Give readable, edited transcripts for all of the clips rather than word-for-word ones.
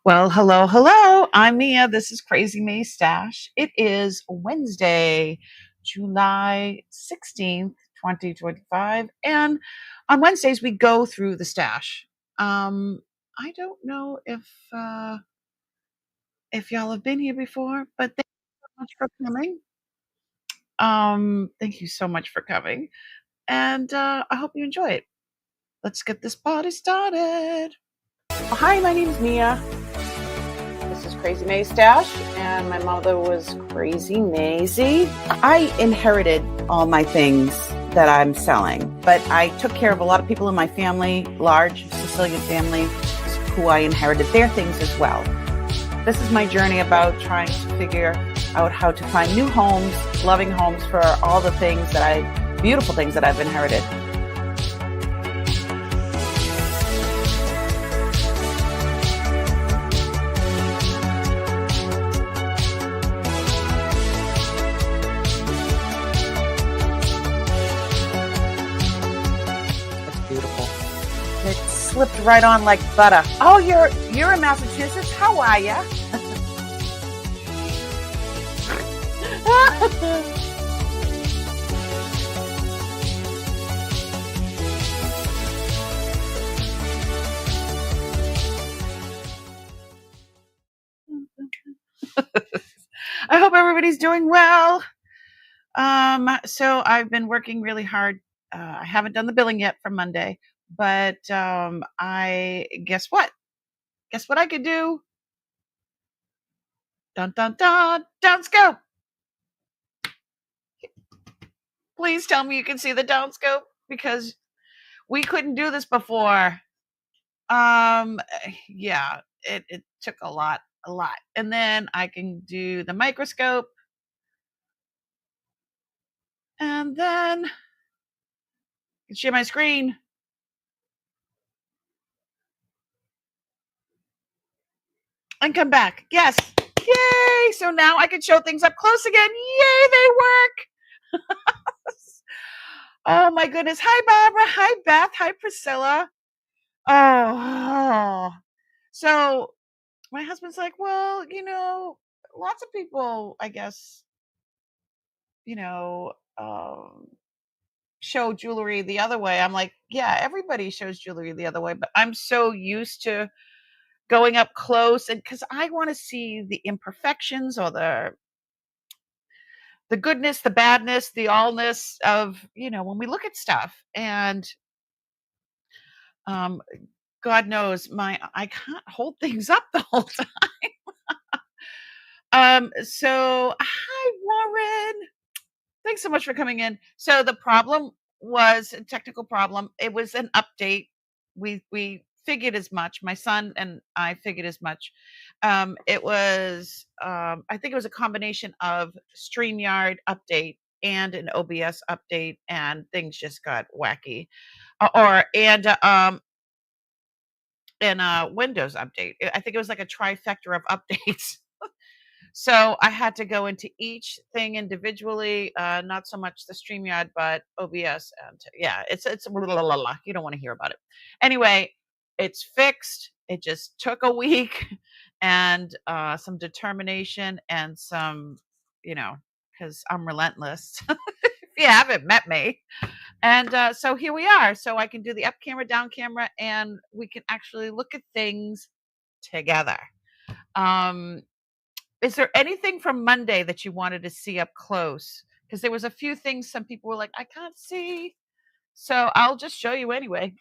Well, hello, hello. I'm Mia. This is Crazy May Stash. It is Wednesday, July 16th, 2025. And on Wednesdays, we go through the stash. I don't know if y'all have been here before, but thank you so much for coming. Thank you so much for coming. And I hope you enjoy it. Let's get this party started. Hi, my name's Mia. This is Crazy May Stash, and my mother was Crazy Maisie. I inherited all my things that I'm selling, but I took care of a lot of people in my family, large Sicilian family, who I inherited their things as well. This is my journey about trying to figure out how to find new homes, loving homes for all the things beautiful things that I've inherited. Beautiful. It slipped right on like butter. Oh, you're in Massachusetts? How are ya? I hope everybody's doing well. So I've been working really hard. I haven't done the billing yet for Monday, but I guess what? Guess what I could do? Dun dun dun! Downscope. Please tell me you can see the downscope because we couldn't do this before. Yeah, it took a lot, and then I can do the microscope, and then I can share my screen. And come back. Yes. Yay! So now I can show things up close again. Yay, they work. Oh my goodness. Hi, Barbara. Hi, Beth. Hi, Priscilla. Oh. So my husband's like, well, lots of people, I guess, you know, show jewelry the other way. I'm like, yeah, everybody shows jewelry the other way, but I'm so used to going up close and because I want to see the imperfections or the goodness, the badness, the allness of, when we look at stuff. And um, God knows I can't hold things up the whole time. So hi, Warren. Thanks so much for coming in. So the problem was a technical problem. It was an update. We figured as much. My son and I figured as much. It was I think it was a combination of StreamYard update and an OBS update, and things just got wacky. Or and Windows update. I think it was like a trifecta of updates. So I had to go into each thing individually, not so much the StreamYard, but OBS. And yeah, it's blah, blah, blah, blah. You don't want to hear about it. Anyway, it's fixed. It just took a week and some determination and some, because I'm relentless. If you haven't met me. And so here we are. So I can do the up camera, down camera, and we can actually look at things together. Is there anything from Monday that you wanted to see up close? Because there was a few things some people were like, I can't see. So I'll just show you anyway.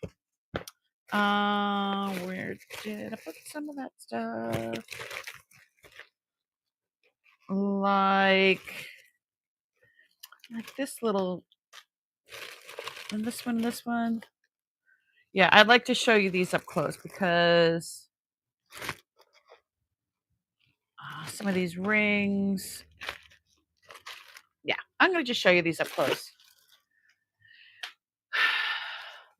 Where did I put some of that stuff? Like this little, and this one. Yeah, I'd like to show you these up close because some of these rings. Yeah, I'm going to just show you these up close.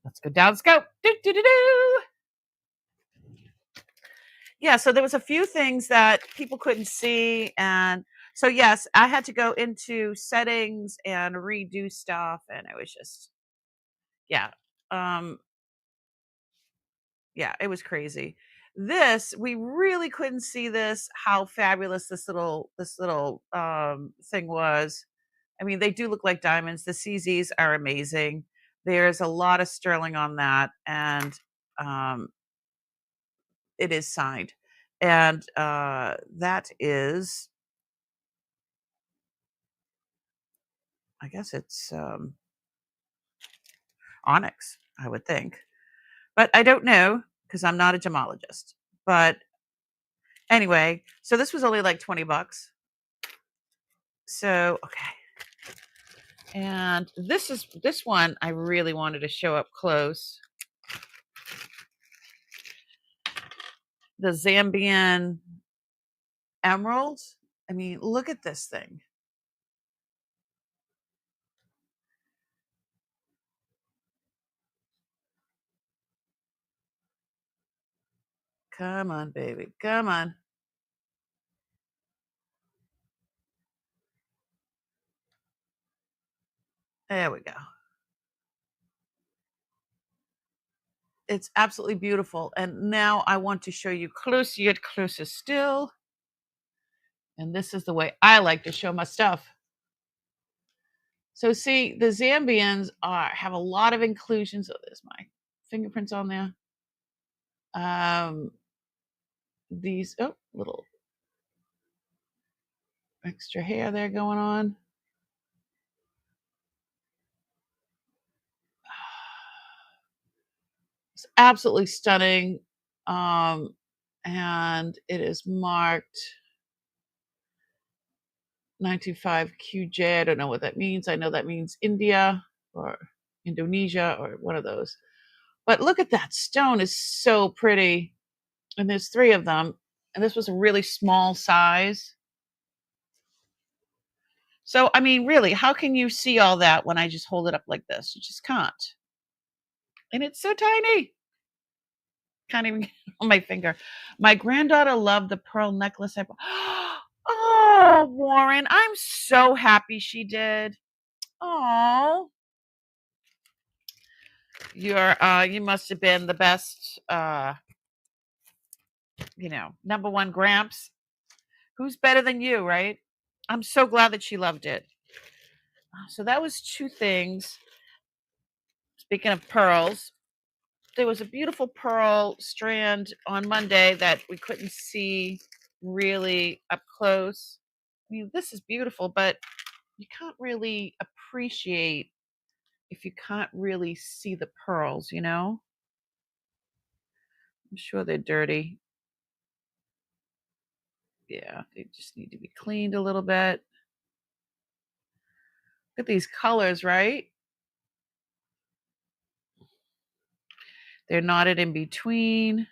Let's go down scope. Yeah, so there was a few things that people couldn't see, and so yes, I had to go into settings and redo stuff, and it was just yeah. Yeah, it was crazy. This, we really couldn't see this, how fabulous this little thing was. I mean, they do look like diamonds. The CZs are amazing. There's a lot of sterling on that, and um, it is signed. And that is, I guess it's onyx, I would think. But I don't know because I'm not a gemologist. But anyway, so this was only like 20 bucks. So, okay. And this one I really wanted to show up close. The Zambian emeralds. I mean, look at this thing. Come on, baby. Come on. There we go. It's absolutely beautiful. And now I want to show you closer, yet closer still. And this is the way I like to show my stuff. So see, the Zambians have a lot of inclusions. Oh, there's my fingerprints on there. These, oh, little extra hair there going on. It's absolutely stunning. And it is marked 925 QJ. I don't know what that means. I know that means India or Indonesia or one of those. But look at that stone, is so pretty. And there's 3 of them. And this was a really small size. So, I mean, really, how can you see all that when I just hold it up like this? You just can't. And it's so tiny. Can't even get it on my finger. My granddaughter loved the pearl necklace I bought. Oh, Warren, I'm so happy she did. Oh, you must have been the best, number one Gramps. Who's better than you, right? I'm so glad that she loved it. So that was 2 things. Speaking of pearls, there was a beautiful pearl strand on Monday that we couldn't see really up close. I mean, this is beautiful, but you can't really appreciate if you can't really see the pearls, you know? I'm sure they're dirty. Yeah, they just need to be cleaned a little bit. Look at these colors, right? They're knotted in between.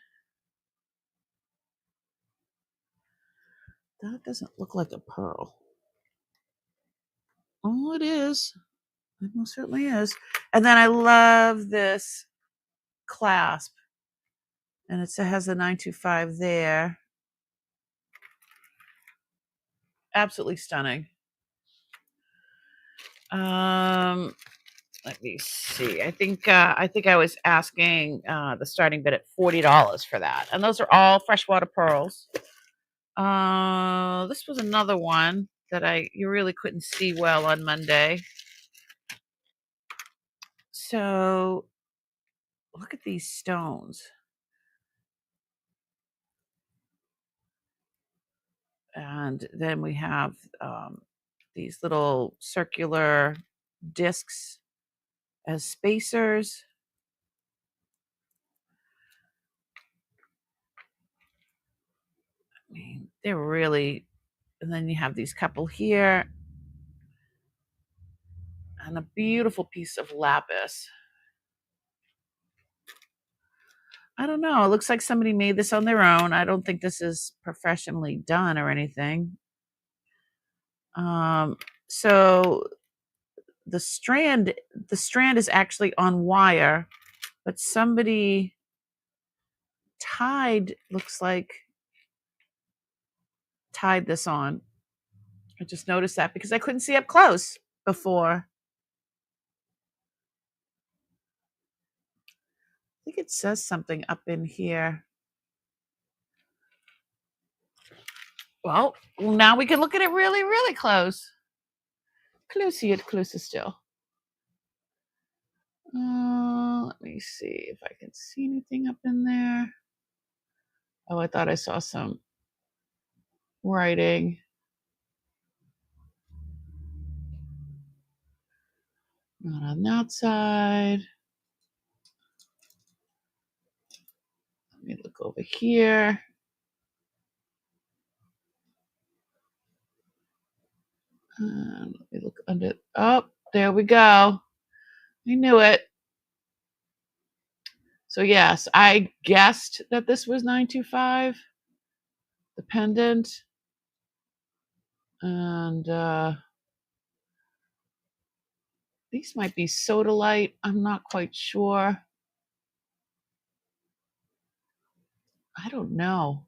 That doesn't look like a pearl. Oh, it is. It most certainly is. And then I love this clasp. And it has a 925 there. Absolutely stunning. Let me see. I think I was asking the starting bid at $40 for that, and those are all freshwater pearls. This was another one that you really couldn't see well on Monday. So look at these stones. And then we have these little circular discs as spacers. I mean, they're really, and then you have these couple here and a beautiful piece of lapis. I don't know. It looks like somebody made this on their own. I don't think this is professionally done or anything. So the strand is actually on wire, but somebody tied this on. I just noticed that because I couldn't see up close before. I think it says something up in here. Well, now we can look at it really, really close. Closer still. Let me see if I can see anything up in there. Oh, I thought I saw some writing. Not on that side. Let me look over here. Let me look under. Oh, there we go. I knew it. So yes, I guessed that this was 925, the pendant. And these might be sodalite. I'm not quite sure. I don't know.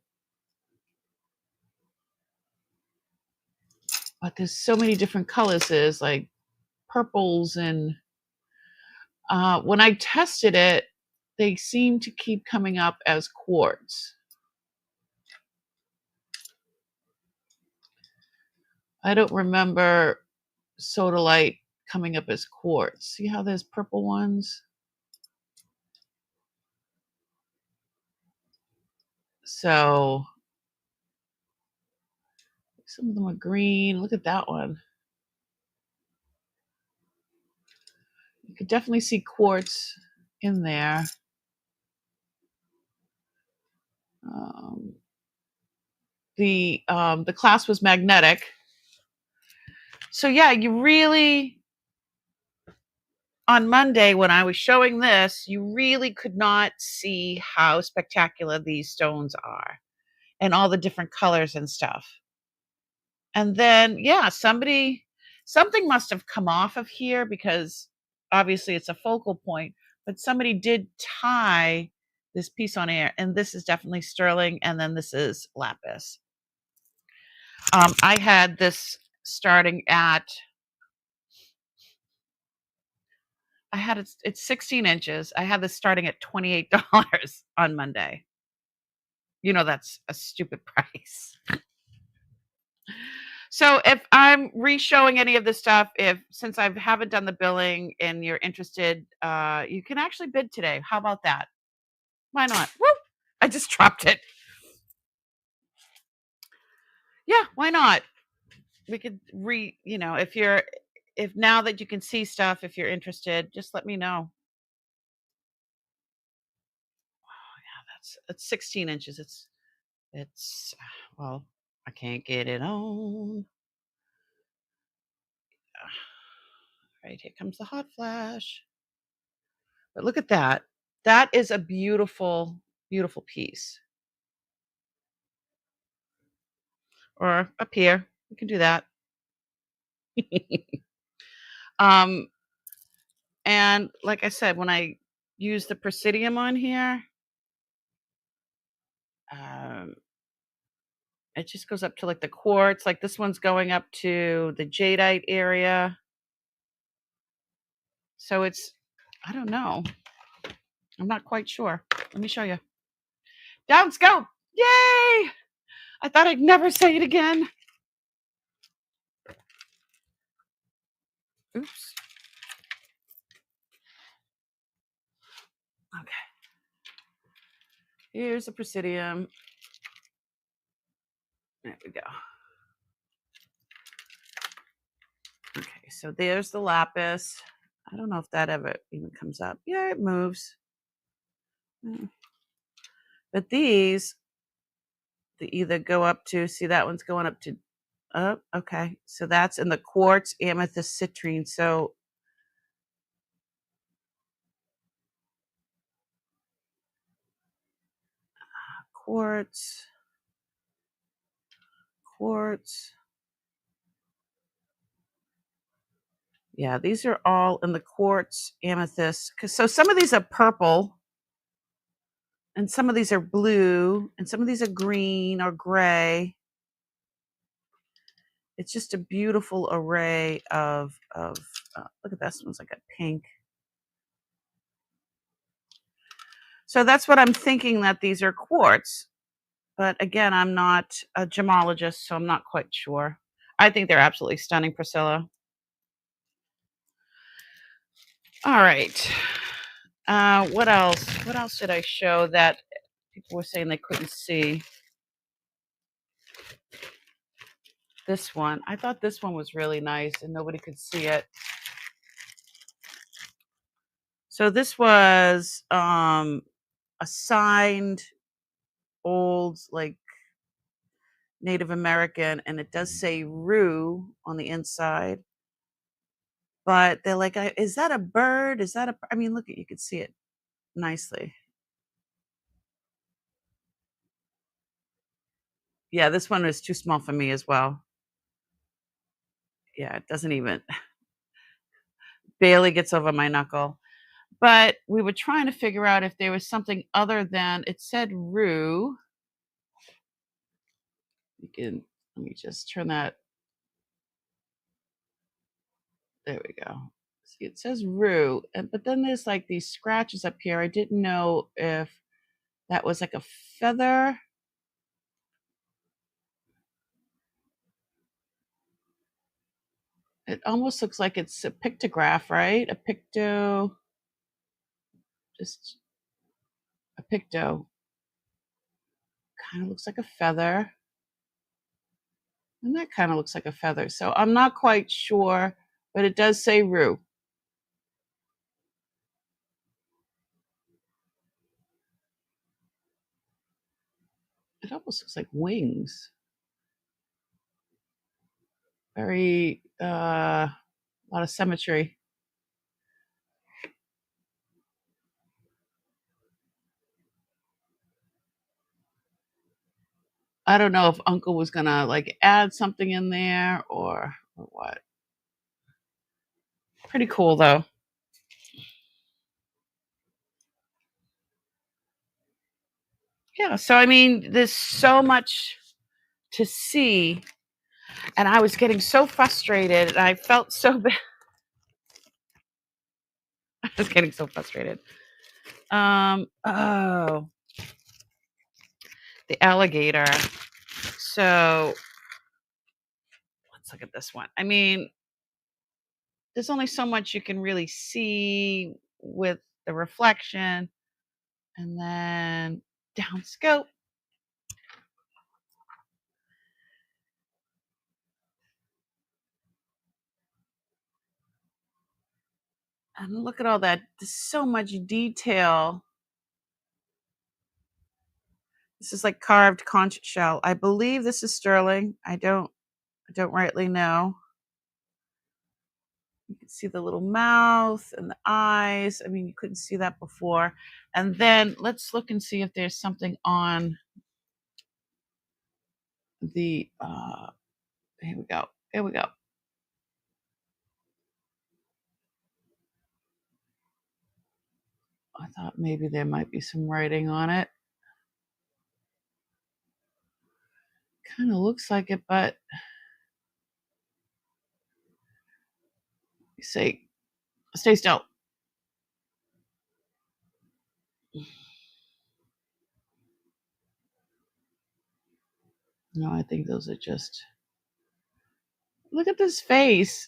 But there's so many different colors. There's like purples, and when I tested it, they seem to keep coming up as quartz. I don't remember sodalite coming up as quartz. See how there's purple ones? So some of them are green. Look at that one. You could definitely see quartz in there. The class was magnetic. So yeah, you really, on Monday when I was showing this, you really could not see how spectacular these stones are and all the different colors and stuff. And then, yeah, something must have come off of here because obviously it's a focal point, but somebody did tie this piece on air, and this is definitely sterling, and then this is lapis. I had this starting at, it's 16 inches. I had this starting at $28 on Monday. You know, that's a stupid price. So if I'm re-showing any of this stuff, since I haven't done the billing and you're interested, you can actually bid today. How about that? Why not? Woo! I just dropped it. Yeah, why not? We could if now that you can see stuff, if you're interested, just let me know. Oh yeah, it's 16 inches. It's well, I can't get it on. Right, here comes the hot flash. But look at that. That is a beautiful, beautiful piece. Or up here. We can do that. And like I said, when I use the Presidium on here, it just goes up to like the quartz. Like this one's going up to the jadeite area. So it's, I don't know. I'm not quite sure. Let me show you. Down scope. Yay! I thought I'd never say it again. Oops. Okay. Here's the Presidium. There we go. Okay, so there's the lapis. I don't know if that ever even comes up. Yeah, it moves. But these, they either go up to, see that one's going up to, oh, okay. So that's in the quartz, amethyst, citrine. So quartz. Yeah, these are all in the quartz, amethyst. So some of these are purple, and some of these are blue, and some of these are green or gray. It's just a beautiful array of look at this one's like a pink. So that's what I'm thinking, that these are quartz. But again, I'm not a gemologist, so I'm not quite sure. I think they're absolutely stunning, Priscilla. All right. What else? What else did I show that people were saying they couldn't see? This one. I thought this one was really nice and nobody could see it. So this was a signed old like Native American, and it does say Rue on the inside. But they're like, is that a bird? Is that a I mean, look at you can see it nicely. Yeah, this one is too small for me as well. Yeah, it doesn't even barely gets over my knuckle. But we were trying to figure out if there was something other than it said Rue. You can let me just turn that. There we go. See, it says Rue, but then there's like these scratches up here. I didn't know if that was like a feather. It almost looks like it's a pictograph, right? A picto, just a picto. Kind of looks like a feather. And that kind of looks like a feather. So I'm not quite sure, but it does say Rue. It almost looks like wings. Very, a lot of symmetry. I don't know if Uncle was gonna like add something in there or what. Pretty cool though. Yeah, so I mean, there's so much to see, and I was getting so frustrated, and I felt so bad. I was getting so frustrated. Oh, the alligator. So let's look at this one. I mean, there's only so much you can really see with the reflection, and then down scope. And look at all that. There's so much detail. This is like carved conch shell. I believe this is sterling. I don't rightly know. You can see the little mouth and the eyes. I mean, you couldn't see that before. And then let's look and see if there's something on the here we go. Here we go. I thought maybe there might be some writing on it. Kind of looks like it, but you say, stay still. No, I think those are just. Look at this face.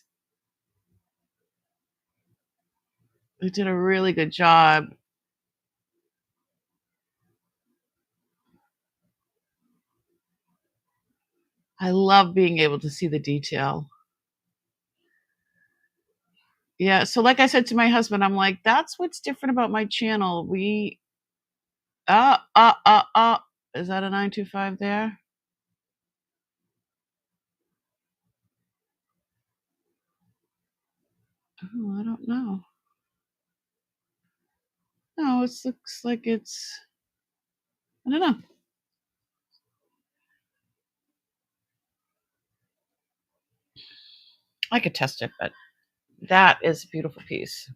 They did a really good job. I love being able to see the detail. Yeah, so like I said to my husband, I'm like, that's what's different about my channel. We is that a 925 there? Oh, I don't know. No, it looks like it's I don't know. I could test it, but that is a beautiful piece.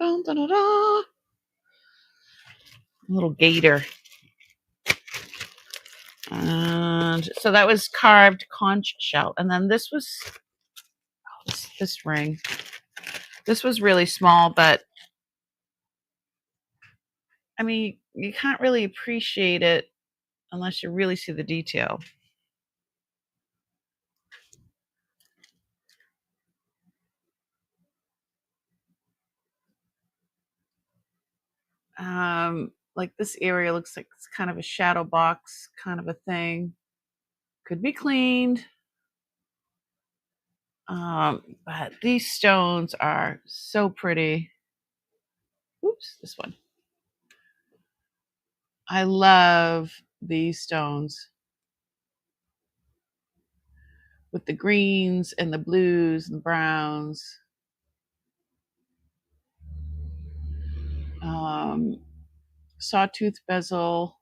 Dun, dun, dun, dun. Little gator. And so that was carved conch shell. And then this was this ring. This was really small, but I mean, you can't really appreciate it unless you really see the detail. Like this area looks like it's kind of a shadow box kind of a thing. Could be cleaned. But these stones are so pretty. Oops, this one. I love these stones with the greens and the blues and the browns. Sawtooth bezel,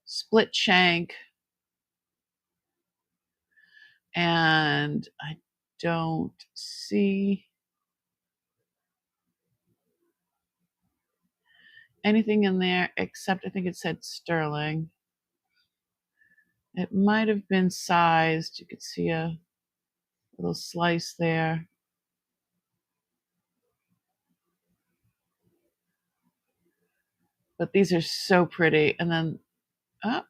split shank, and I don't see anything in there except I think it said sterling. It might have been sized. You could see a little slice there. But these are so pretty. And then, oh,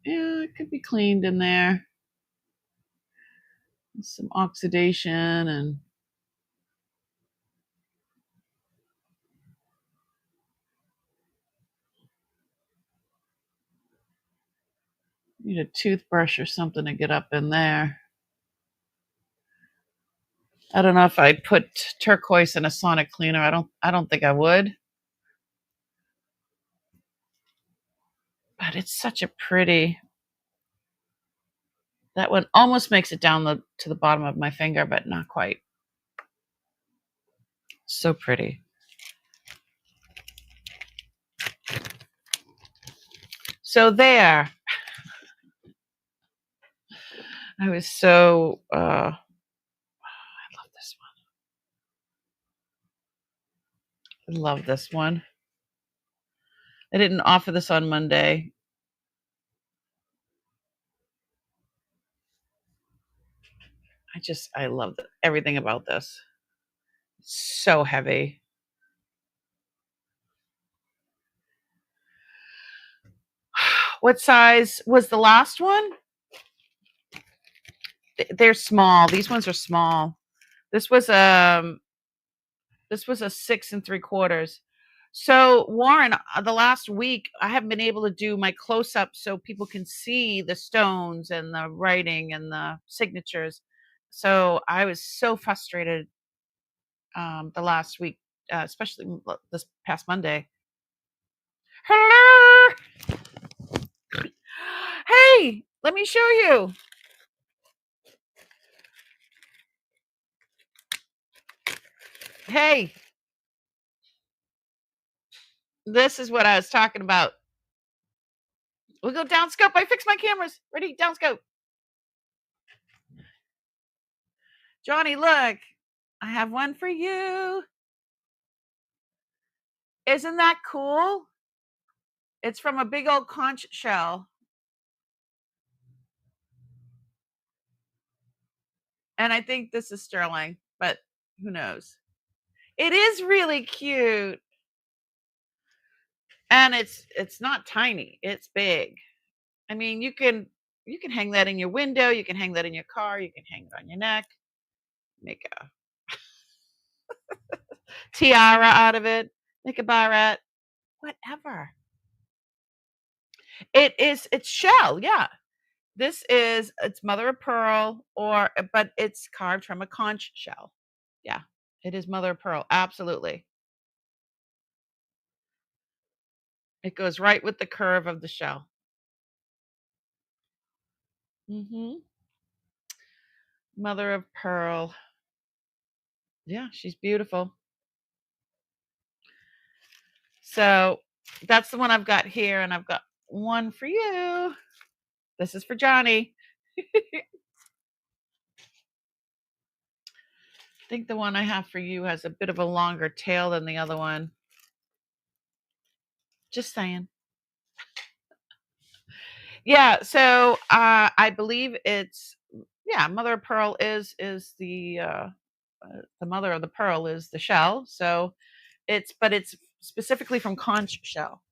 yeah, it could be cleaned in there. Some oxidation and need a toothbrush or something to get up in there. I don't know if I'd put turquoise in a sonic cleaner. I don't think I would. But it's such a pretty. That one almost makes it down to the bottom of my finger, but not quite. So pretty. So there. I was so I love this one. I love this one. I didn't offer this on Monday. I love everything about this. It's so heavy. What size was the last one? They're small. These ones are small. This was a 6 3/4. So Warren, the last week I haven't been able to do my close up so people can see the stones and the writing and the signatures. So I was so frustrated the last week, especially this past Monday. Hello! Hey, let me show you. Hey, this is what I was talking about. We'll go down scope. I fixed my cameras. Ready? Down scope. Johnny, look. I have one for you. Isn't that cool? It's from a big old conch shell. And I think this is sterling, but who knows? It is really cute. And it's not tiny. It's big. I mean, you can hang that in your window, you can hang that in your car, you can hang it on your neck. Make a tiara out of it, make a barrette, whatever. It's shell, yeah. It's mother of pearl but it's carved from a conch shell. Yeah, it is mother of pearl, absolutely. It goes right with the curve of the shell. Mhm. Mother of pearl. Yeah, she's beautiful. So that's the one I've got here, and I've got one for you. This is for Johnny. I think the one I have for you has a bit of a longer tail than the other one. Just saying. Yeah, so I believe it's mother of pearl is the mother of the pearl is the shell. So it's specifically from conch shell,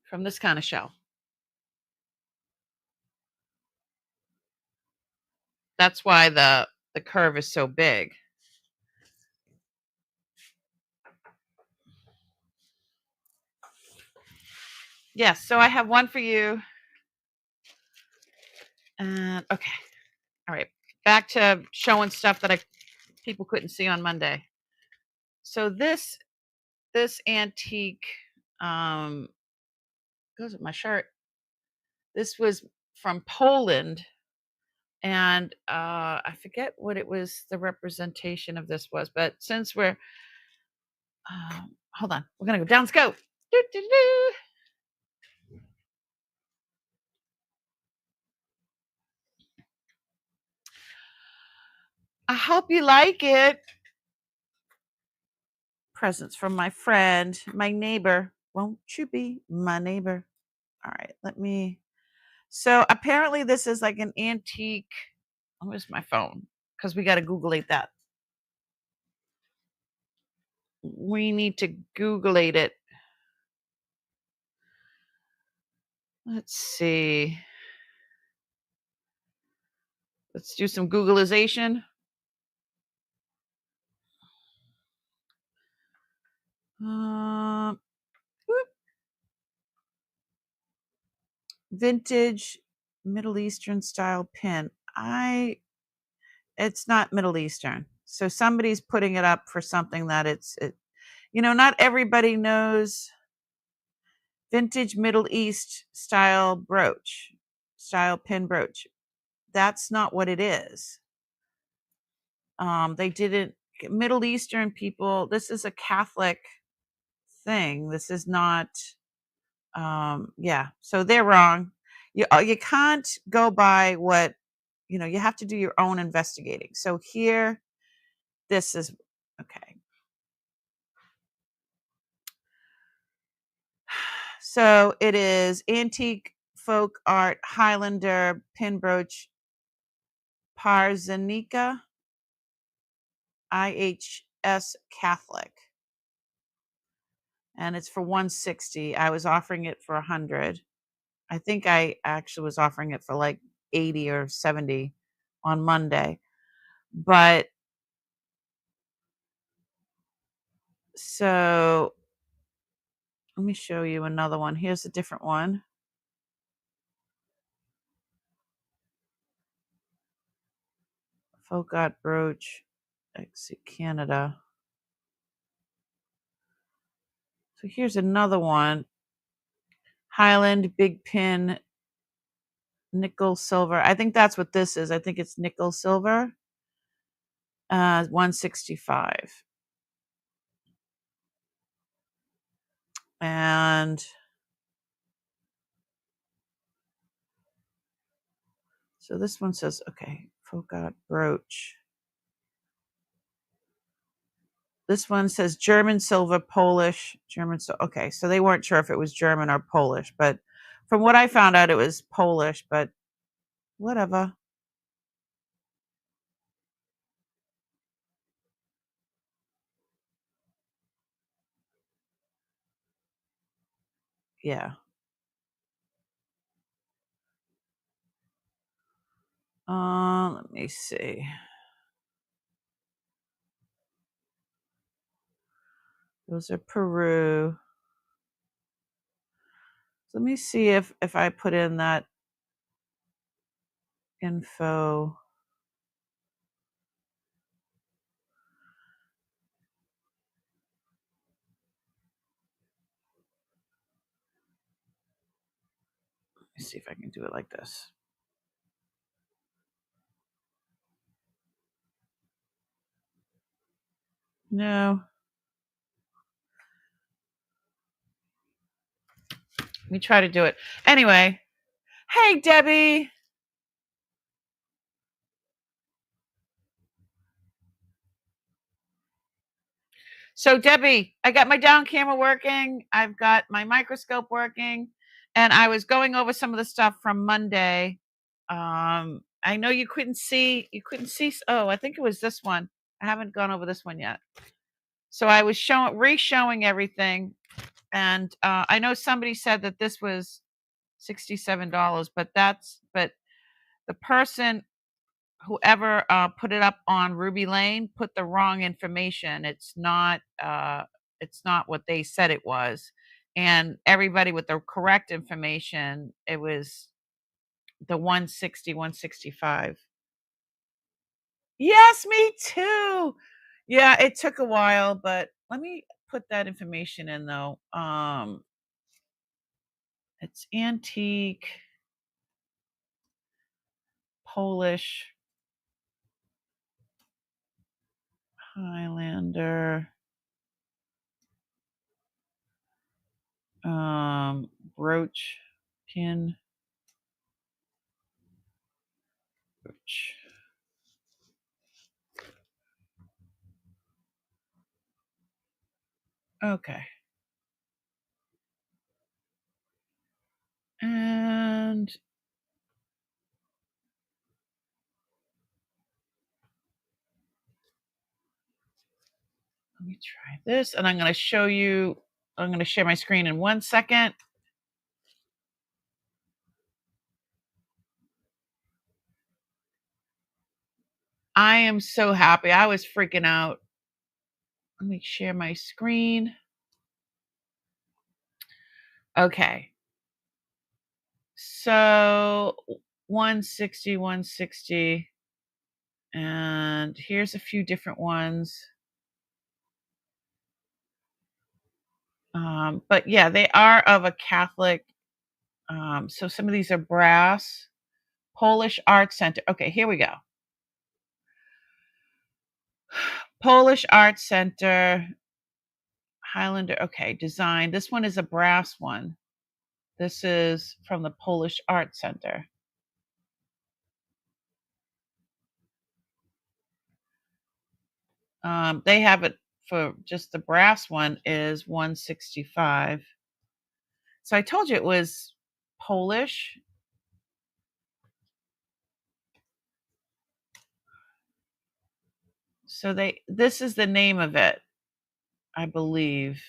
from this kind of shell. That's why the curve is so big. Yes, so I have one for you. And okay. All right. Back to showing stuff that people couldn't see on Monday. So this antique goes with my shirt. This was from Poland, and I forget what it was, the representation of this was, but since we're hold on, we're gonna go down scope. I hope you like it. Presents from my friend, my neighbor. Won't you be my neighbor? All right, let me. So apparently this is like an antique. Where's my phone? Because we got to Googlate that. We need to Googlate it. Let's see. Let's do some Googleization. Vintage Middle Eastern style pin. It's not Middle Eastern. So somebody's putting it up for something that not everybody knows vintage Middle East style brooch, style pin brooch. That's not what it is. They didn't, Middle Eastern people, this is a Catholic thing. This is not, so they're wrong. You can't go by what, you have to do your own investigating. So here, this is, okay. So it is antique folk art Highlander pin brooch Parzanica IHS Catholic. And it's for $160. I was offering it for $100. I think I actually was offering it for like $80 or $70 on Monday. But so let me show you another one. Here's a different one. Folk art brooch, exit Canada. So here's another one. Highland big pin nickel silver. I think that's what this is. I think it's nickel silver. $165. And so this one says, okay, folk art brooch. This one says German silver, Polish, German. Okay, so they weren't sure if it was German or Polish, but from what I found out, it was Polish, but whatever. Yeah. Let me see. Those are Peru. So let me see if I put in that info. Let me see if I can do it like this. No. Let me try to do it. Anyway. Hey, Debbie. So, Debbie, I got my down camera working. I've got my microscope working. And I was going over some of the stuff from Monday. I know you couldn't see. Oh, I think it was this one. I haven't gone over this one yet. So I was re-showing everything, and I know somebody said that this was $67, but the person, whoever put it up on Ruby Lane, put the wrong information. It's not what they said it was, and everybody with the correct information, it was the 160, 165. Yes, me too. Yeah, it took a while, but let me put that information in though. It's antique, Polish, Highlander, brooch, pin, brooch. Okay. And let me try this, and I'm going to show you. I'm going to share my screen in 1 second. I am so happy. I was freaking out. Let me share my screen. Okay. So 160, 160. And here's a few different ones. But yeah, they are of a Catholic. So some of these are brass. Polish Art Center. Okay, here we go. Polish Art Center. Highlander. Okay, design. This one is a brass one. This is from the Polish Art Center. They have it for just the brass one is 165. So I told you it was Polish. So this is the name of it, I believe.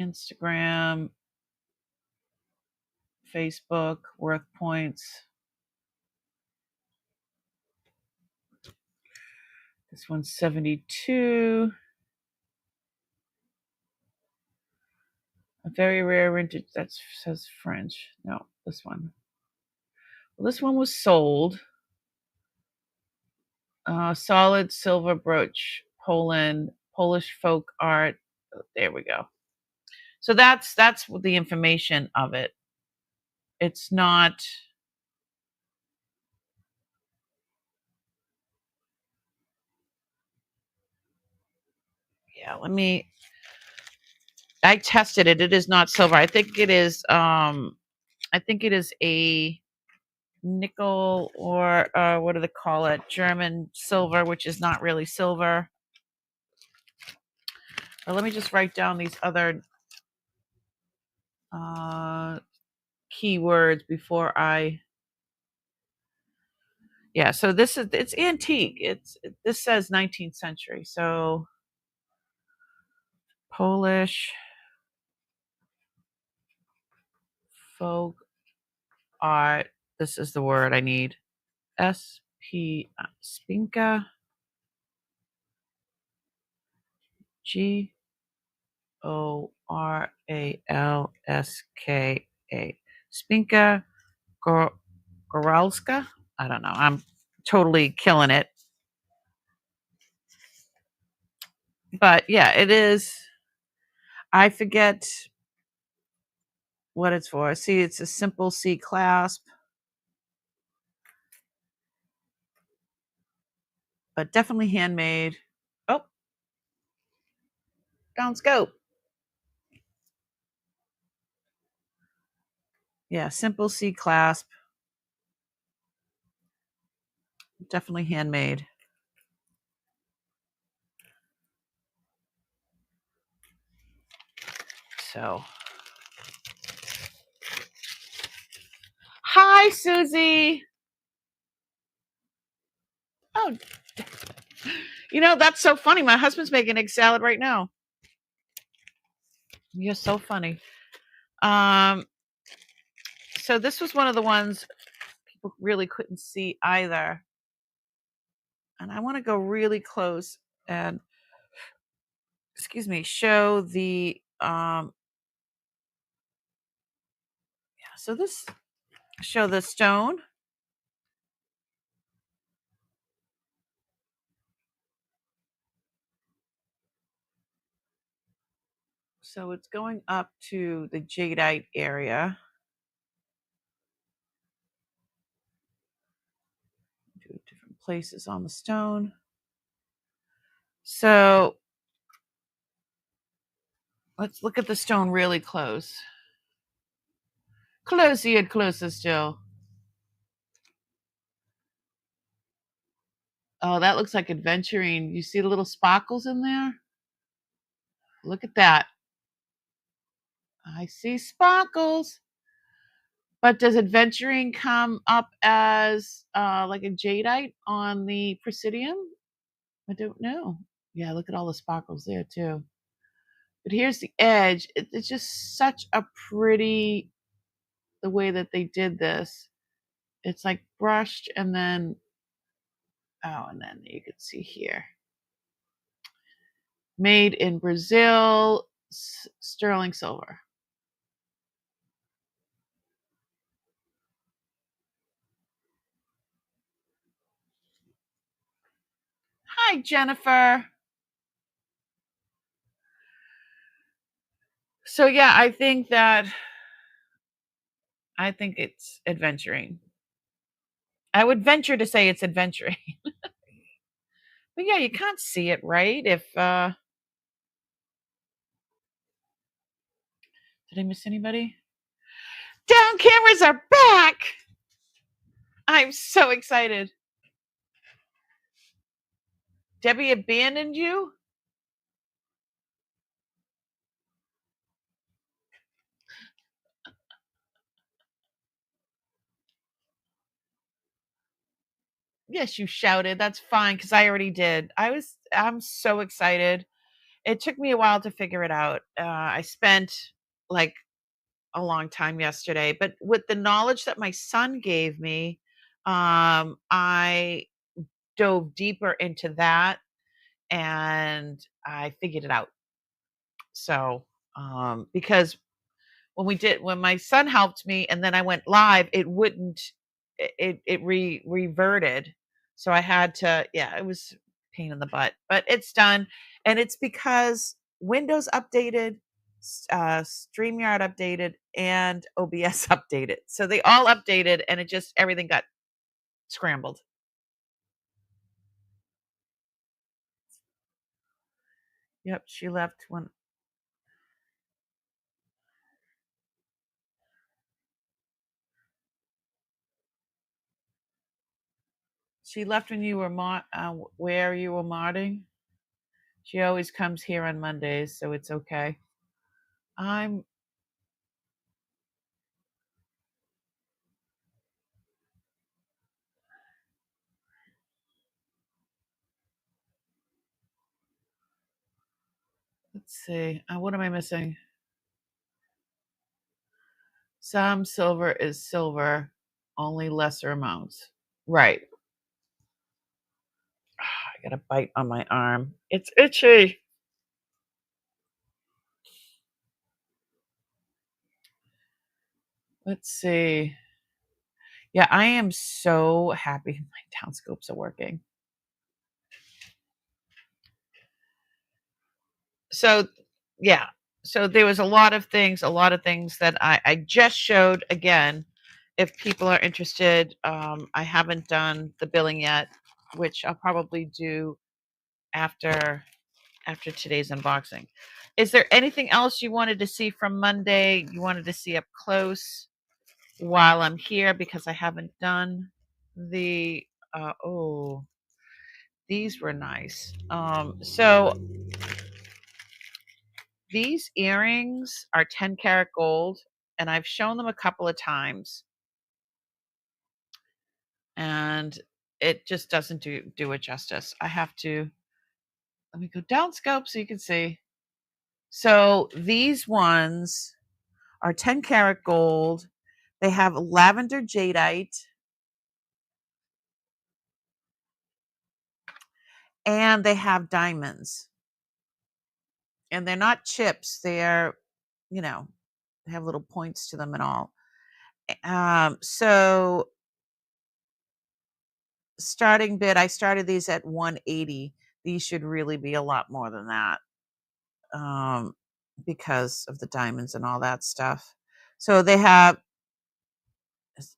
Instagram, Facebook, Worth Points. This one's 72. A very rare vintage. That says French. No, this one. Well, this one was sold. Solid silver brooch, Poland, Polish folk art. Oh, there we go. So that's the information of it. It's not. Yeah, I tested it. It is not silver. I think it is. I think it is a nickel, or what do they call it? German silver, which is not really silver. But let me just write down these other keywords before I. Yeah, so it's antique. This says 19th century. So Polish folk art. This is the word I need. Spinka. Goralska. Spinka Goralska. I don't know. I'm totally killing it. But yeah, it is. I forget what it's for. See, it's a simple C clasp. But definitely handmade. Oh, down scope. Yeah, simple C clasp. Definitely handmade. So, hi, Susie. Oh, You know, that's so funny. My husband's making egg salad right now. You're so funny. Um, so this was one of the ones people really couldn't see either. And I want to go really close and, excuse me, show the yeah, so this show the stone. So it's going up to the jadeite area. Do different places on the stone. So let's look at the stone really close. Closer and closer still. Oh, that looks like adventuring. You see the little sparkles in there? Look at that. I see sparkles. But does adventuring come up as like a jadeite on the Presidium? I don't know. Yeah, look at all the sparkles there too. But here's the edge. It's just such a pretty, the way that they did this. It's like brushed and then, oh, and then you can see here. Made in Brazil, sterling silver. Hi, Jennifer. So yeah, I think it's adventuring. I would venture to say it's adventuring. But yeah, you can't see it, right? If did I miss anybody? Down cameras are back. I'm so excited. Debbie abandoned you? Yes, you shouted. That's fine because I already did. I'm so excited. It took me a while to figure it out. I spent like a long time yesterday, but with the knowledge that my son gave me, I dove deeper into that and I figured it out. So, because when my son helped me and then I went live, it wouldn't, reverted. So I had to, yeah, it was a pain in the butt, but it's done. And it's because Windows updated, StreamYard updated, and OBS updated. So they all updated and it just, everything got scrambled. Yep. She left when, you were where you were modding. She always comes here on Mondays, so it's okay. I'm Let's see. What am I missing? Some silver is silver, only lesser amounts. Right. I got a bite on my arm. It's itchy. Let's see. Yeah, I am so happy my town scopes are working. So, yeah. So there was a lot of things that I just showed again. If people are interested, I haven't done the billing yet, which I'll probably do after today's unboxing. Is there anything else you wanted to see from Monday? You wanted to see up close while I'm here because I haven't done the oh, these were nice. So these earrings are 10 karat gold and I've shown them a couple of times and it just doesn't do it justice. I have to let me go down scope so you can see. So these ones are 10 karat gold. They have lavender jadeite, and they have diamonds. And they're not chips. They're, you know, they have little points to them and all. So starting bid, I started these at 180. These should really be a lot more than that, because of the diamonds and all that stuff. So they have,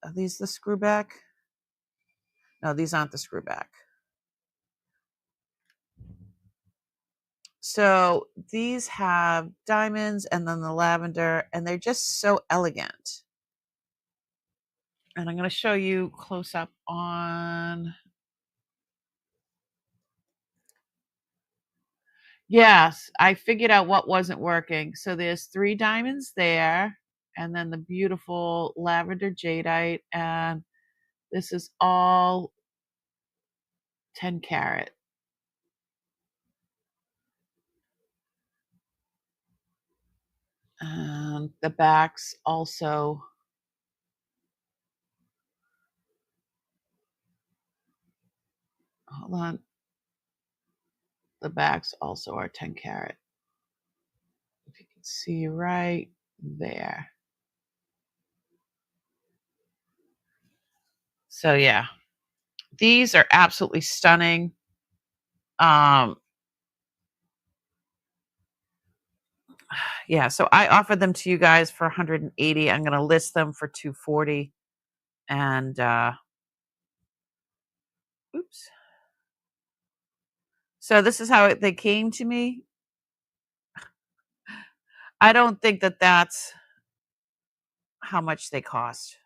are these the screw back? No, these aren't the screw back. So these have diamonds and then the lavender, and they're just so elegant. And I'm going to show you close up on. Yes, I figured out what wasn't working. So there's 3 diamonds there, and then the beautiful lavender jadeite, and this is all 10 karat. And the backs also, hold on, the backs also are 10 karat. If you can see right there. So yeah, these are absolutely stunning. Yeah, so I offered them to you guys for 180. I'm going to list them for 240. And oops. So this is how they came to me. I don't think that that's how much they cost.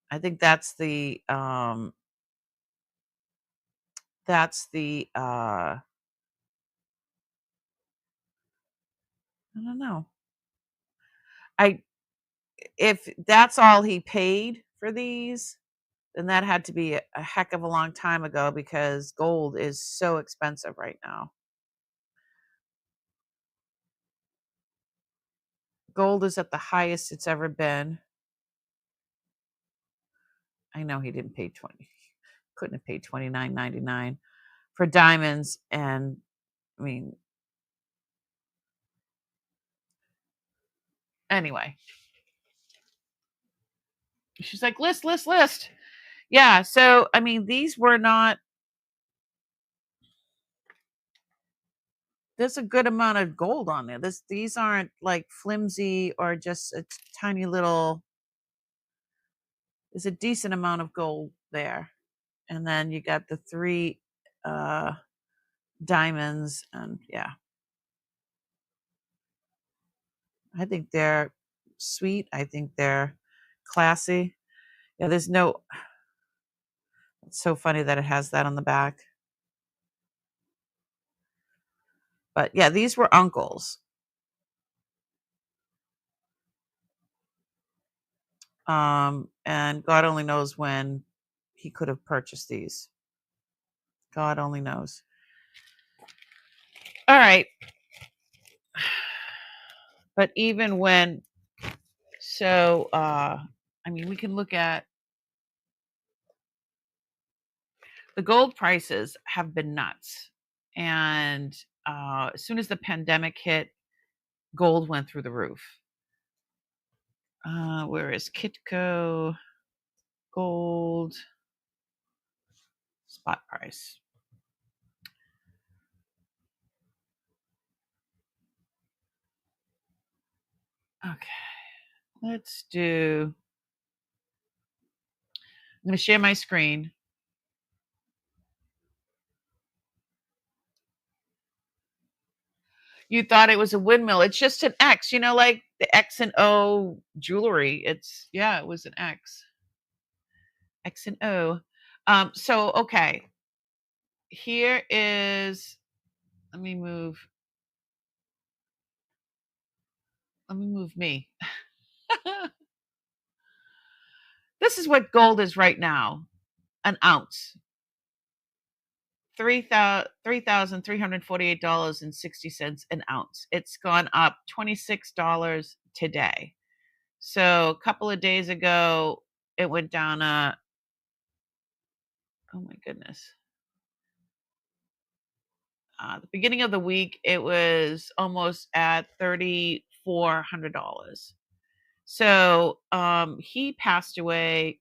I think that's the I don't know. If that's all he paid for these, then that had to be a heck of a long time ago, because gold is so expensive right now. Gold is at the highest it's ever been. I know he didn't pay 20. Couldn't have paid $29.99 for diamonds, and I mean, anyway. She's like, list. Yeah, so I mean, these were not. There's a good amount of gold on there. These aren't like flimsy or just a tiny little. There's a decent amount of gold there, and then you got the 3 diamonds, and yeah, I think they're sweet. I think they're classy. Yeah, there's no. It's so funny that it has that on the back. But yeah, these were uncles. And God only knows when he could have purchased these. God only knows. All right. But even when, so, I mean, we can look at the gold prices have been nuts. And as soon as the pandemic hit, gold went through the roof. Where is Kitco gold spot price? Okay, let's do. I'm going to share my screen. You thought it was a windmill. It's just an X, like the X and O jewelry. Yeah, it was an X. X and O. So, okay. Here is, let me move me. This is what gold is right now, an ounce. $3,348.60 an ounce. It's gone up $26 today. So a couple of days ago, it went down oh my goodness. The beginning of the week, it was almost at $3,400. So he passed away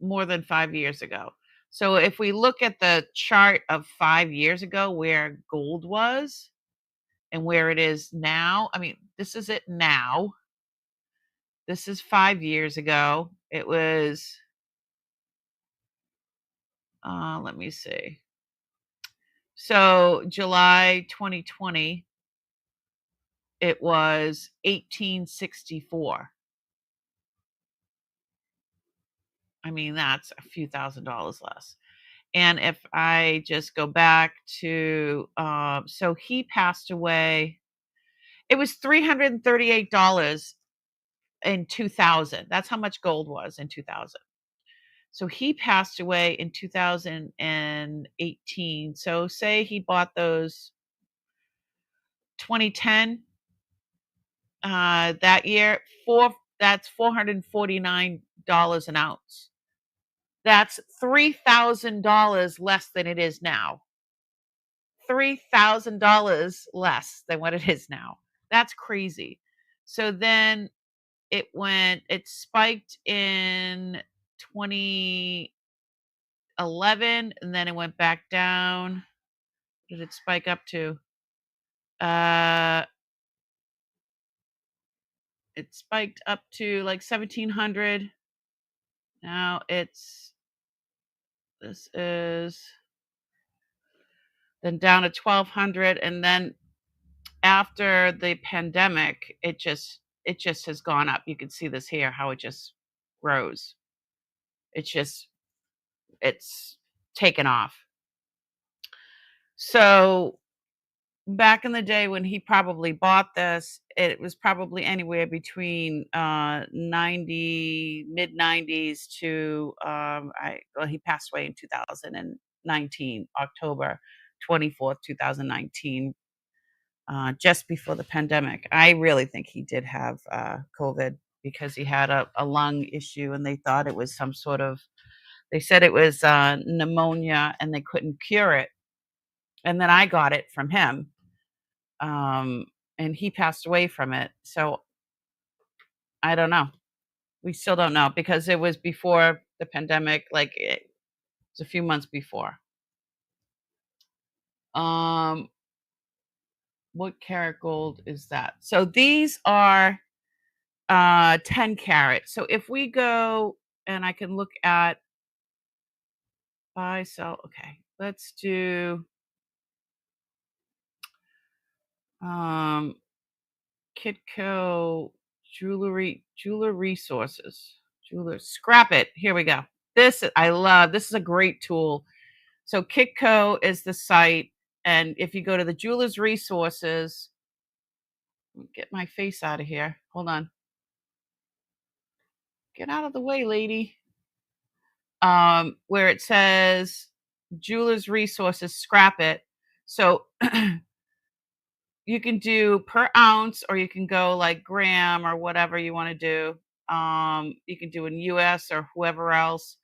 more than 5 years ago. So if we look at the chart of 5 years ago, where gold was and where it is now, I mean, this is it now. This is 5 years ago. It was, let me see. So July 2020, it was 1864. I mean, that's a few $1,000s less. And if I just go back to, so he passed away, it was $338 in 2000. That's how much gold was in 2000. So he passed away in 2018. So say he bought those 2010, that year, that's $449 an ounce. That's $3,000 less than it is now. $3,000 less than what it is now. That's crazy. So then it spiked in 2011, and then it went back down. What did it spike up to? It spiked up to like 1,700. Now this is then down to 1,200, and then after the pandemic, it just has gone up. You can see this here, how it just grows. It's taken off. So back in the day when he probably bought this, it was probably anywhere between mid 90s to he passed away in 2019, October 24th, 2019. Just before the pandemic. I really think he did have COVID because he had a lung issue, and they thought it was some sort of, they said it was pneumonia, and they couldn't cure it. And then I got it from him, and he passed away from it. So I don't know. We still don't know because it was before the pandemic, like it was a few months before. What karat gold is that? So these are 10 carat. So if we go, and I can look at buy, sell. Okay, let's do Kitco jeweler resources. Scrap it. Here we go. This I love. This is a great tool. So Kitco is the site, and if you go to the jeweler's resources, get my face out of here. Hold on. Get out of the way, lady. Where it says jeweler's resources, scrap it. So you can do per ounce, or you can go like gram or whatever you want to do. You can do in US or whoever else.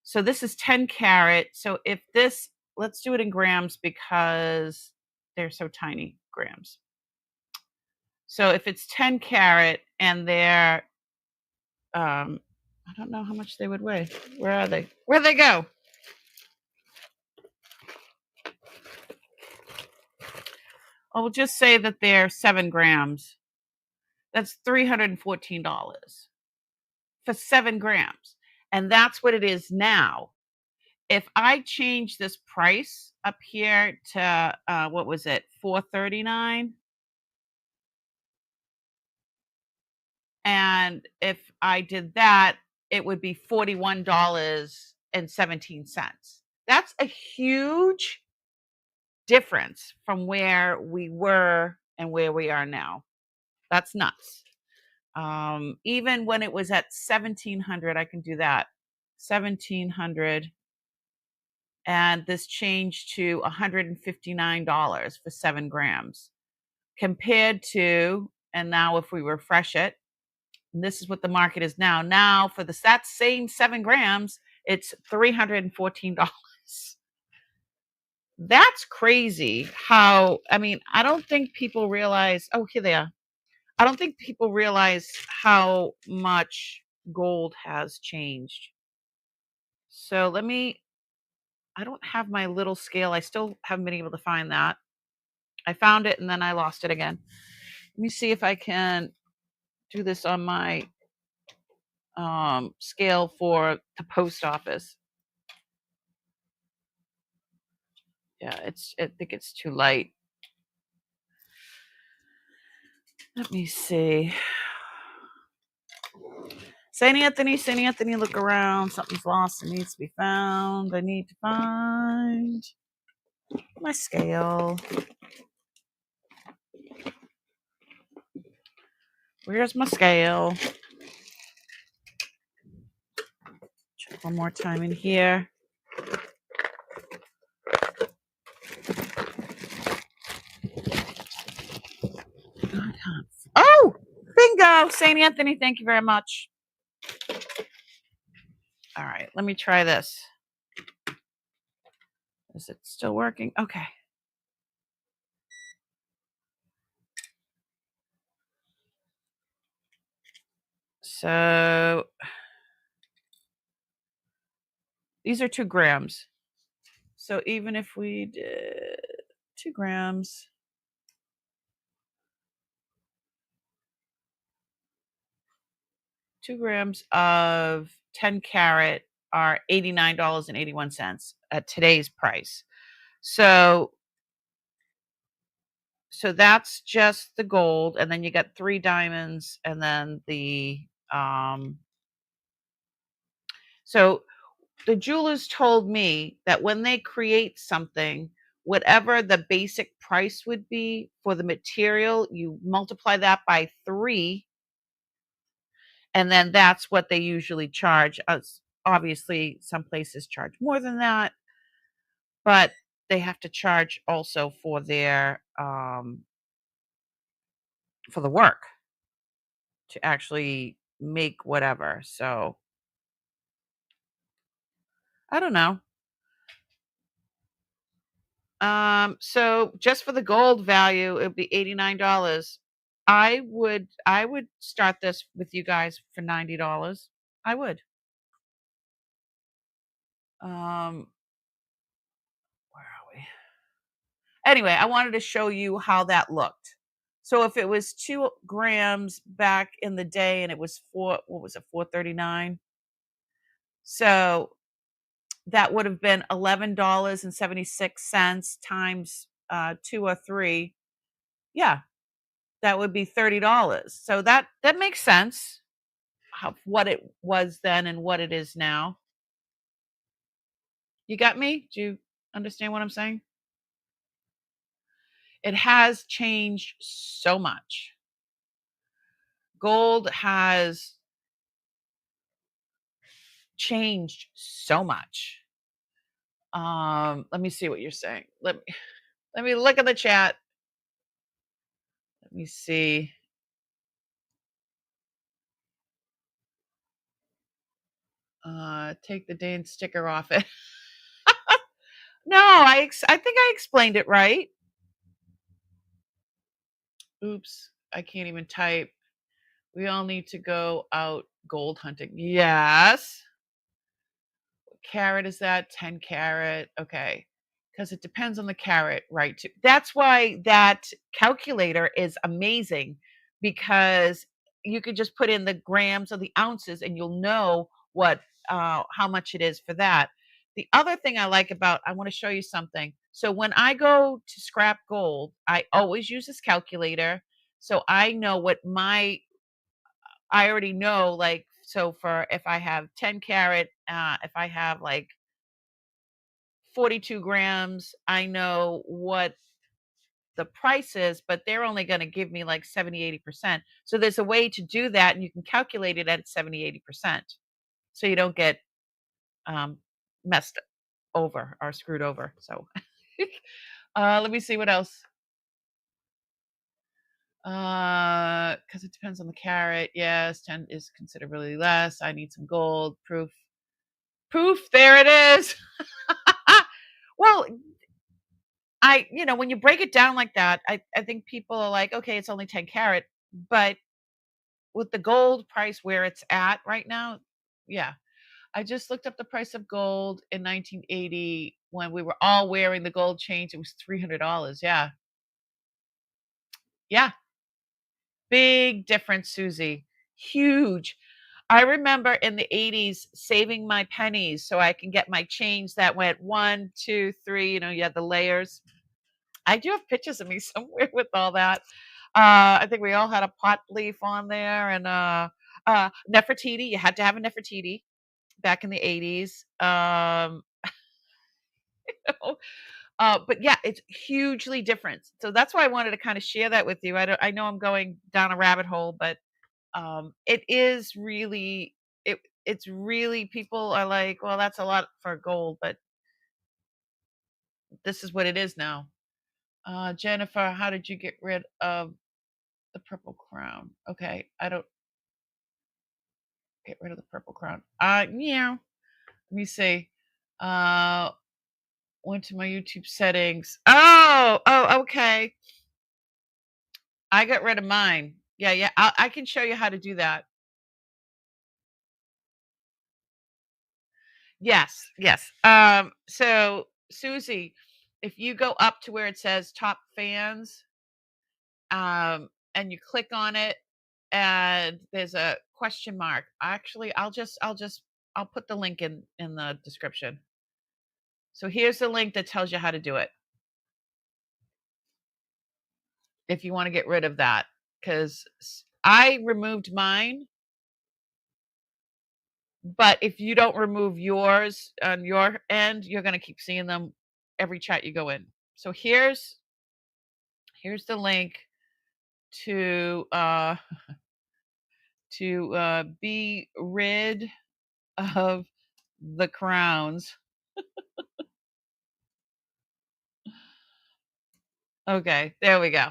So this is 10 carat. So if this, let's do it in grams because they're so tiny, grams. So if it's 10 carat and they're, I don't know how much they would weigh. Where are they? Where'd they go? I will just say that they're 7 grams. That's $314 for 7 grams. And that's what it is now. If I change this price up here to, what was it, $439? And if I did that, it would be $41.17. That's a huge difference from where we were and where we are now. That's nuts. Even when it was at 1,700, I can do that. $1,700, and this changed to $159 for 7 grams, compared to, and now if we refresh it, and this is what the market is now. Now for that same 7 grams, it's $314. That's crazy how, I mean, I don't think people realize, oh, here they are. I don't think people realize how much gold has changed. So I don't have my little scale. I still haven't been able to find that. I found it and then I lost it again. Let me see if I can do this on my scale for the post office. Yeah, I think it's too light. Let me see. St. Anthony, look around. Something's lost and needs to be found. I need to find my scale. Where's my scale? Check one more time in here. Oh, bingo! St. Anthony, thank you very much. All right, let me try this. Is it still working? Okay. So these are 2 grams. So even if we did 2 grams, of 10 carat are $89.81 at today's price. So that's just the gold, and then you got 3 diamonds, and then so the jewelers told me that when they create something, whatever the basic price would be for the material, you multiply that by 3, and then that's what they usually charge us. Obviously, some places charge more than that, but they have to charge also for their for the work to actually make whatever. So I don't know. So just for the gold value, it would be $89. I would start this with you guys for $90. I would. Where are we? Anyway, I wanted to show you how that looked. So if it was 2 grams back in the day and it was what was it, 439? So that would have been $11.76 times 2 or 3. Yeah, that would be $30. So that makes sense. What it was then and what it is now. You got me? Do you understand what I'm saying? It has changed so much. Gold has changed so much. Let me see what you're saying. Let me look at the chat. Let me see. Take the Dane sticker off it. No, I think I explained it right. Oops, I can't even type. We all need to go out gold hunting. Yes. What carat is that? 10 carat. Okay. Because it depends on the carat, right? That's why that calculator is amazing, because you could just put in the grams or the ounces and you'll know how much it is for that. The other thing I like about, I want to show you something. So when I go to scrap gold, I always use this calculator. So I know I already know, like, so for if I have 10 carat, if I have like 42 grams, I know what the price is, but they're only going to give me like 70-80%. So there's a way to do that, and you can calculate it at 70-80%. So you don't get messed over or screwed over. So let me see what else. Because it depends on the carat. Yes, 10 is considerably less. I need some gold proof. Proof. There it is. Well, when you break it down like that, I think people are like, okay, it's only 10 carat, but with the gold price where it's at right now, yeah. I just looked up the price of gold in 1980 when we were all wearing the gold chains. It was $300. Yeah. Yeah. Big difference, Susie. Huge. I remember in the 80s saving my pennies so I can get my chains that went 1, 2, 3. You had the layers. I do have pictures of me somewhere with all that. I think we all had a pot leaf on there, and Nefertiti. You had to have a Nefertiti back in the 80s. But yeah, it's hugely different. So that's why I wanted to kind of share that with you. I know I'm going down a rabbit hole, but it is really it's really, people are like, well, that's a lot for gold, but this is what it is now. Jennifer, how did you get rid of the purple crown? Okay, I don't get rid of the purple crown. Yeah. Let me see. Uh, went to my YouTube settings. Oh, okay. I got rid of mine. Yeah, yeah. I can show you how to do that. Yes, yes. So Susie, if you go up to where it says top fans, and you click on it, and there's a question mark. Actually, I'll put the link in the description. So here's the link that tells you how to do it. If you want to get rid of that, because I removed mine, but if you don't remove yours on your end, you're going to keep seeing them every chat you go in. So here's the link to be rid of the crowns. Okay, there we go.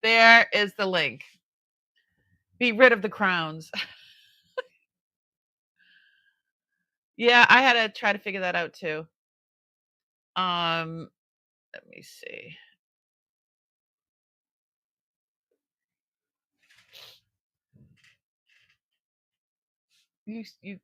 There is the link. Be rid of the crowns. Yeah, I had to try to figure that out too. Let me see. You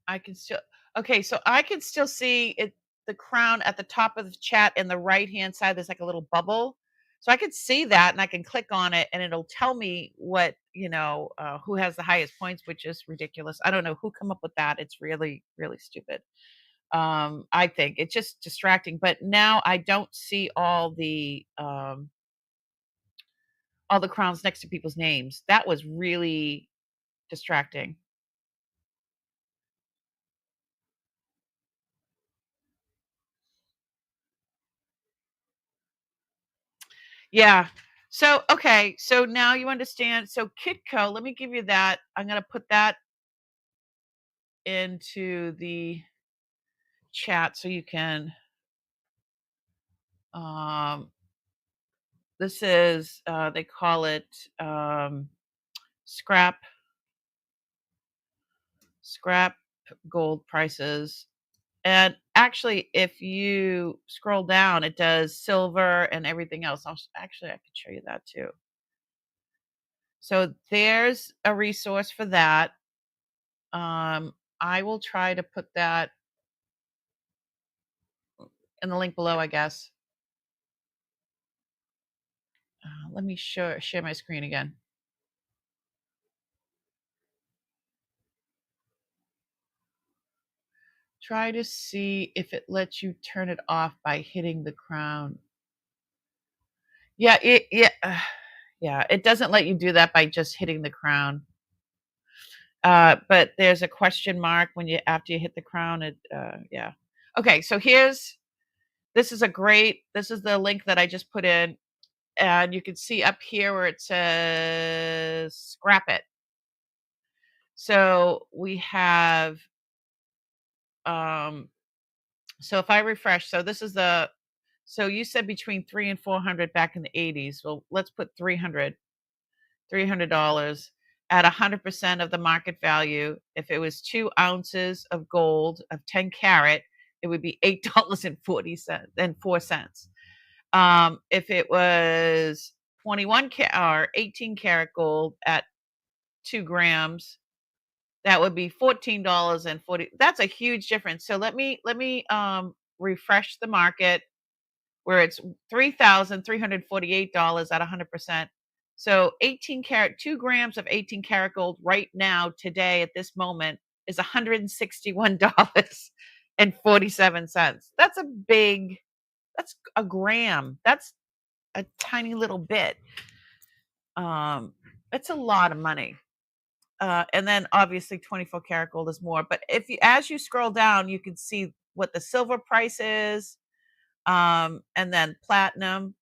I can still Okay, so I can still see it, the crown at the top of the chat in the right-hand side, there's like a little bubble. So I can see that, and I can click on it, and it'll tell me what, who has the highest points, which is ridiculous. I don't know who come up with that. It's really, really stupid. I think it's just distracting. But now I don't see all the crowns next to people's names. That was really distracting. Yeah. So, okay. So now you understand. So Kitco, let me give you that. I'm going to put that into the chat so you can, this is, they call it, scrap gold prices. And actually, if you scroll down, it does silver and everything else. Actually, I could show you that too. So there's a resource for that. I will try to put that in the link below, I guess. Let me share my screen again. Try to see if it lets you turn it off by hitting the crown. Yeah, yeah, it doesn't let you do that by just hitting the crown. But there's a question mark after you hit the crown. Yeah. Okay, so this is the link that I just put in, and you can see up here where it says scrap it. So we have So if I refresh, so this is the, so you said between 3 and 400 back in the 80s. Well, let's put $300 at 100% of the market value. If it was 2 ounces of gold of 10 carat, it would be $8.40 and 4 cents. If it was 21 or 18 karat gold at 2 grams, that would be $14.40. That's a huge difference. So let me refresh the market where it's $3,348 at 100%. So 18 karat, 2 grams of 18 karat gold right now, today, at this moment, is $161.47. That's a gram. That's a tiny little bit. It's a lot of money. And then obviously 24 karat gold is more. But as you scroll down, you can see what the silver price is, and then platinum.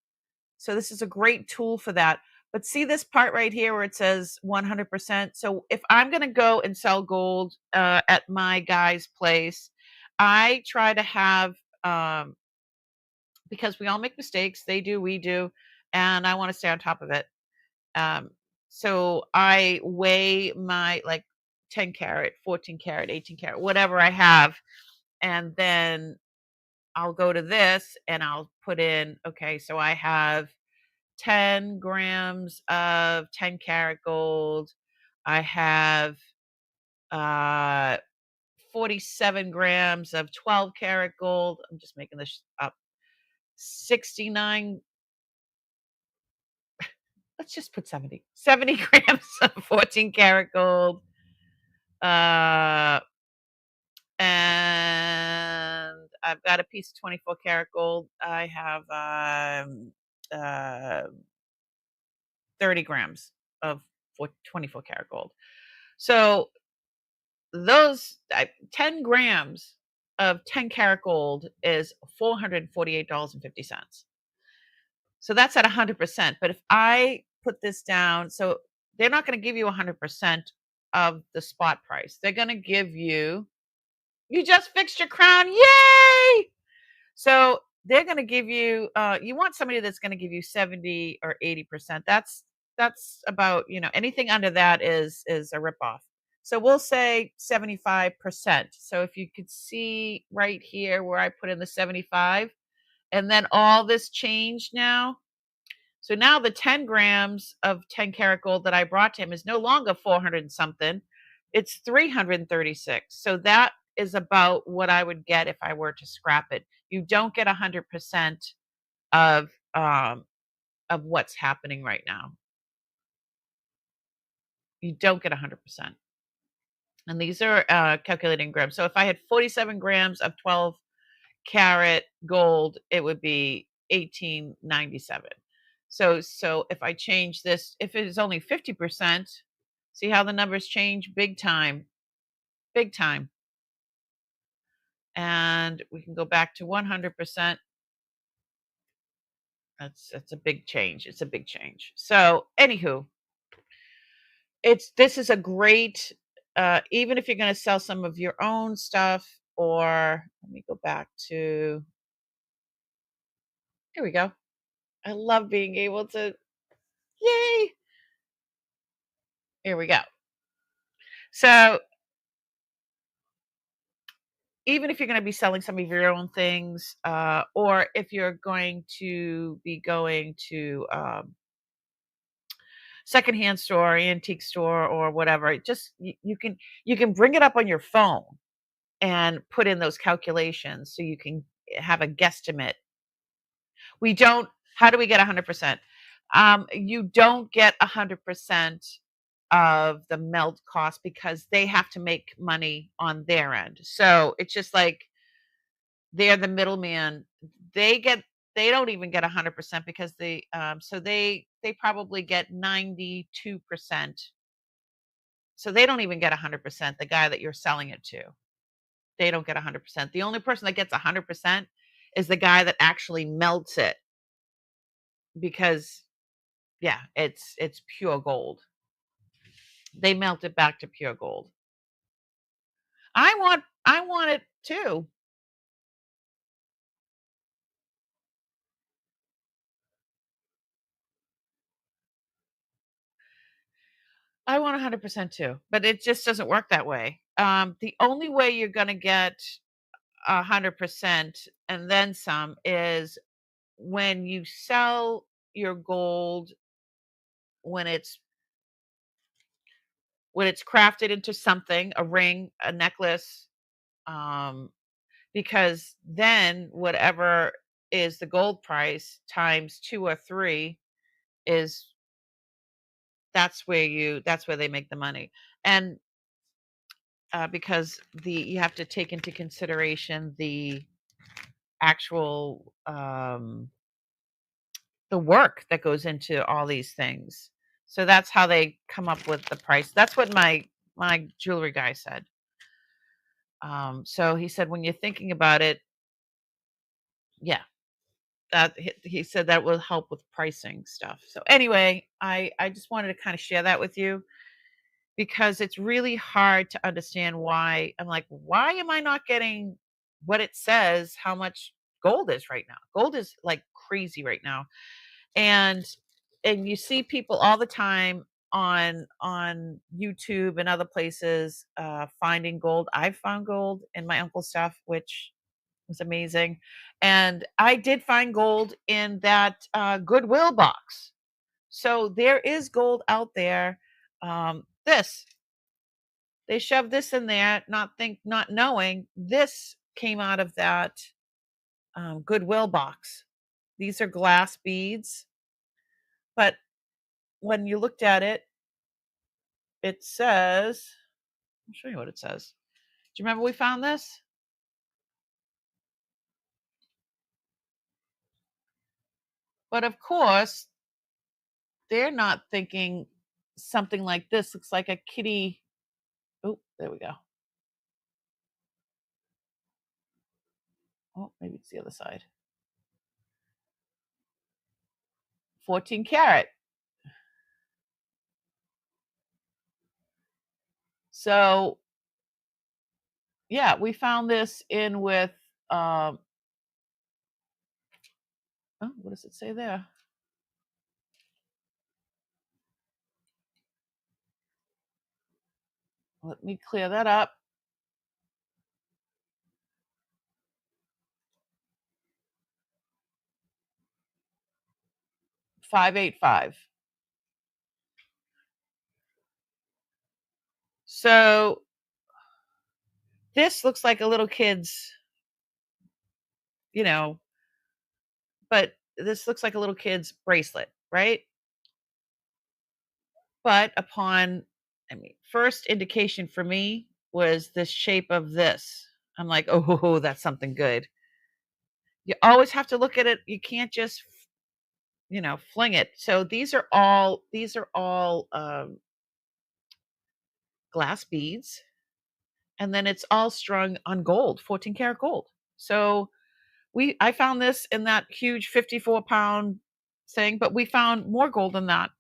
So this is a great tool for that. But see this part right here where it says 100%. So if I'm going to go and sell gold at my guy's place, I try to have, because we all make mistakes. They do, we do. And I want to stay on top of it. So I weigh my, like, 10 karat, 14 karat, 18 karat, whatever I have. And then I'll go to this and I'll put in, okay, so I have 10 grams of 10 karat gold. I have 47 grams of 12 karat gold. I'm just making this up. 69, let's just put 70 grams of 14 karat gold. And I've got a piece of 24 karat gold. I have 30 grams of 24 karat gold. So those 10 grams of 10 karat gold is $448.50. So that's at 100%. But if I put this down, so they're not going to give you 100% of the spot price. They're going to give you, you just fixed your crown. Yay! So they're going to give you, you want somebody that's going to give you 70 or 80%. That's about, anything under that is a ripoff. So we'll say 75%. So if you could see right here where I put in the 75, and then all this changed now. So now the 10 grams of 10 karat gold that I brought to him is no longer 400 and something. It's 336. So that is about what I would get if I were to scrap it. You don't get 100% of what's happening right now. You don't get 100%. And these are calculating grams. So if I had 47 grams of 12 karat gold, it would be 1897. So if I change this, if it is only 50%, see how the numbers change? Big time. Big time. And we can go back to 100%. That's a big change. It's a big change. So anywho, this is a great, even if you're going to sell some of your own stuff, or let me go back to, here we go. I love being able to, yay. Here we go. So even if you're going to be selling some of your own things, or if you're going to be going to secondhand store, antique store, or whatever, just you can bring it up on your phone and put in those calculations so you can have a guesstimate. We don't. How do we get 100%? You don't get 100% of the melt cost because they have to make money on their end. So it's just like they're the middleman. They don't even get 100% because they probably get 92%. So they don't even get 100%. The guy that you're selling it to, they don't get 100%. The only person that gets 100% is the guy that actually melts it, because yeah, it's pure gold. They melt it back to pure gold. I want it too. I want 100% too, but it just doesn't work that way. The only way you're gonna get 100% and then some is when you sell your gold when it's crafted into something, a ring, a necklace, um, because then whatever is the gold price times 2 or 3 is that's where they make the money. And because you have to take into consideration the actual the work that goes into all these things. So that's how they come up with the price. That's what my jewelry guy said. So he said when you're thinking about it, yeah, that he said that will help with pricing stuff. So anyway, I just wanted to kind of share that with you because it's really hard to understand why. I'm like, why am I not getting what it says how much gold is right now? Gold is like crazy right now. And you see people all the time on YouTube and other places finding gold. I found gold in my uncle's stuff, which was amazing. And I did find gold in that Goodwill box. So there is gold out there. This they shoved this in there, not knowing this came out of that Goodwill box. These are glass beads, but when you looked at it, it says, I'll show you what it says. Do you remember we found this? But of course, they're not thinking something like this looks like a kitty. Oh, there we go. Oh, maybe it's the other side. 14 karat. So, yeah, we found this in with, um, oh, what does it say there? Let me clear that up. 585. So this looks like a little kid's, you know, but this looks like a little kid's bracelet, right? But upon, I mean, first indication for me was the shape of this. I'm like, oh, that's something good. You always have to look at it. You can't just, fling it. So these are all glass beads, and then it's all strung on gold, 14 karat gold. So I found this in that huge 54-pound thing, but we found more gold than that.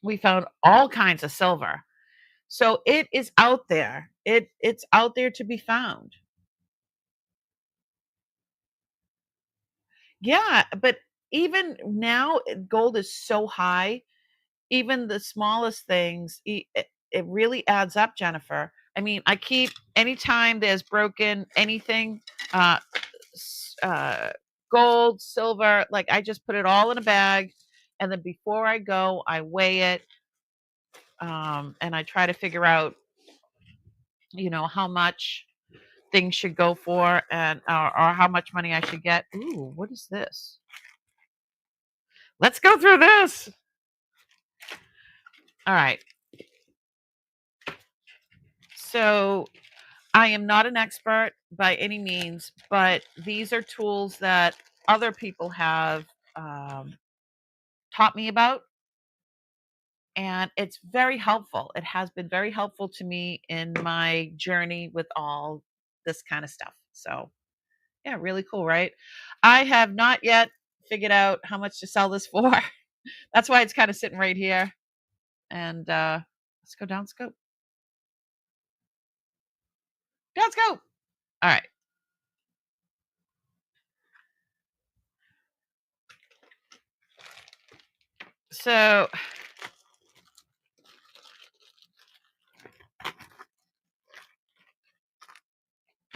We found all kinds of silver. So it is out there. It's out there to be found. Yeah, but even now, gold is so high. Even the smallest things, it really adds up, Jennifer. I mean, I keep anytime there's broken anything, uh, gold, silver, like I just put it all in a bag, and then before I go, I weigh it, and I try to figure out, how much things should go for, and or how much money I should get. Ooh, what is this? Let's go through this. All right. So I am not an expert by any means, but these are tools that other people have taught me about, and it's very helpful. It has been very helpful to me in my journey with all this kind of stuff. So, yeah, really cool, right? I have not yet figured out how much to sell this for. That's why it's kind of sitting right here. And let's go down scope. Down scope. All right. So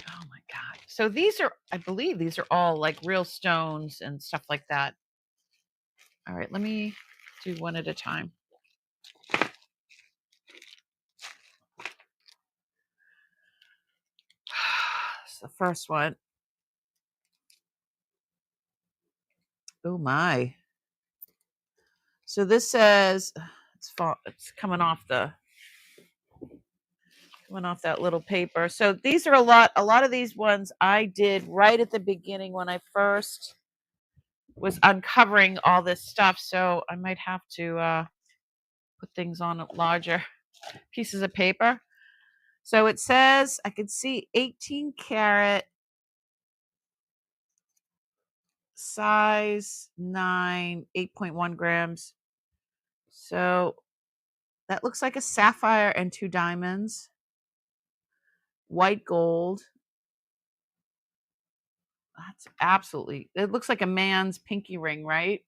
oh my God. So these are, I believe these are all like real stones and stuff like that. All right, let me do one at a time. It's the first one. Oh my. So this says it's coming off that little paper. So these are a lot of these ones I did right at the beginning when I first was uncovering all this stuff. So I might have to put things on larger pieces of paper. So it says, I could see 18 karat, size 9, 8.1 grams. So that looks like a sapphire and 2 diamonds. White gold. That's absolutely, it looks like a man's pinky ring, right?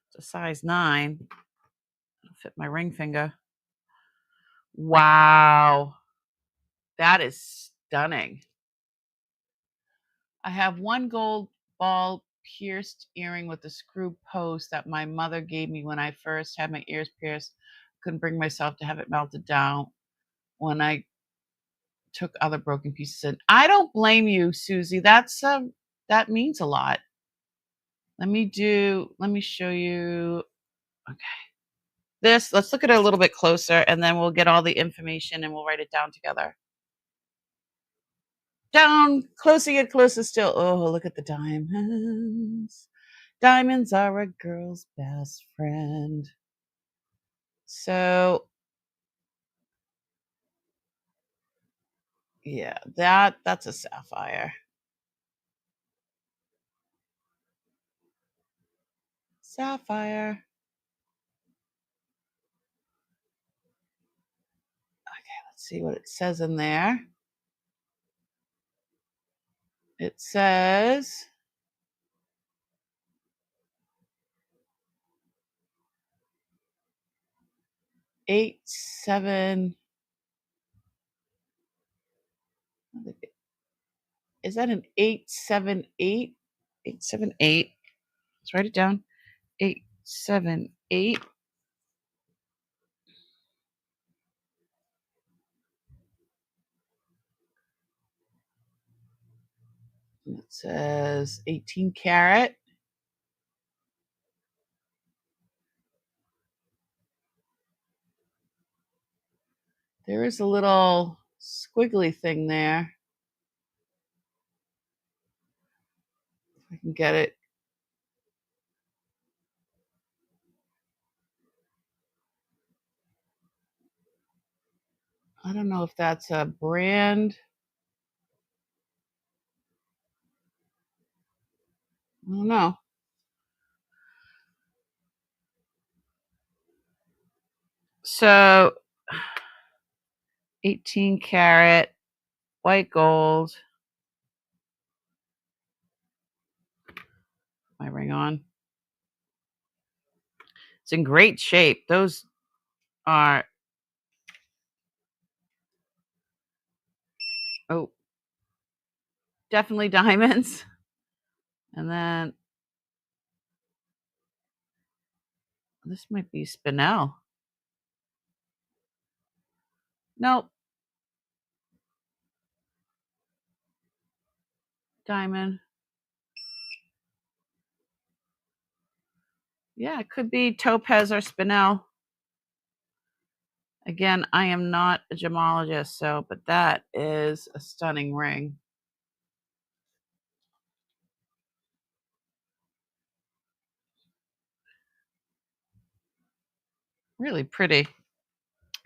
It's a size 9. It'll fit my ring finger. Wow. That is stunning. I have one gold ball pierced earring with a screw post that my mother gave me when I first had my ears pierced. Couldn't bring myself to have it melted down when I took other broken pieces in. I don't blame you, Susie. That means a lot. Let me show you. Okay. Let's look at it a little bit closer and then we'll get all the information and we'll write it down together. Down, closer, yet closer still. Oh, look at the diamonds. Diamonds are a girl's best friend. So, yeah, that's a sapphire. Sapphire. Okay, let's see what it says in there. It says 8-7. Is that an 878? 878. Let's write it down. 878. It says 18 karat. There is a little squiggly thing there. If I can get it. I don't know if that's a brand. I don't know. So 18 karat white gold. My ring on. It's in great shape. Those are, oh, definitely diamonds. And then this might be spinel. Nope. Diamond. Yeah, it could be topaz or spinel. Again, I am not a gemologist, but that is a stunning ring. Really pretty.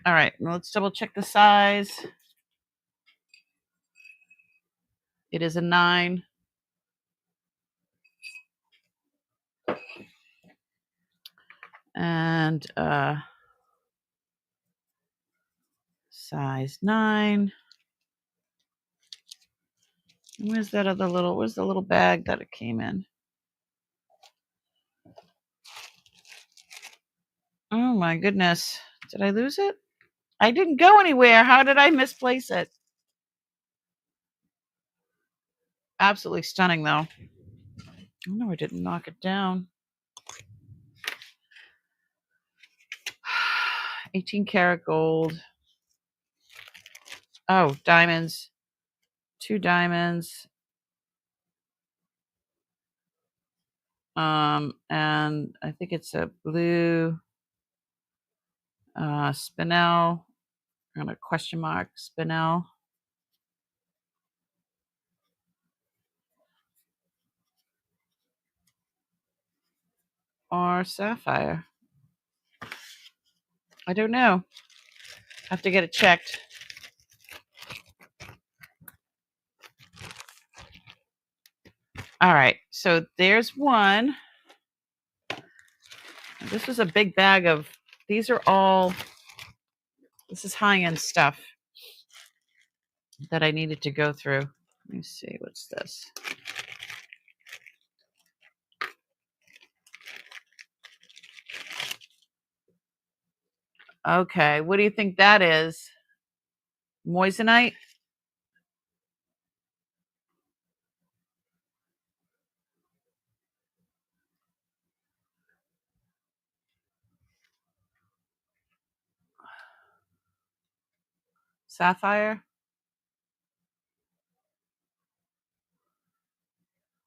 All right, let's double check the size. It is a 9. And size 9. And where's the little bag that it came in? Oh my goodness. Did I lose it? I didn't go anywhere. How did I misplace it? Absolutely stunning, though. Oh, no, I didn't knock it down. 18 karat gold. Oh, diamonds. 2 diamonds. And I think it's a blue spinel. I'm gonna question mark spinel. Or sapphire. I don't know. Have to get it checked. All right, so there's one. This was a big bag of, these are all, this is high-end stuff that I needed to go through. Let me see, what's this? Okay, what do you think that is? Moissanite? Sapphire?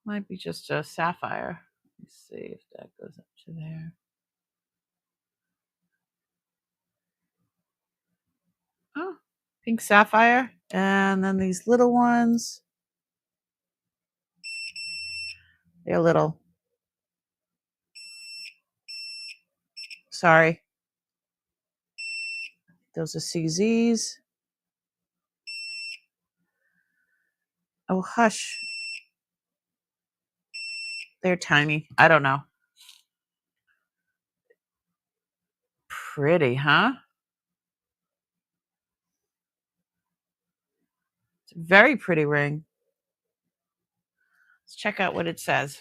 Might be just a sapphire. Let's see if that goes up to there. Oh, pink sapphire. And then these little ones. They're little. Sorry. Those are CZs. Oh, hush. They're tiny. I don't know. Pretty, huh? It's a very pretty ring. Let's check out what it says.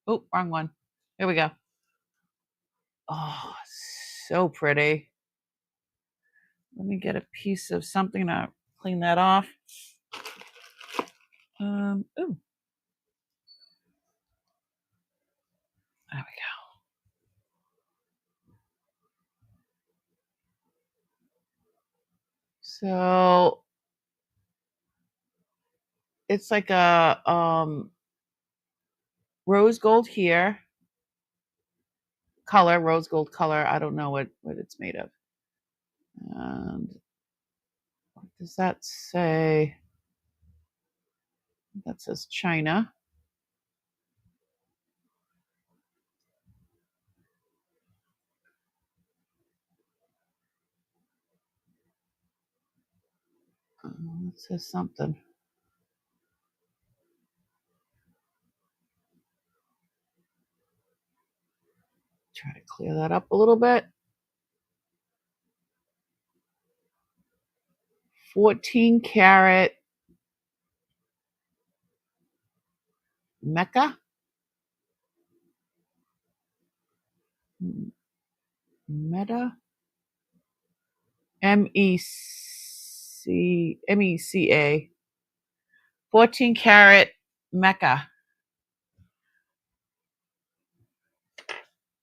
Oh, wrong one. Here we go. Oh, so pretty. Let me get a piece of something to clean that off. Ooh. There we go. So it's like a rose gold here. Color, rose gold color. I don't know what it's made of. And what does that say? That says China. It says something. Try to clear that up a little bit. 14 karat Mecca. Meta. MECA. 14 karat Mecca.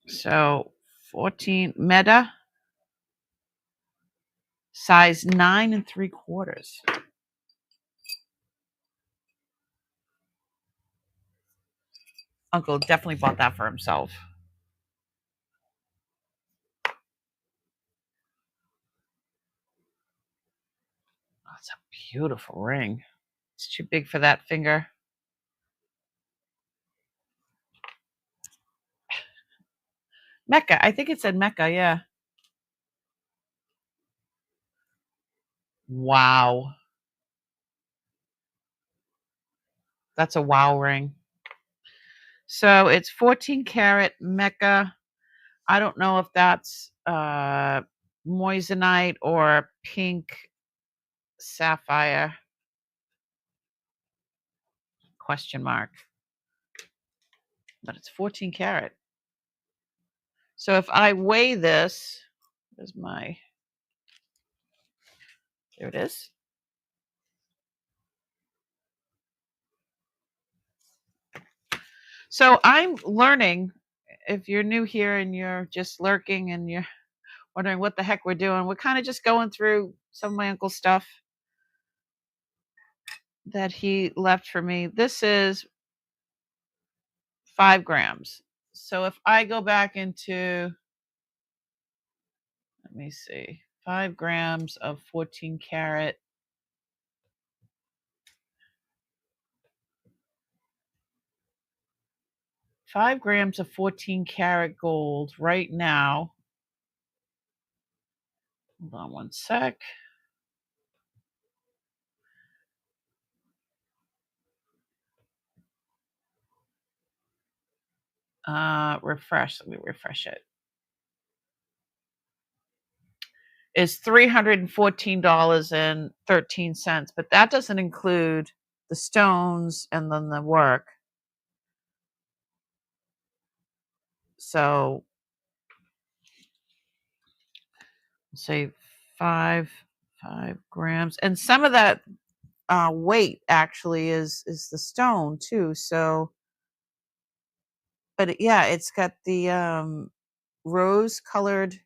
So 14 Meta. Size 9 3/4. Uncle definitely bought that for himself. Oh, it's a beautiful ring. It's too big for that finger. Mecca. I think it said Mecca, yeah. Wow. That's a wow ring. So it's 14 karat Mecca. I don't know if that's moissanite or pink sapphire. Question mark. But it's 14 karat. So if I weigh this, there's my, there it is. So I'm learning, if you're new here and you're just lurking and you're wondering what the heck we're doing, we're kind of just going through some of my uncle's stuff that he left for me. This is 5 grams. So if I go back into, let me see, 5 grams of 14 karat. 5 grams of 14 karat gold right now. Hold on one sec. Refresh. Let me refresh it. Is $314.13, but that doesn't include the stones and then the work. So say 5 grams, and some of that weight actually is the stone too. So, but yeah, it's got the rose colored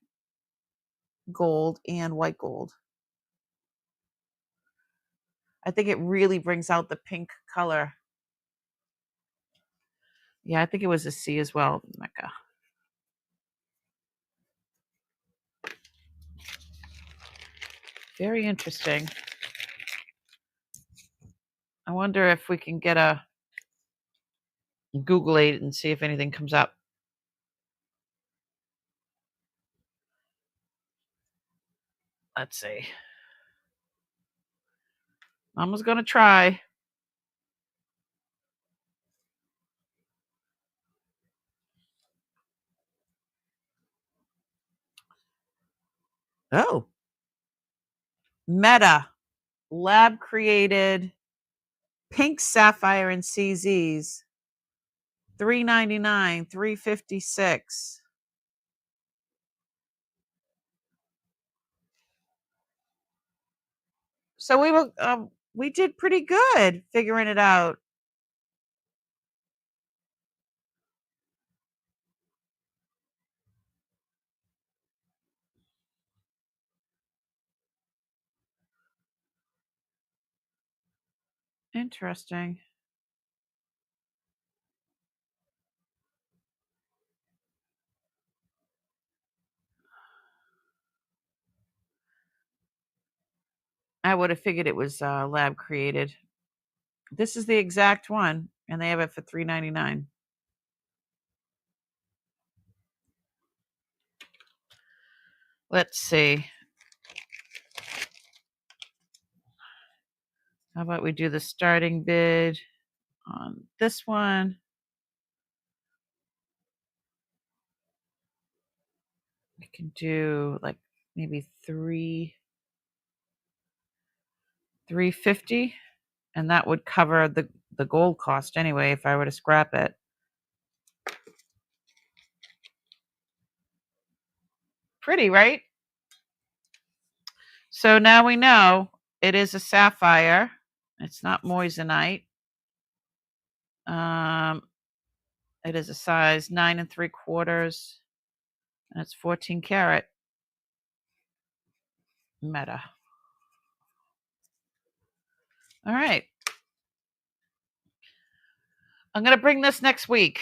gold and white gold. I think it really brings out the pink color. Yeah, I think it was a C as well, Mecca. Very interesting. I wonder if we can get a Google it and see if anything comes up. Let's see. Mama's gonna try. Oh. Meta. Lab created pink sapphire and CZs. $3.99, $3.56. So we did pretty good figuring it out. Interesting. I would have figured it was lab created. This is the exact one, and they have it for $3.99. Let's see. How about we do the starting bid on this one? We can do like maybe 350, and that would cover the gold cost anyway if I were to scrap it. Pretty, right? So now we know it is a sapphire. It's not moissanite. It is a size 9 3/4, and it's 14 karat. Meta. All right. I'm going to bring this next week.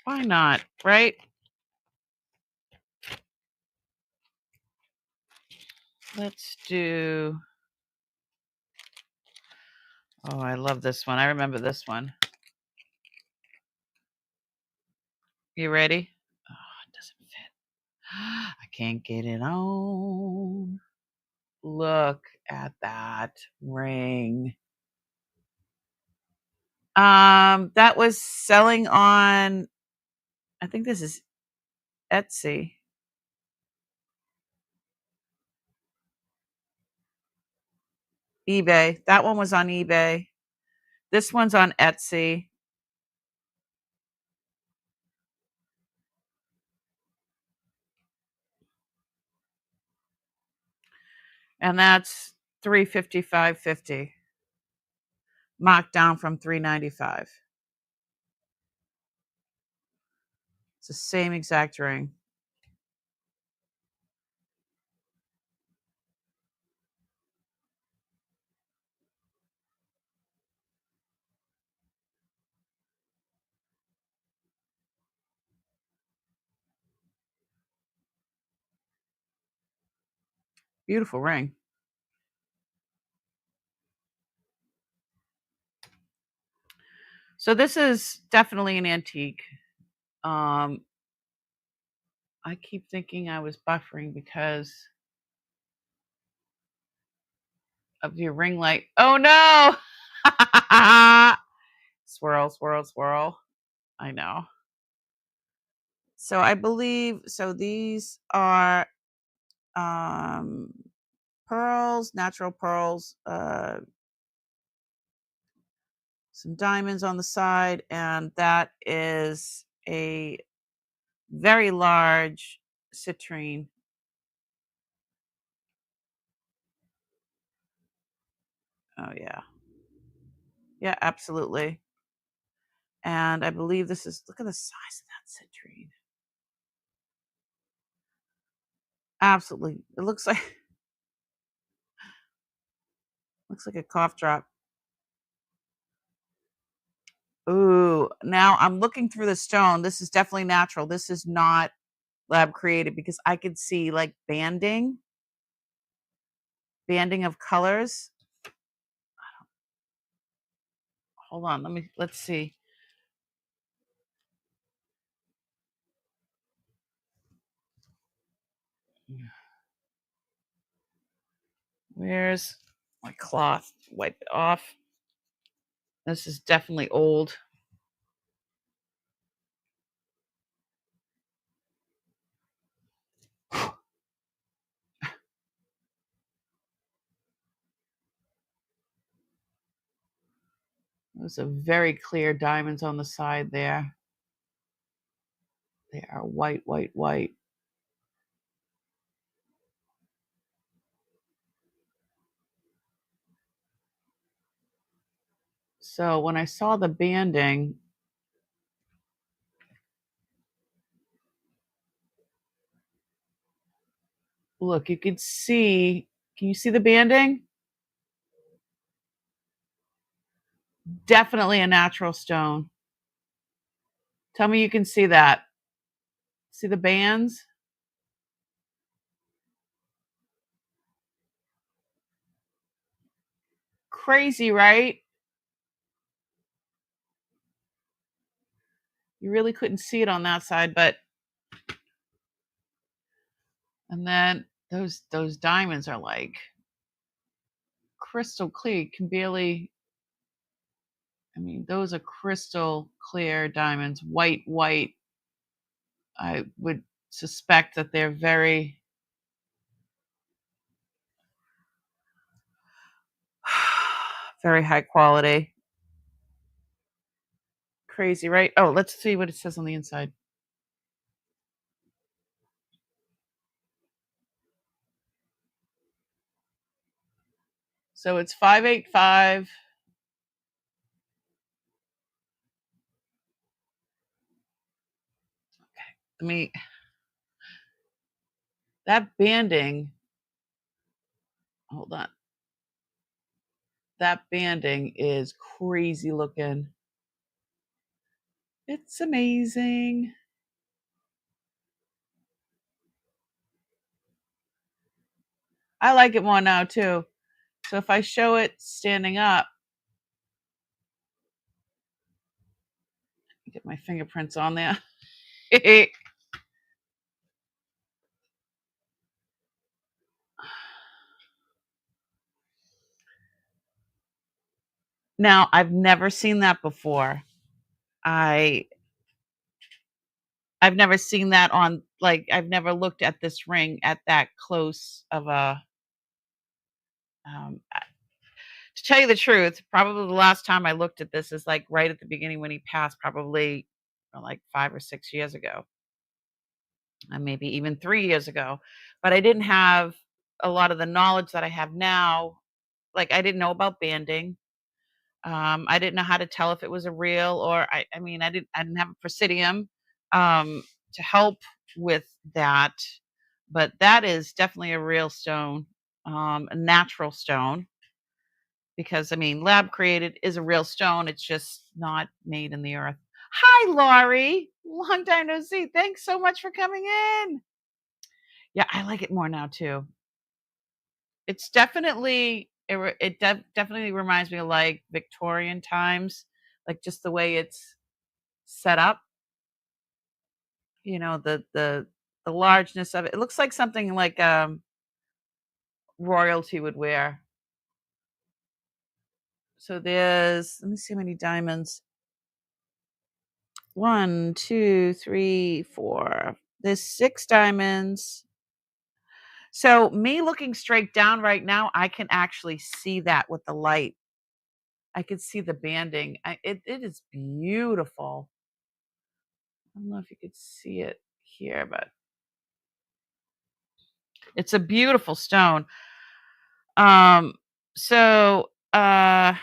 Why not, right? Let's do. Oh, I love this one. I remember this one. You ready? Oh, it doesn't fit. I can't get it on. Look at that ring. That was selling on, I think this is Etsy. eBay. That one was on eBay. This one's on Etsy. And that's $355.50, marked down from $395. It's the same exact ring. Beautiful ring. So this is definitely an antique. I keep thinking I was buffering because of your ring light. Oh no! Swirl, swirl, swirl. I know. So I believe, so these are pearls, natural pearls, some diamonds on the side, and that is a very large citrine. Oh yeah. Yeah, absolutely. And I believe this is, look at the size of that citrine. Absolutely. It looks like looks like a cough drop. Ooh, now I'm looking through the stone. This is definitely natural. This is not lab created because I could see like banding of colors. Hold on, let's see. Where's my cloth? Wipe it off. This is definitely old. There's a very clear diamonds on the side there. They are white, white, white. So when I saw the banding, look, you could see, can you see the banding? Definitely a natural stone. Tell me you can see that. See the bands? Crazy, right? You really couldn't see it on that side, but and then those diamonds are like crystal clear. You can barely, I mean, those are crystal clear diamonds, white, white. I would suspect that they're very very high quality. Crazy, right? Oh, let's see what it says on the inside. So it's 585. I mean, that banding, hold on. That banding is crazy looking. It's amazing. I like it more now too. So if I show it standing up, get my fingerprints on there. Now, I've never seen that before. I I've never seen that on, like, I've never looked at this ring at that close of a to tell you the truth, probably the last time I looked at this is like right at the beginning when he passed, probably like 5 or 6 years ago, maybe even 3 years ago. But I didn't have a lot of the knowledge that I have now, like, I didn't know about banding. I didn't know how to tell if it was a real or I mean, I didn't have a Presidium, to help with that, but that is definitely a real stone, a natural stone because, I mean, lab created is a real stone, it's just not made in the earth. Hi, Laurie. Long time no see. Thanks so much for coming in. Yeah, I like it more now too. It's definitely definitely reminds me of, like, Victorian times, like, just the way it's set up, the largeness of it. It looks like something like, royalty would wear. So there's let me see how many diamonds. 1, 2, 3, 4. There's 6 diamonds. So me looking straight down right now, I can actually see that with the light. I could see the banding. It is beautiful. I don't know if you could see it here, but it's a beautiful stone. Um, so, uh,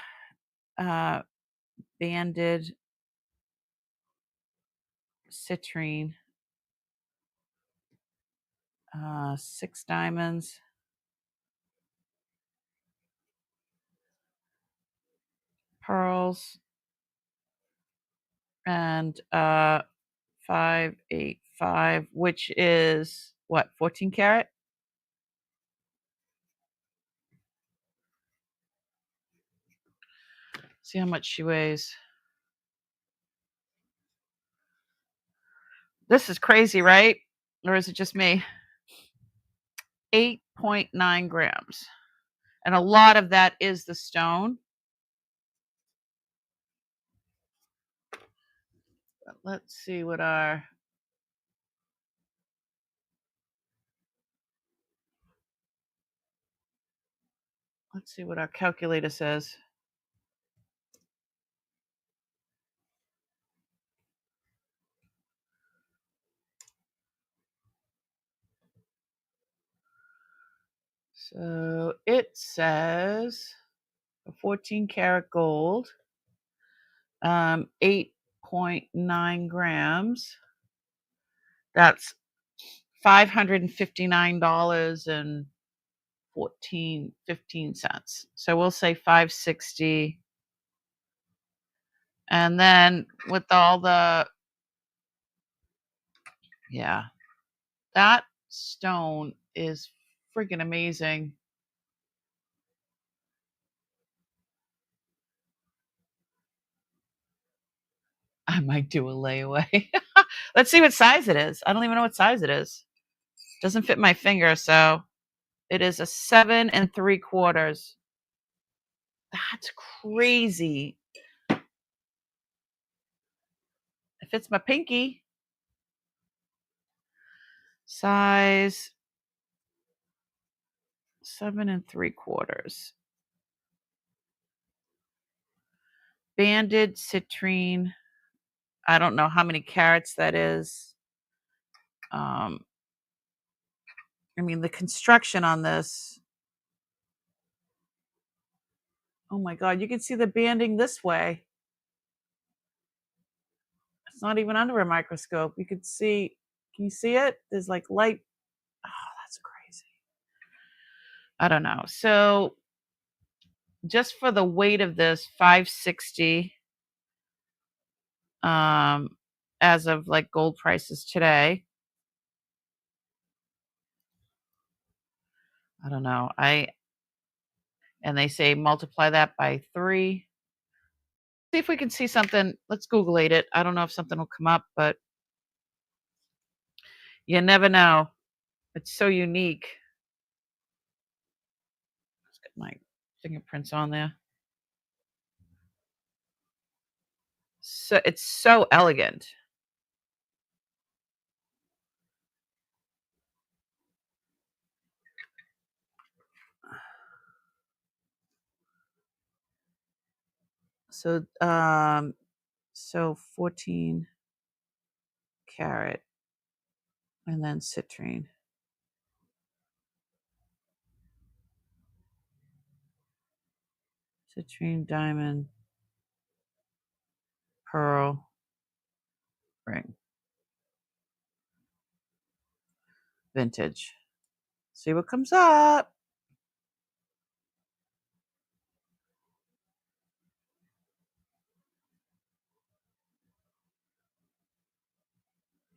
banded citrine, 6 diamonds, pearls, and 585, which is what, 14 karat? See how much she weighs. This is crazy, right? Or is it just me? 8.9 grams. And a lot of that is the stone. But let's see what our calculator says. So it says 14 karat gold, 8.9 grams. That's $559 and 15 cents. So we'll say 560. And then with all the, yeah, that stone is freaking amazing. I might do a layaway. Let's see what size it is. I don't even know what size it is. Doesn't fit my finger, so it is a 7 3/4. That's crazy. It fits my pinky. Size 7 3/4. Banded citrine. I don't know how many carats that is. I mean, the construction on this. Oh my God, you can see the banding this way. It's not even under a microscope. You could see, can you see it? There's like light. Oh, that's crazy. I don't know. So just for the weight of this, 560, as of like gold prices today. I don't know. And they say multiply that by 3. See if we can see something. Let's Google it. I don't know if something will come up, but you never know. It's so unique. Let's get my fingerprints on there. So it's so elegant. So 14 karat and then citrine. Citrine diamond pearl ring. Vintage. See what comes up.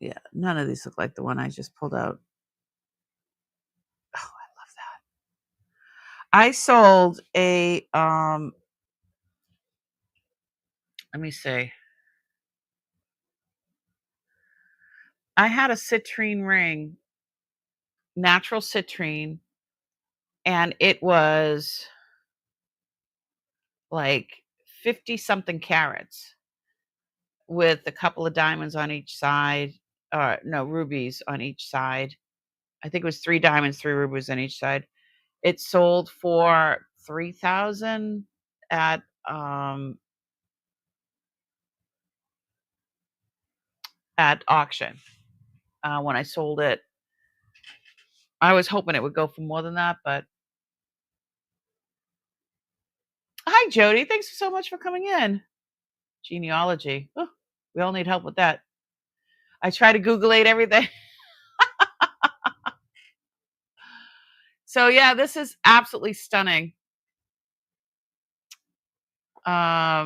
Yeah, none of these look like the one I just pulled out. Oh, I love that. I sold a let me see. I had a citrine ring, natural citrine, and it was like 50 something carats with a couple of diamonds on each side. No, rubies on each side. I think it was 3 diamonds, 3 rubies on each side. It sold for 3,000 at auction. When I sold it, I was hoping it would go for more than that, but hi Jody, thanks so much for coming in. Genealogy. Oh, we all need help with that. I try to Google-ate everything. So yeah, this is absolutely stunning. I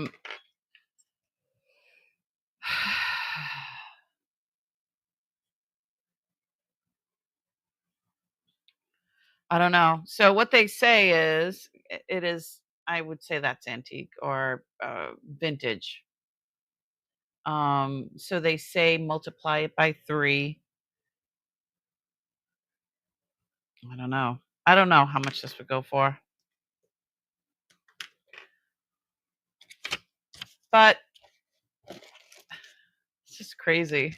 don't know. So what they say is it is, I would say that's antique or vintage. So they say multiply it by 3. I don't know. I don't know how much this would go for. But it's just crazy.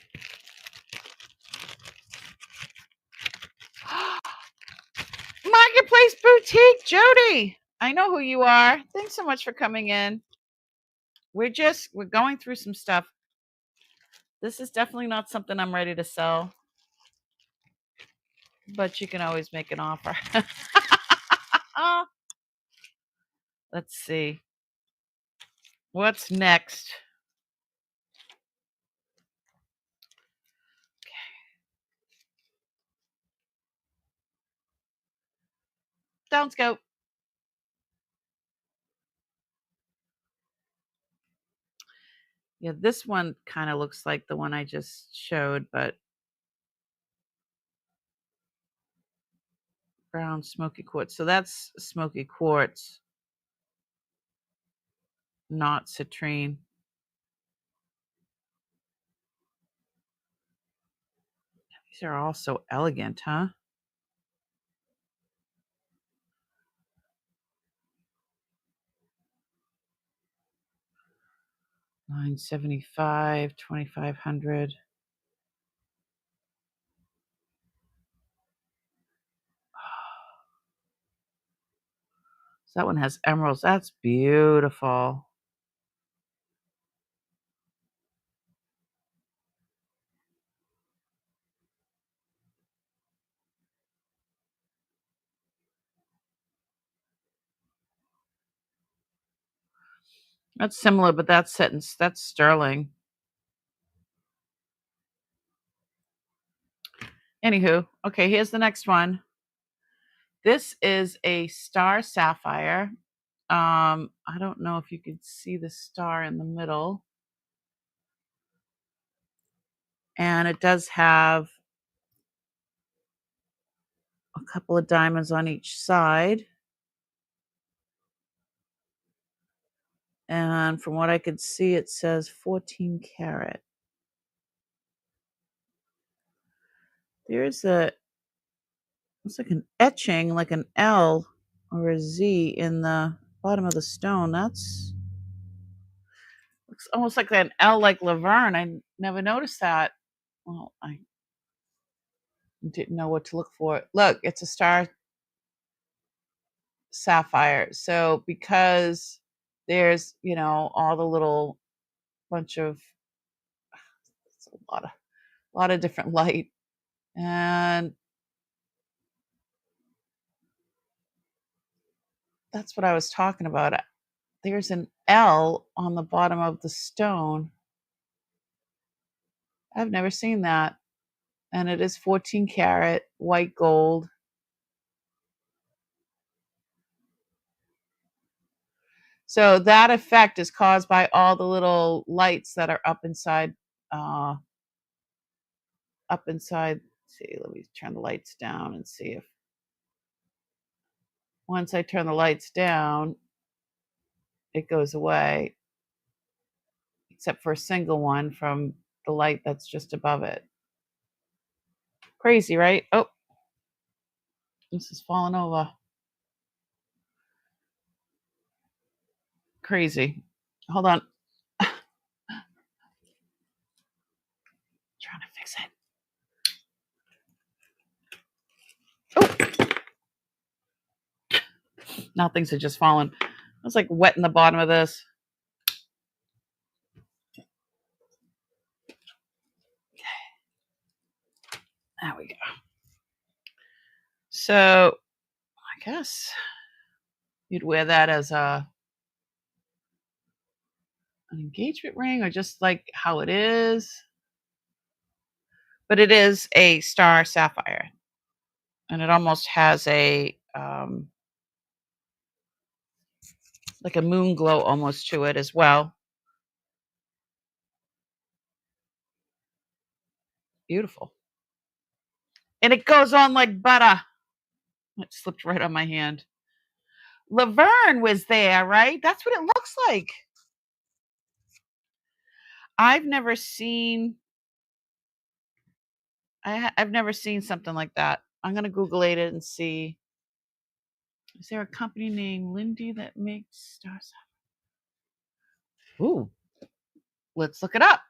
Marketplace Boutique, Jody. I know who you are. Thanks so much for coming in. We're going through some stuff. This is definitely not something I'm ready to sell, but you can always make an offer. Let's see. What's next? Down scope. Yeah, this one kind of looks like the one I just showed, but brown smoky quartz. So that's smoky quartz, not citrine. These are all so elegant, huh? $975, 2,500. So that one has emeralds. That's beautiful. That's similar, but that's sterling. Anywho, okay, here's the next one. This is a star sapphire. I don't know if you could see the star in the middle. And it does have a couple of diamonds on each side. And from what I could see, it says 14 karat. There's it's like an etching, like an L or a Z in the bottom of the stone. Looks almost like an L, like Laverne. I never noticed that. Well, I didn't know what to look for. Look, it's a star sapphire. So because there's, all the little bunch of, it's a lot of different light, and that's what I was talking about. there's an L on the bottom of the stone. I've never seen that. And it is 14 karat white gold. So that effect is caused by all the little lights that are up inside. Let's see, let me turn the lights down and see if once I turn the lights down, it goes away, except for a single one from the light that's just above it. Crazy, right? Oh, this is falling over. Crazy. Hold on. Trying to fix it. Oh, now things are just falling. I was like wet in the bottom of this. There we go. So I guess you'd wear that as an engagement ring, or just like how it is. But it is a star sapphire, and it almost has a like a moon glow almost to it as well. Beautiful. And it goes on like butter. It slipped right on my hand. Laverne was there, right? That's what it looks like. I've never seen I've never seen something like that. I'm gonna Google it and see. Is there a company named Lindy that makes star sapphire? Ooh, let's look it up.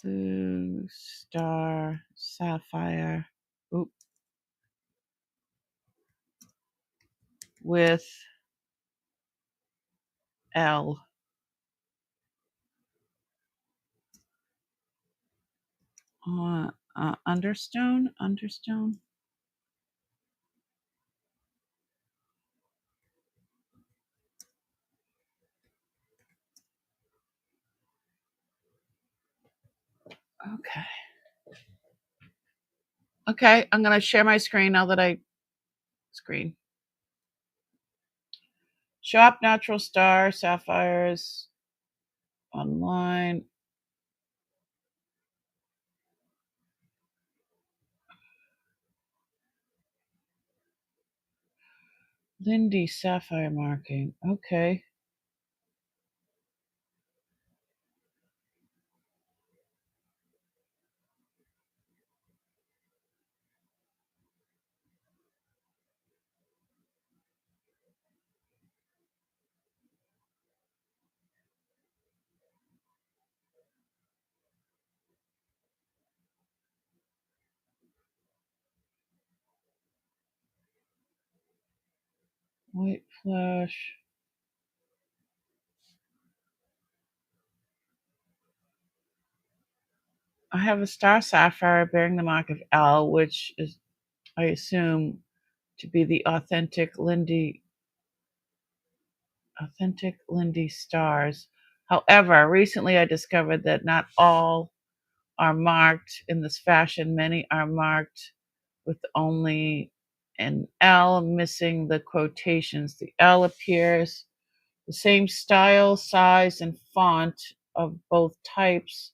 Blue star sapphire. Oop. With L. Understone. Okay, I'm gonna share my screen now that I screen. Shop natural star sapphires online. Lindy sapphire marking. Okay. White flash. I have a star sapphire bearing the mark of L, which is, I assume, to be the authentic Lindy stars. However, recently I discovered that not all are marked in this fashion. Many are marked with only an L, missing the quotations. The L appears the same style, size, and font of both types.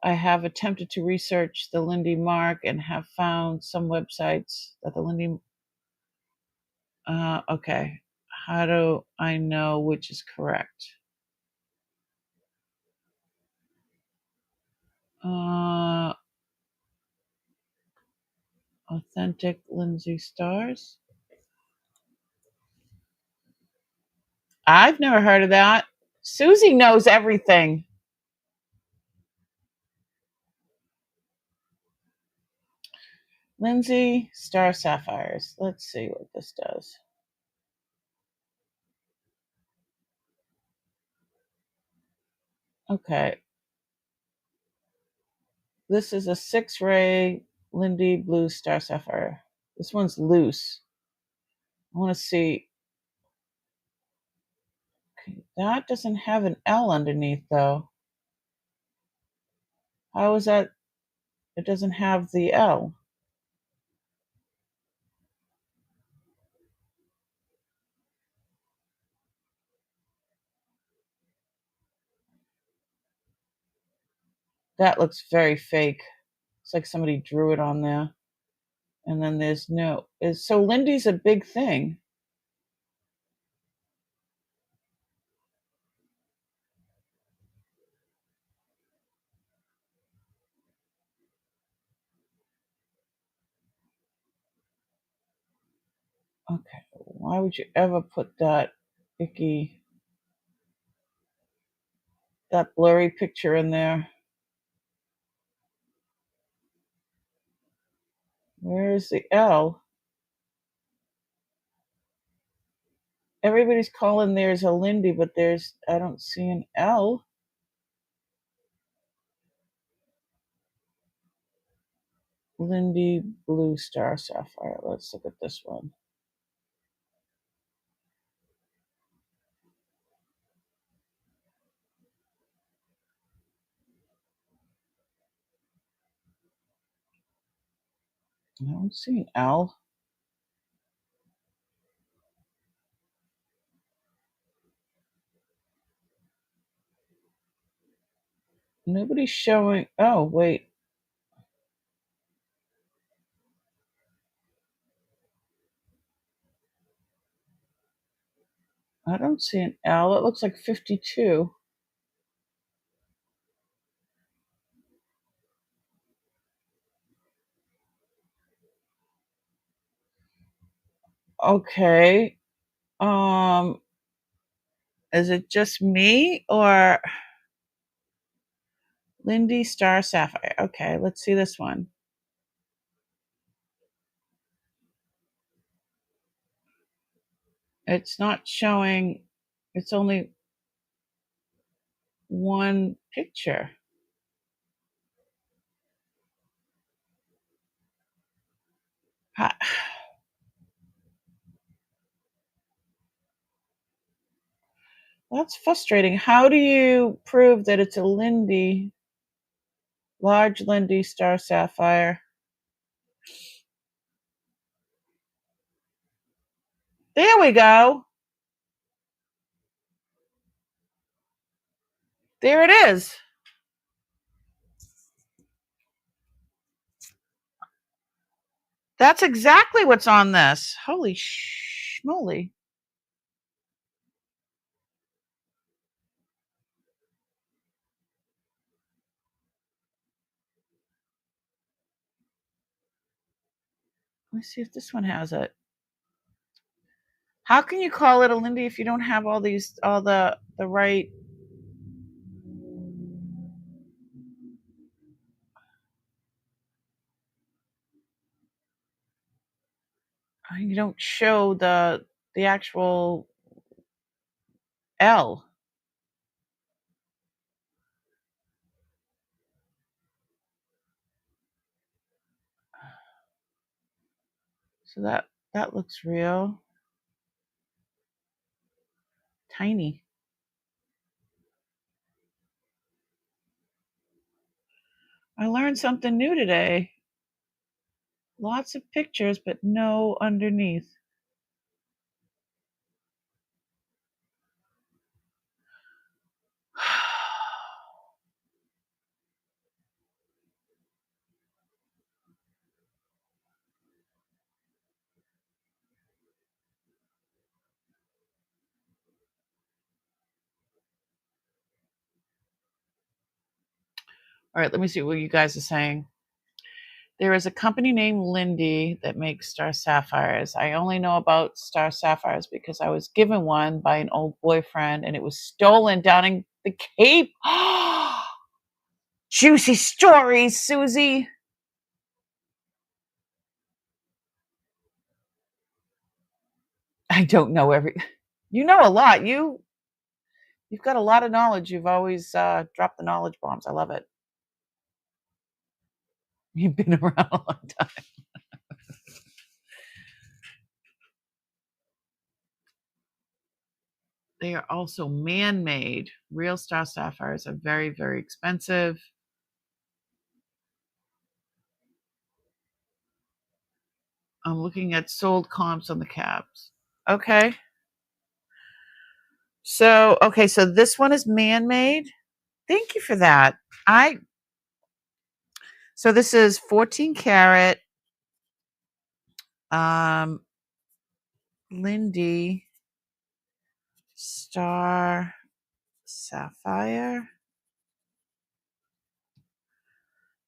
I have attempted to research the Lindy mark and have found some websites that the Lindy. Okay. How do I know which is correct? Authentic Lindsay stars. I've never heard of that. Susie knows everything. Lindsay star sapphires. Let's see what this does. Okay. This is a 6-ray Lindy Blue Star Sapphire. This one's loose. I want to see. Okay, that doesn't have an L underneath, though. How is that? It doesn't have the L. That looks very fake. It's like somebody drew it on there. And then there's no. So Lindy's a big thing. Okay, why would you ever put that icky, that blurry picture in there? Where's the L? Everybody's calling theirs a Lindy, but I don't see an L. Lindy Blue Star Sapphire. Let's look at this one. I don't see an L. Nobody's showing. Oh, wait. I don't see an L. It looks like 52. Okay. Um, is it just me or Lindy Star Sapphire? Okay, let's see this one. It's not showing. It's only one picture. That's frustrating. How do you prove that it's a Lindy, large Lindy Star Sapphire? There we go. There it is. That's exactly what's on this. Holy schmoly. Let me see if this one has it. How can you call it a Lindy if you don't have all the right? You don't show the actual L. So that looks real. Tiny. I learned something new today. Lots of pictures, but no underneath. All right, let me see what you guys are saying. There is a company named Lindy that makes star sapphires. I only know about star sapphires because I was given one by an old boyfriend and it was stolen down in the Cape. Juicy stories, Susie. I don't know You know a lot. You've got a lot of knowledge. You've always dropped the knowledge bombs. I love it. You've been around a long time. They are also man-made. Real star sapphires are very, very expensive. I'm looking at sold comps on the cabs. Okay. So, okay, so this one is man-made. Thank you for that. So this is 14 karat Lindy Star Sapphire.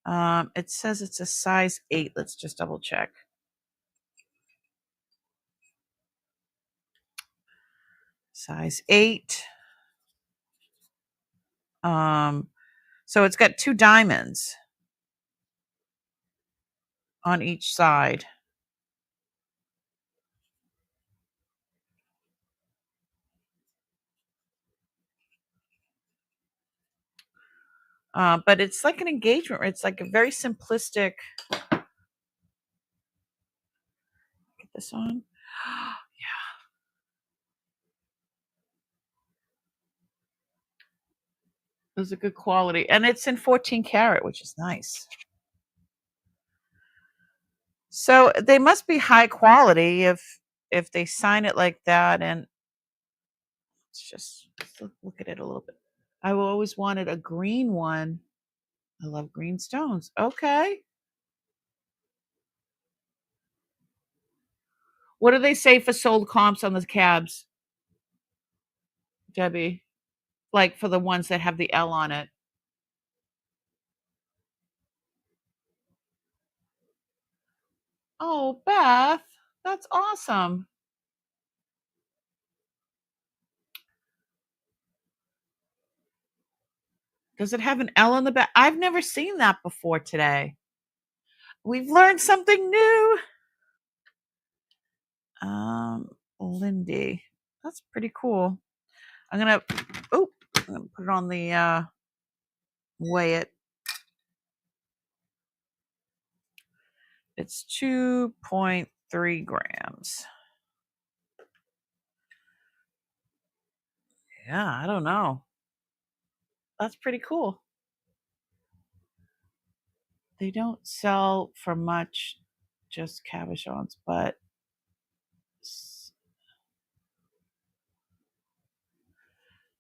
It says it's a size 8. Let's just double check. Size 8. So it's got 2 diamonds on each side. But it's like an engagement. It's like a very simplistic. Get this on. Yeah. It was a good quality. And it's in 14 karat, which is nice. So they must be high quality if they sign it like that. And let's look at it a little bit. I always wanted a green one. I love green stones. Okay. What do they say for sold comps on the cabs, Debbie? Like for the ones that have the L on it. Oh, Beth, that's awesome. Does it have an L on the back? I've never seen that before today. We've learned something new. Lindy. That's pretty cool. I'm gonna put it on the weigh it. It's 2.3 grams. Yeah, I don't know. That's pretty cool. They don't sell for much, just cabochons, but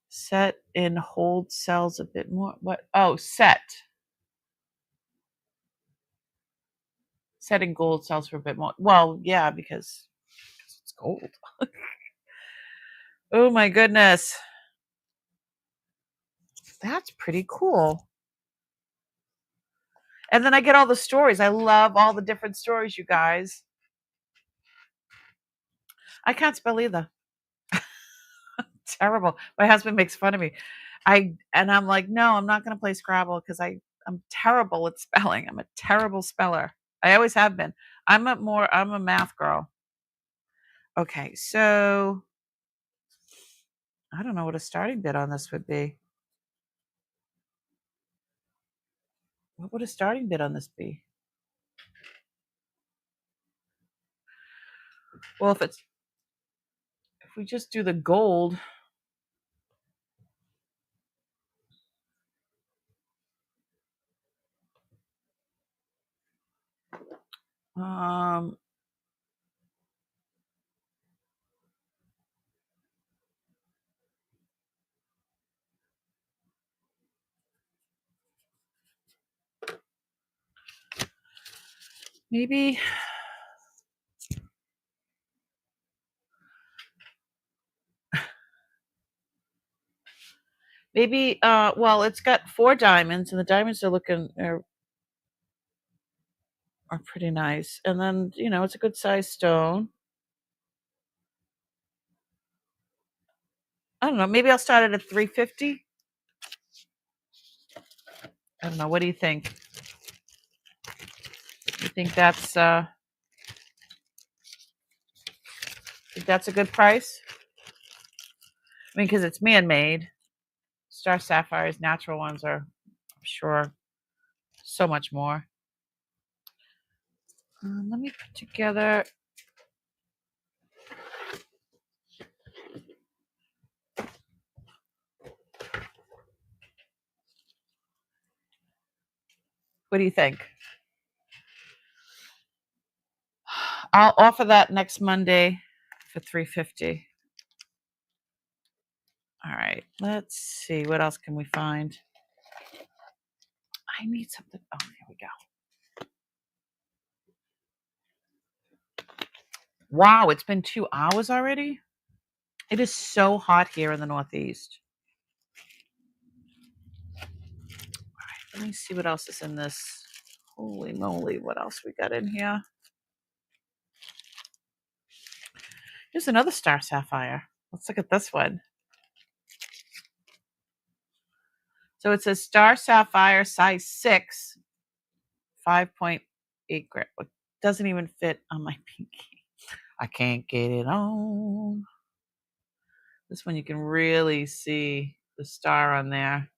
set in hold sells a bit more. What? Oh, set. Set in gold sells for a bit more. Well, yeah, because it's gold. Oh my goodness. That's pretty cool. And then I get all the stories. I love all the different stories, you guys. I can't spell either. Terrible. My husband makes fun of me. I'm like, no, I'm not going to play Scrabble because I'm terrible at spelling. I'm a terrible speller. I always have been. I'm a math girl. Okay, so I don't know what a starting bid on this would be. What would a starting bid on this be? Well, if we just do the gold, maybe well, it's got 4 diamonds, and the diamonds are pretty nice. And then, it's a good size stone. I don't know, maybe I'll start it at 350. I don't know. What do you think? You think that's a good price? I mean, because it's man-made. Star sapphires, natural ones are, I'm sure, so much more. Let me put together. What do you think? I'll offer that next Monday for $350. All right, let's see. What else can we find? I need something. Oh, here we go. Wow, it's been 2 hours already? It is so hot here in the Northeast. All right, let me see what else is in this. Holy moly, what else we got in here? Here's another star sapphire. Let's look at this one. So it says star sapphire size 6, 5.8 grit. It doesn't even fit on my pinky. I can't get it on. This one you can really see the star on there.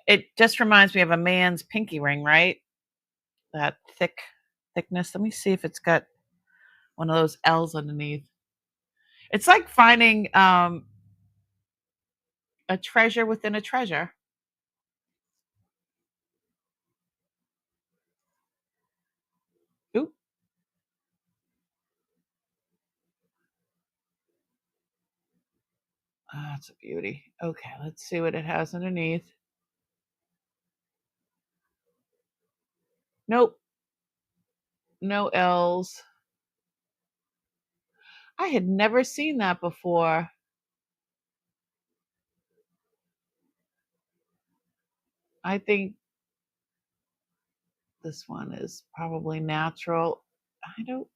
It just reminds me of a man's pinky ring, right? That thickness. Let me see if it's got one of those L's underneath. It's like finding a treasure within a treasure. Ooh. That's a beauty. Okay, let's see what it has underneath. Nope. No L's. I had never seen that before. I think this one is probably natural. I don't.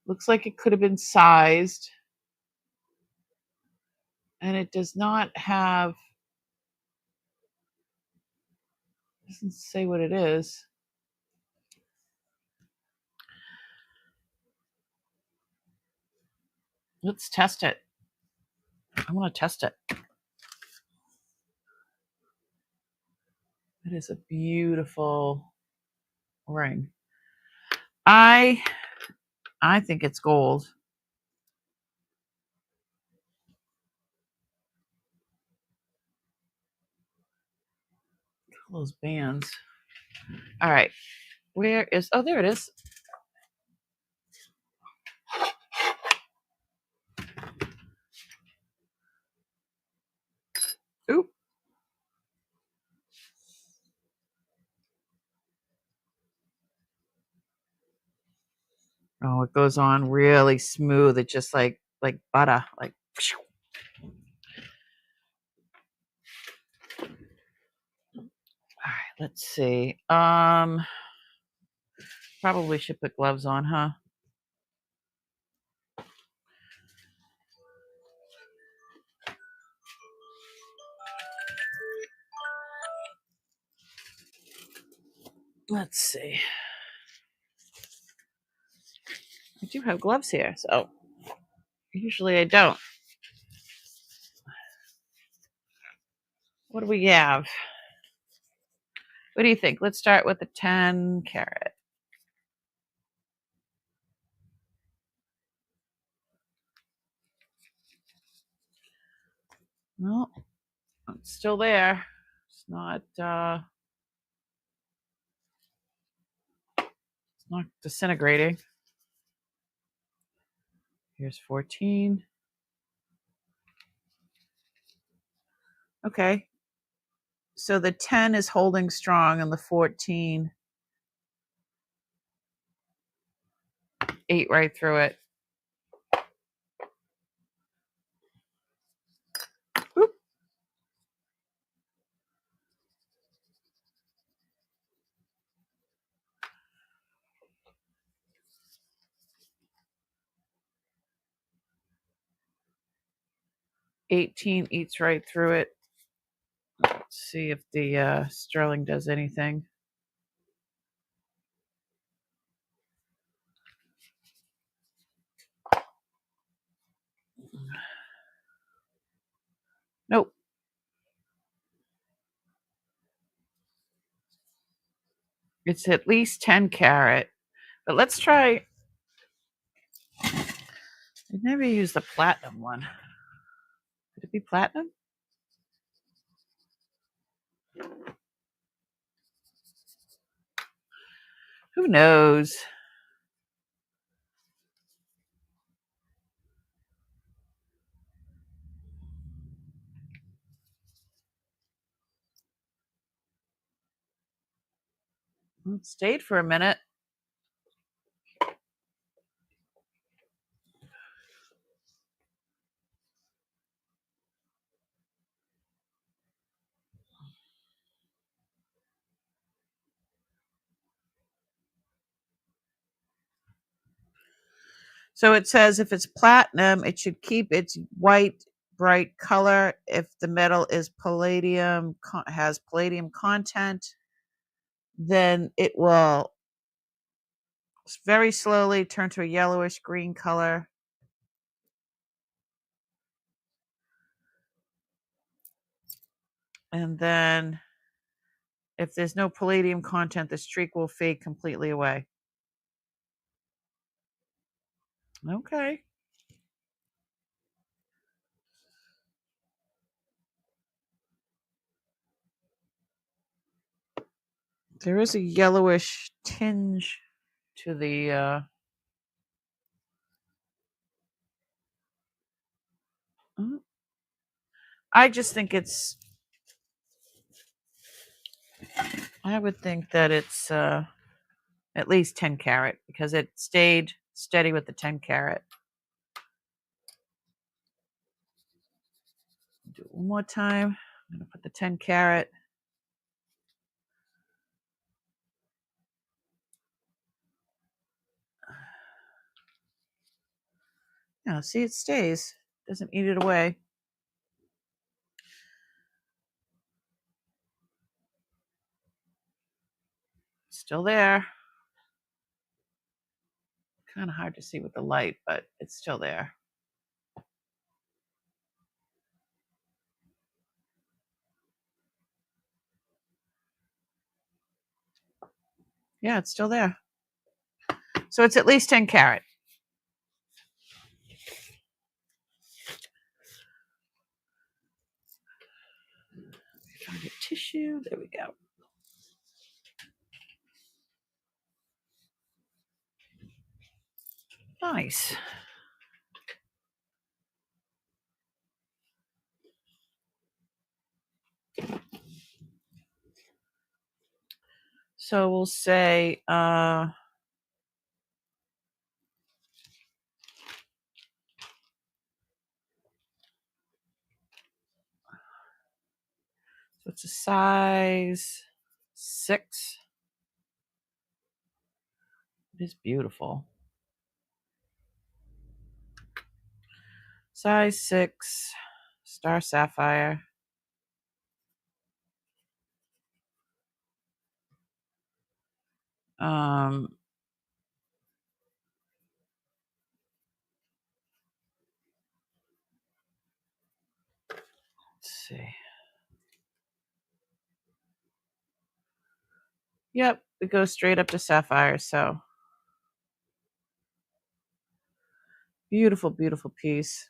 Looks like it could have been sized. And it does not have. Doesn't say what it is. Let's test it. I want to test it. It is a beautiful ring. I think it's gold. Those bands. All right. Where is, oh, there it is. Oop. Oh, it goes on really smooth. It's just like butter, like. All right, let's see. Probably should put gloves on, huh? Let's see. I do have gloves here, so usually I don't. What do we have? What do you think? Let's start with the 10 carat. No, it's still there. It's not disintegrating. Here's 14. Okay. So the 10 is holding strong and the 14 ate right through it. Oop. $18 eats right through it. Let's see if the sterling does anything. Nope. It's at least 10 carat. But let's try. I've never used the platinum one. Could it be platinum? Who knows? It stayed for a minute. So it says if it's platinum, it should keep its white, bright color. If the metal is palladium, has palladium content, then it will very slowly turn to a yellowish green color. And then if there's no palladium content, the streak will fade completely away. Okay. There is a yellowish tinge to the I just think it's I would think that it's at least 10 carat because it stayed steady with the 10 carat. Do it one more time. I'm going to put the 10 carat. Yeah, see, it stays. Doesn't eat it away. Still there. Kind of hard to see with the light, but it's still there. Yeah, it's still there. So it's at least 10 carat. Trying to get tissue. There we go. Nice. So we'll say so it's a size 6. It is beautiful. Size 6, star sapphire. Let's see. Yep, it goes straight up to sapphire. So beautiful, beautiful piece.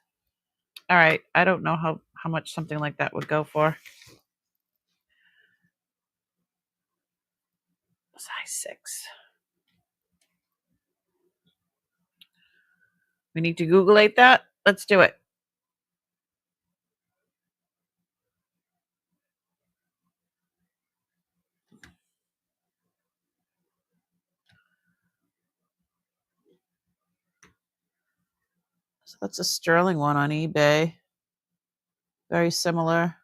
All right, I don't know how much something like that would go for. Size 6. We need to Googlate that. Let's do it. So that's a sterling one on eBay. Very similar.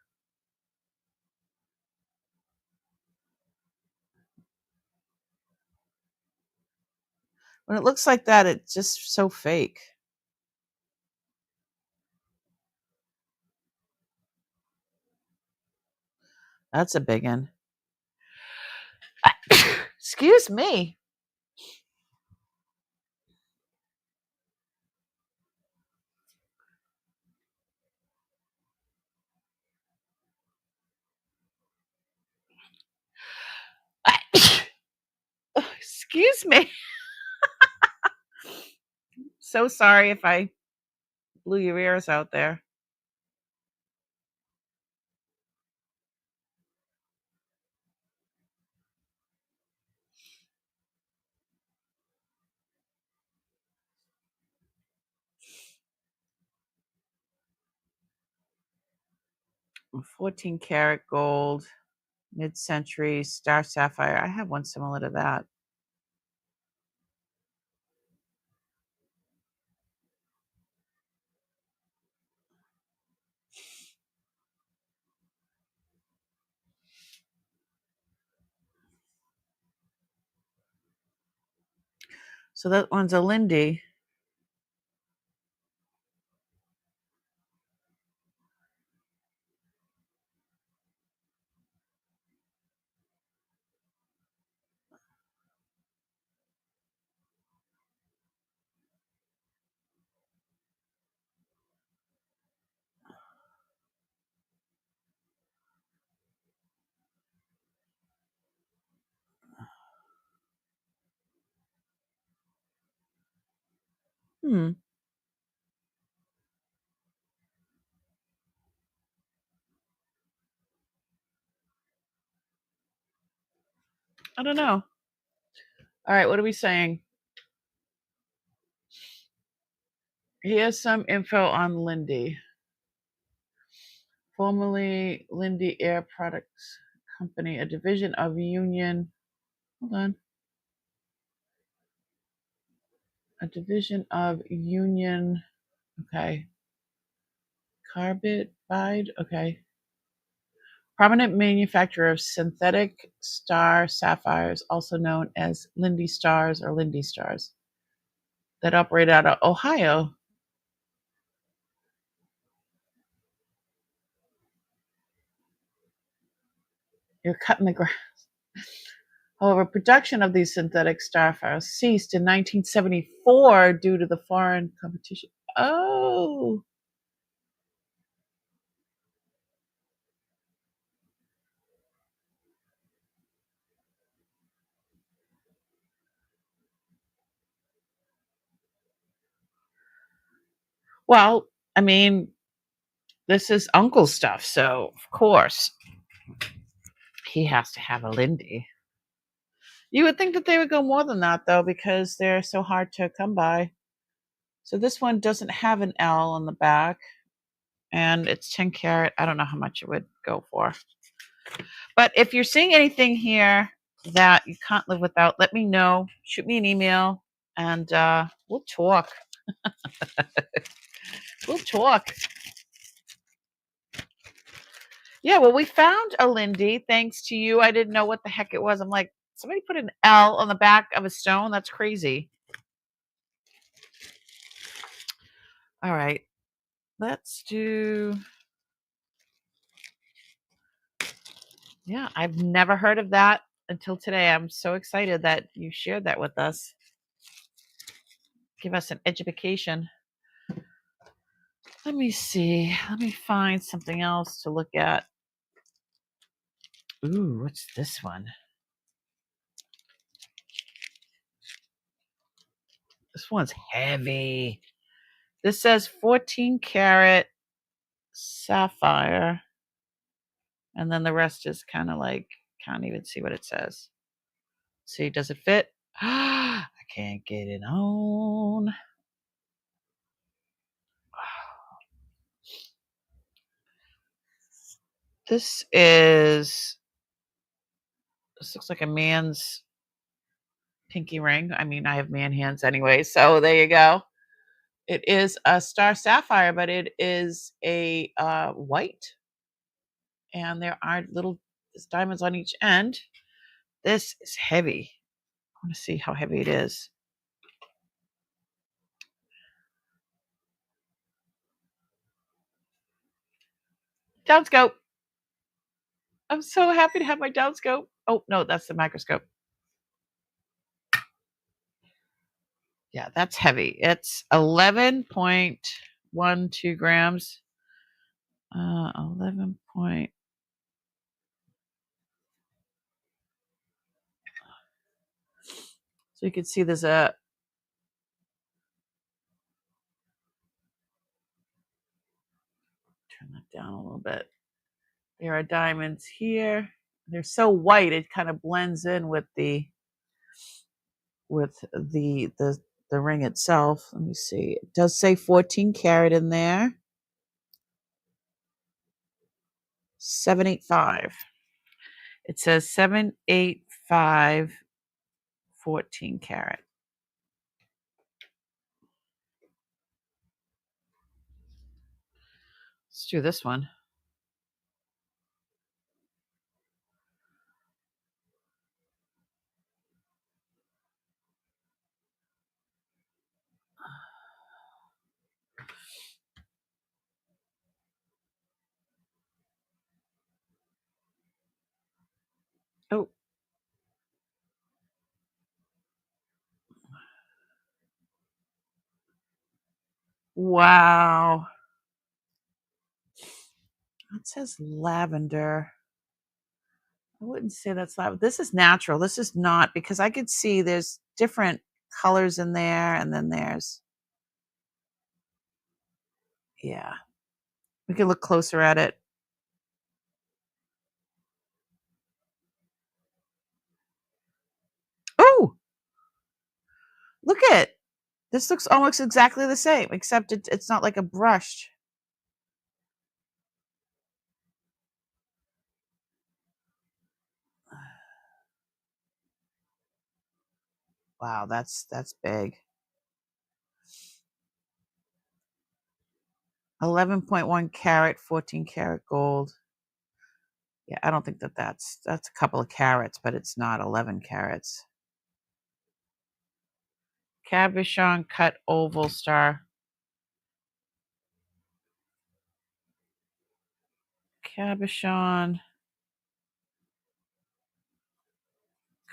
When it looks like that, it's just so fake. That's a big one. Excuse me. Excuse me. So sorry if I blew your ears out there. A 14 karat gold, mid-century star sapphire. I have one similar to that. So that one's a Lindy. Hmm. I don't know. All right, what are we saying? Here's some info on Lindy. Formerly Lindy Air Products Company, a division of Union. Hold on. A division of Union. Okay. Carbide. Okay. Prominent manufacturer of synthetic star sapphires, also known as Lindy Stars or Lindy Stars, that operate out of Ohio. You're cutting the grass. However, production of these synthetic starfires ceased in 1974 due to the foreign competition. Oh, well, I mean, this is Uncle stuff, so of course he has to have a Lindy. You would think that they would go more than that, though, because they're so hard to come by. So this one doesn't have an L on the back, and it's 10 karat. I don't know how much it would go for. But if you're seeing anything here that you can't live without, let me know. Shoot me an email, and we'll talk. We'll talk. Yeah, well, we found a Lindy thanks to you. I didn't know what the heck it was. I'm like, somebody put an L on the back of a stone? That's crazy. All right, let's do. Yeah, I've never heard of that until today. I'm so excited that you shared that with us. Give us an education. Let me see. Let me find something else to look at. Ooh, what's this one? This one's heavy. This says 14 karat sapphire. And then the rest is kind of like, can't even see what it says. See, does it fit? I can't get it on. This looks like a man's pinky ring. I mean, I have man hands anyway, so there you go. It is a star sapphire, but it is a white, and there are little diamonds on each end. This is heavy. I want to see how heavy it is. Downscope. I'm so happy to have my downscope. Oh no, that's the microscope. Yeah, that's heavy. It's 11.12 grams. 11 point. So you can see there's a, turn that down a little bit. There are diamonds here. They're so white it kind of blends in with the ring itself. Let me see. It does say 14 karat in there. 785. It says 785 14 karat. Let's do this one. Oh. Wow. It says lavender. I wouldn't say that's lavender. This is natural. This is not, because I could see there's different colors in there, and then there's, yeah. We can look closer at it. Oh, look at it. This looks almost exactly the same, except it's not like a brushed. Wow, that's big. 11.1 carat, 14 karat gold. Yeah, I don't think that's a couple of carats, but it's not 11 carats. Cabochon cut oval star. Cabochon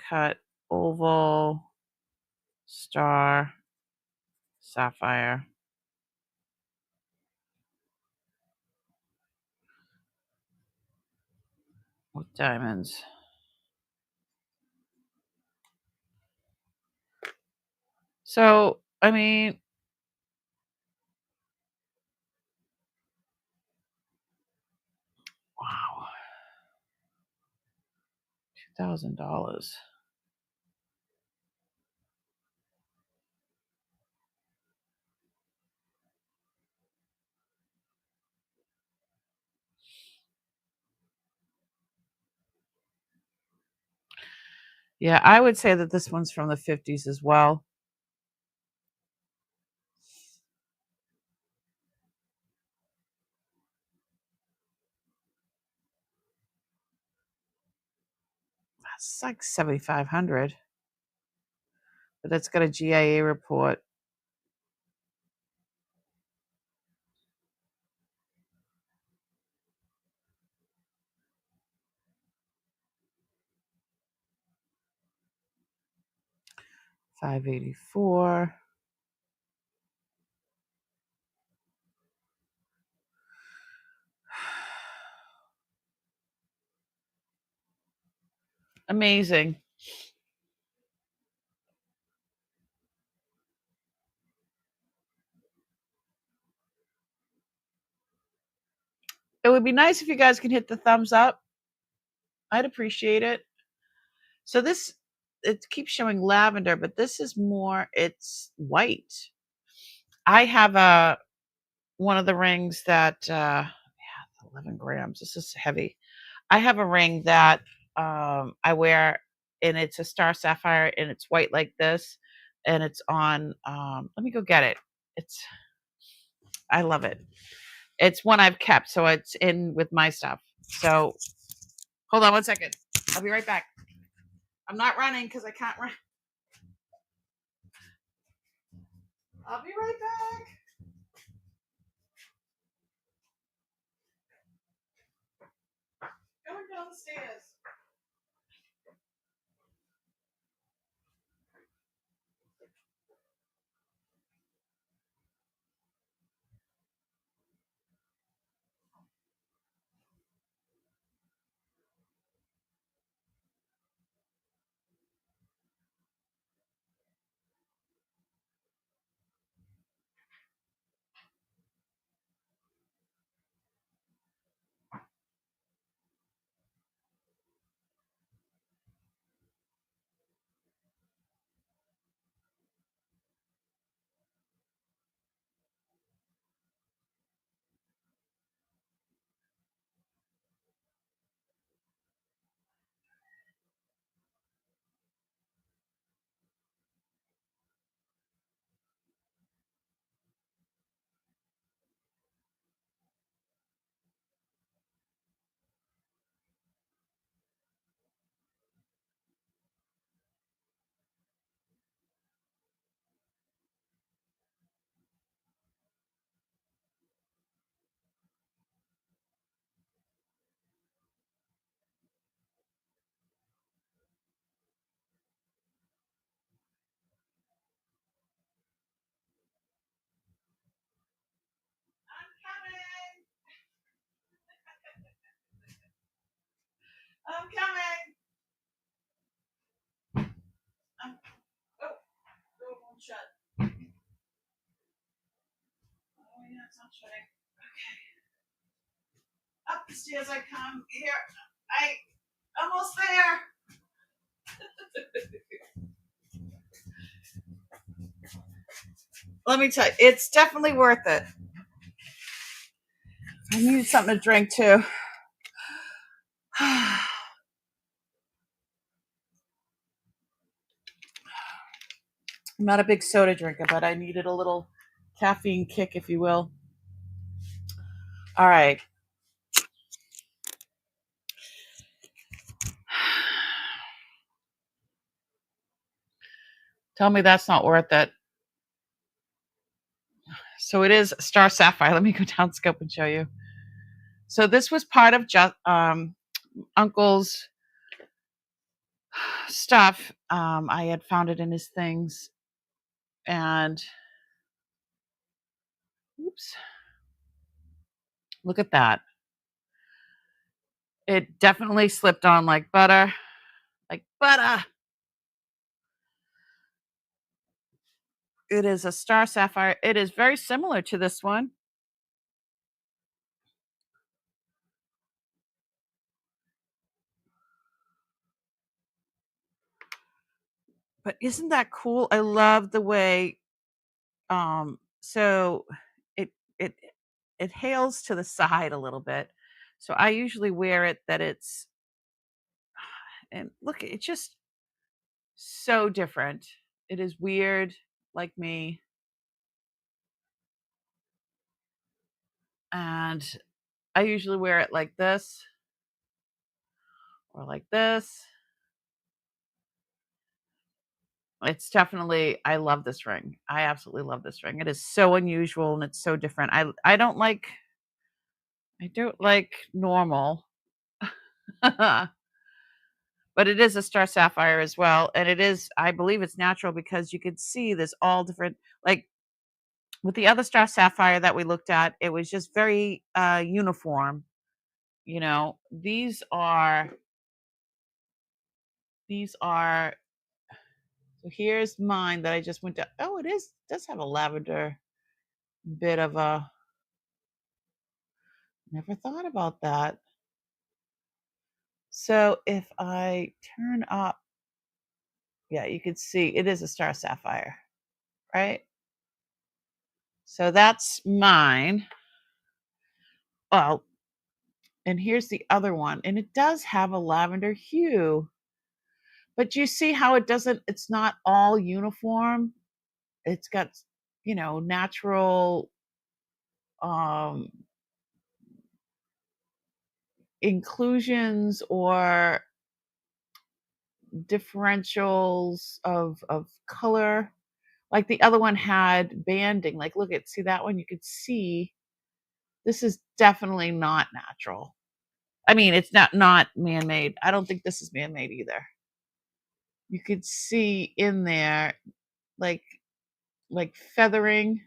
cut oval star sapphire with diamonds. So, I mean, wow, $2,000. Yeah, I would say that this one's from the 50s as well. That's like 7,500. But it's got a GIA report. $584. Amazing. It would be nice if you guys can hit the thumbs up. I'd appreciate it. So this, it keeps showing lavender, but this is more, it's white. I have one of the rings that, yeah, 11 grams. This is heavy. I have a ring that I wear, and it's a star sapphire, and it's white like this, and it's on. Let me go get it. I love it. It's one I've kept, so it's in with my stuff. So hold on one second. I'll be right back. I'm not running because I can't run. I'll be right back. Going down the stairs. I'm coming. Oh, door won't shut. Oh yeah, it's not shutting. Okay. Up the stairs I come. Here. I almost there. Let me tell you, it's definitely worth it. I needed something to drink too. I'm not a big soda drinker, but I needed a little caffeine kick, if you will. All right. Tell me that's not worth it. So it is Star Sapphire. Let me go down scope and show you. So this was part of Uncle's stuff. I had found it in his things, and oops, look at that. It definitely slipped on like butter, like butter. It is a Star Sapphire. It is very similar to this one. But isn't that cool? I love the way so it it it hails to the side a little bit. So I usually wear it that it's, and look, it's just so different. It is weird like me. And I usually wear it like this or like this. It's definitely, I love this ring. I absolutely love this ring. It is so unusual and it's so different. I don't like normal. But it is a Star Sapphire as well, and it is, I believe it's natural because you could see this all different, like with the other Star Sapphire that we looked at, it was just very uniform. You know, these are so here's mine that I just went to. Oh, does have a lavender bit of a, never thought about that. So if I turn up, yeah, you can see it is a Star Sapphire, right? So that's mine. Well, and here's the other one, and it does have a lavender hue, but you see how it's not all uniform. It's got, natural um inclusions or differentials of color. Like the other one had banding. Like see that one, you could see this is definitely not natural. I mean, it's not man-made. I don't think this is man-made either. You could see in there like feathering.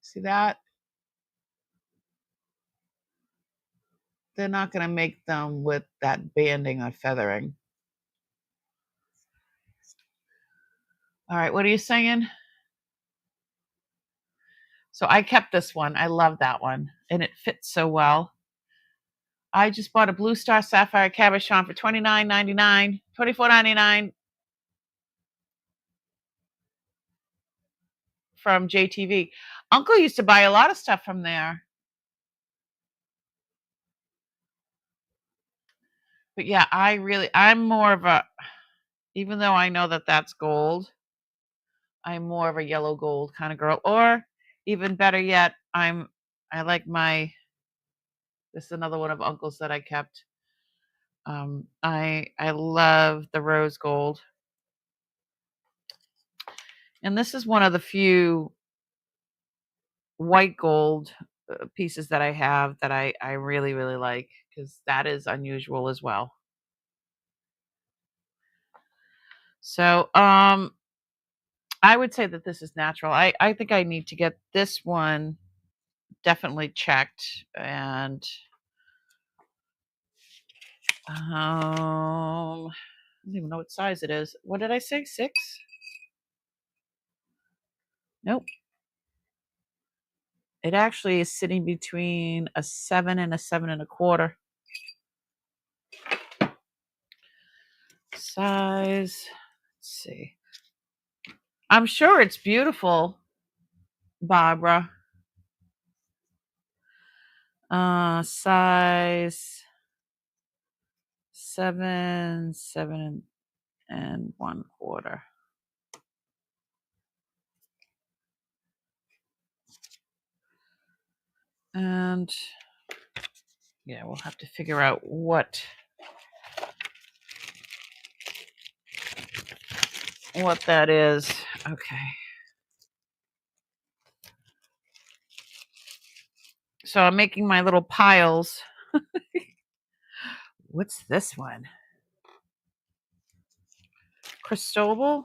See that? They're not going to make them with that banding or feathering. All right, what are you saying? So I kept this one. I love that one, and it fits so well. I just bought a Blue Star Sapphire Cabochon for $29.99, $24.99 from JTV. Uncle used to buy a lot of stuff from there. But yeah, I'm more of a, even though I know that that's gold, I'm more of a yellow gold kind of girl. Or even better yet, I like this is another one of Uncle's that I kept. I love the rose gold. And this is one of the few white gold pieces that I have that I really, really like, because that is unusual as well. So I would say that this is natural. I think I need to get this one definitely checked, and I don't even know what size it is. What did I say? 6? Nope. It actually is sitting between a 7 and a 7.25. Size. Let's see. I'm sure it's beautiful, Barbara. Size 7, 7.25. And yeah, we'll have to figure out what that is. Okay. So I'm making my little piles. What's this one? Cristobal?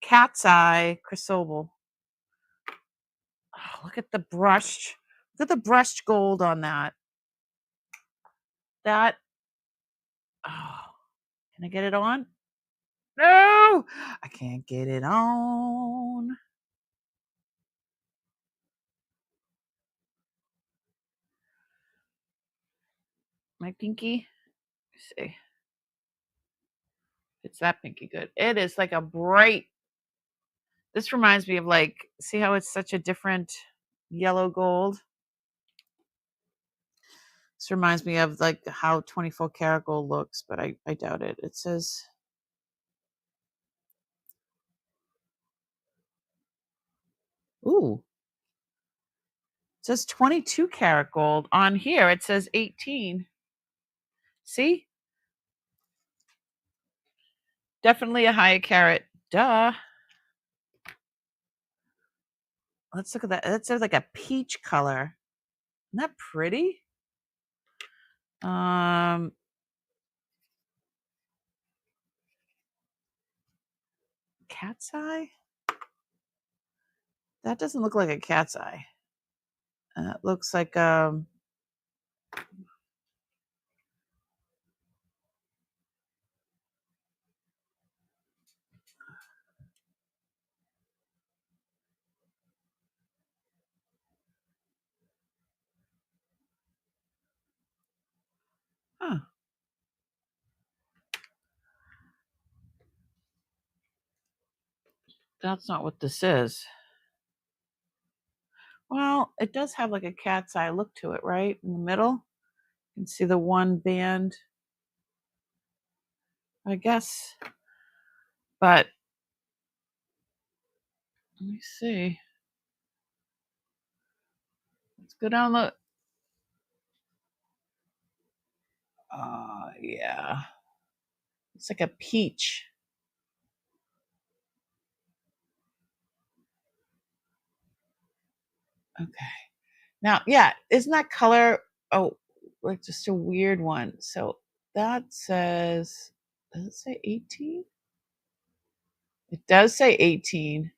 Cat's eye Cristobal. Oh, look at the brushed. Look at the brushed gold on that. That. Oh, can I get it on? No, I can't get it on. My pinky. Let's see. It's that pinky good. It is like a bright. This reminds me of see how it's such a different yellow gold? This reminds me of how 24 karat gold looks, but I doubt it. It says, ooh, it says 22 karat gold. On here, it says 18. See? Definitely a higher carat. Duh. Let's look at that. That says like a peach color. Isn't that pretty? Cat's eye? That doesn't look like a cat's eye. It looks like huh. That's not what this is. Well, it does have like a cat's eye look to it, right? In the middle. You can see the one band, I guess. But let me see. Let's go down the. Yeah. It's like a peach. Okay. Now, yeah, isn't that color? Oh, like just a weird one. So that says, does it say 18? It does say 18.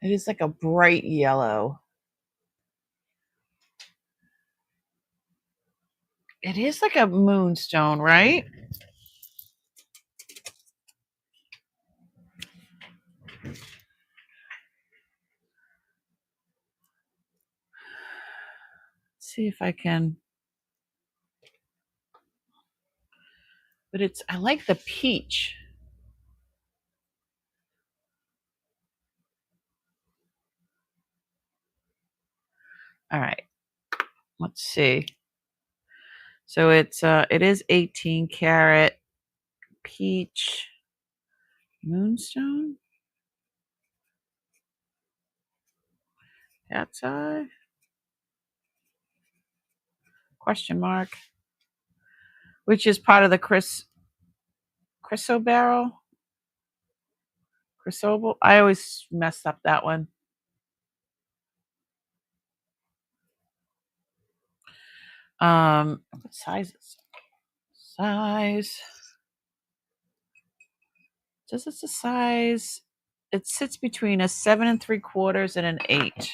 It is like a bright yellow. It is like a moonstone, right? Let's see if I can. But I like the peach. All right. Let's see. So it is 18 karat peach moonstone. Cat's eye? Question mark. Which is part of the chrysoberyl? Chrysobal? I always mess up that one. What size is it? Size. Does this a size It sits between a 7 3/4 and an 8.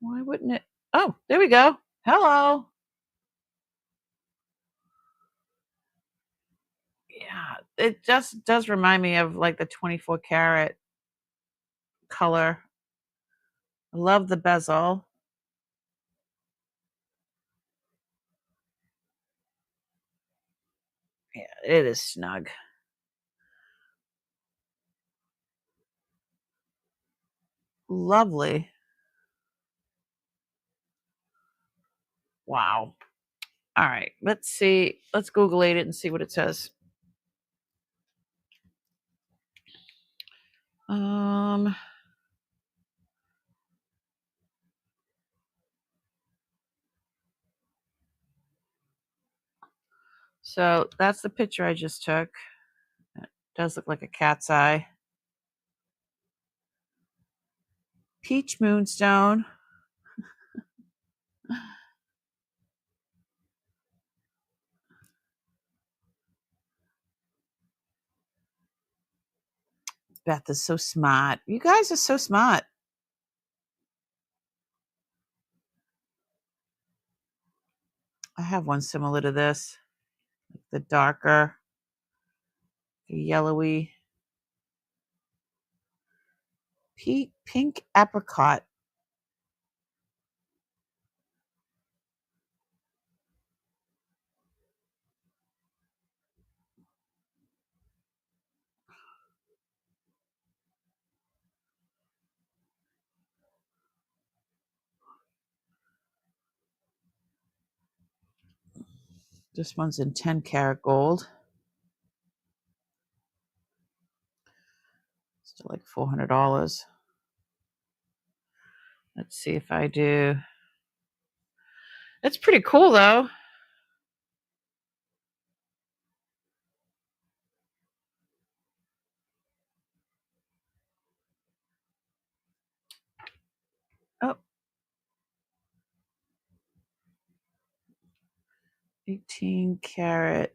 Why wouldn't it? Oh, there we go. Hello. Yeah, it just does remind me of like the 24 karat color. I love the bezel. Yeah, it is snug. Lovely. Wow. All right, let's see. Let's Google it and see what it says. Um, so that's the picture I just took. It does look like a cat's eye. Peach moonstone. Beth is so smart. You guys are so smart. I have one similar to this. The darker, the yellowy. Pink apricot. This one's in 10 karat gold. Still like $400. Let's see if I do. It's pretty cool though. Oh, 18 karat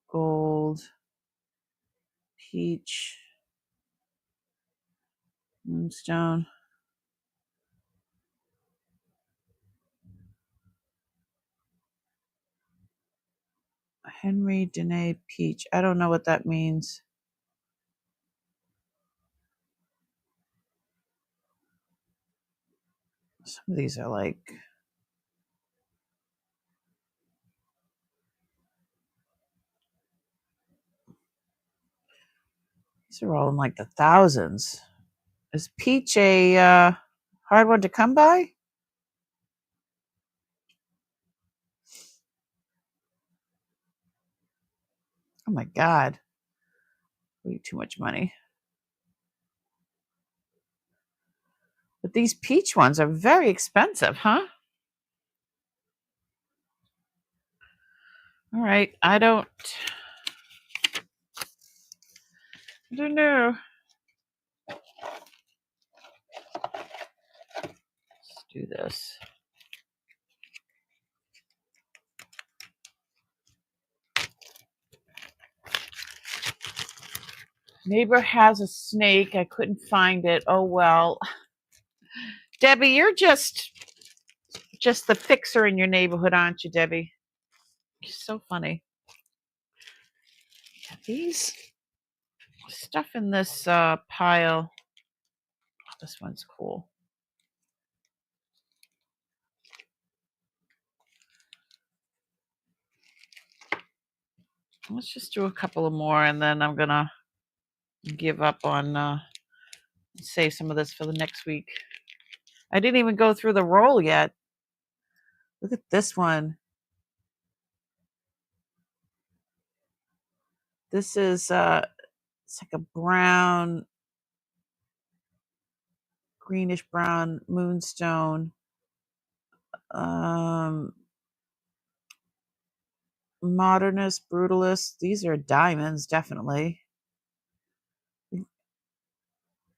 gold, peach, moonstone. Henry Dene peach. I don't know what that means. Some of these are like, these are all in like the thousands. Is peach a hard one to come by? Oh my God. Way too much money. But these peach ones are very expensive, huh? All right. I don't know. Let's do this. Neighbor has a snake. I couldn't find it. Oh well. Debbie, you're just the fixer in your neighborhood, aren't you, Debbie? You're so funny. These stuff in this pile. Oh, this one's cool. Let's just do a couple of more, and then I'm gonna give up on save some of this for the next week. I didn't even go through the roll yet. Look at this one. This is it's like a brown, greenish brown moonstone. Modernist, brutalist. These are diamonds, definitely.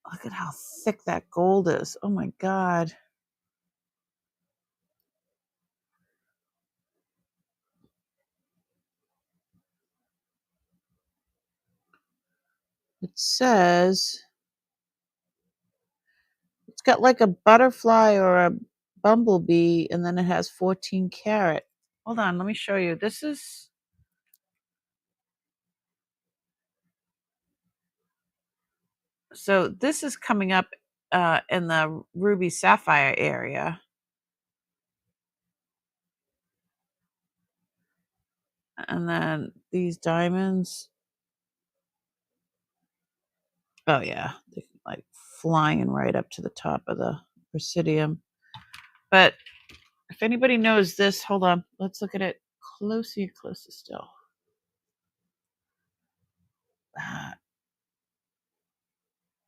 Look at how thick that gold is. Oh my God. It says it's got like a butterfly or a bumblebee, and then it has 14 karat. Hold on, let me show you. This is coming up in the ruby sapphire area. And then these diamonds. Oh yeah, they're like flying right up to the top of the presidium. But if anybody knows this, hold on, let's look at it closer still.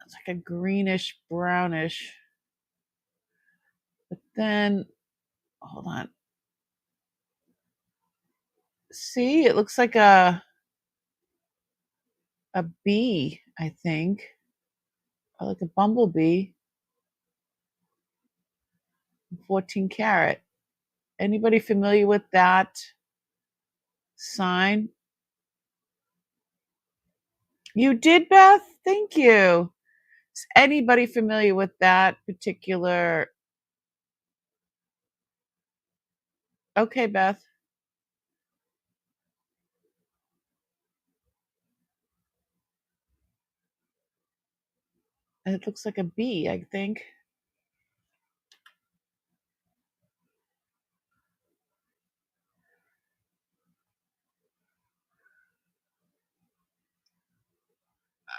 It's like a greenish brownish. But then, hold on. See, it looks like a bee, I think, or like a bumblebee. 14 karat. Anybody familiar with that sign? You did, Beth? Thank you. Is anybody familiar with that particular? Okay, Beth. It looks like a bee, I think.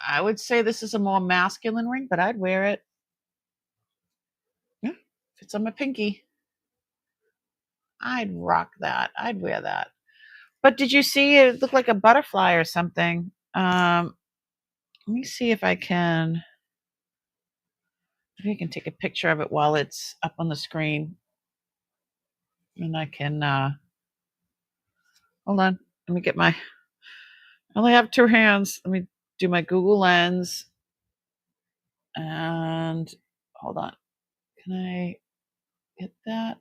I would say this is a more masculine ring, but I'd wear it. Yeah, fits on my pinky. I'd rock that. I'd wear that. But did you see it looked like a butterfly or something? Let me see if I can. Maybe I can take a picture of it while it's up on the screen, and I can. Hold on. Let me get my. I only have two hands. Let me do my Google Lens. And hold on. Can I get that?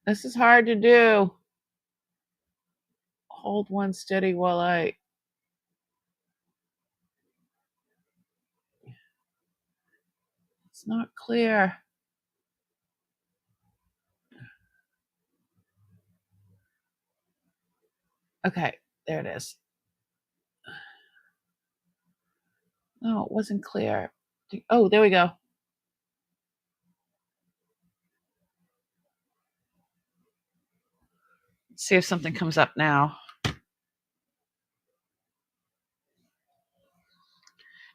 This is hard to do. Hold one steady while I. It's not clear. Okay, there it is. No, it wasn't clear. Oh, there we go. Let's see if something comes up now.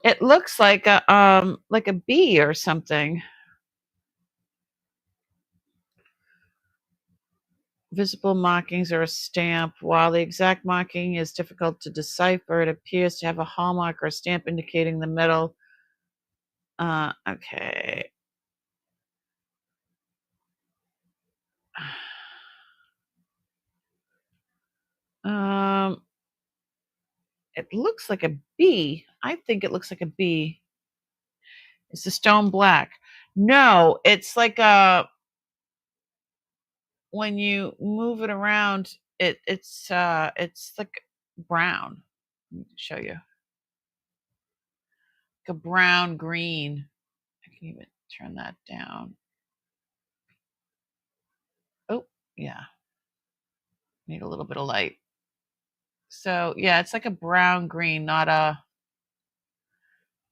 It looks like a bee or something. Visible markings are a stamp. While the exact marking is difficult to decipher, it appears to have a hallmark or a stamp indicating the metal. Okay. It looks like a bee. I think it looks like a bee. It's the stone black. No, it's like a. When you move it around, it's like brown. Let me show you. Like a brown green. I can even turn that down. Oh, yeah. Need a little bit of light. So yeah, it's like a brown green,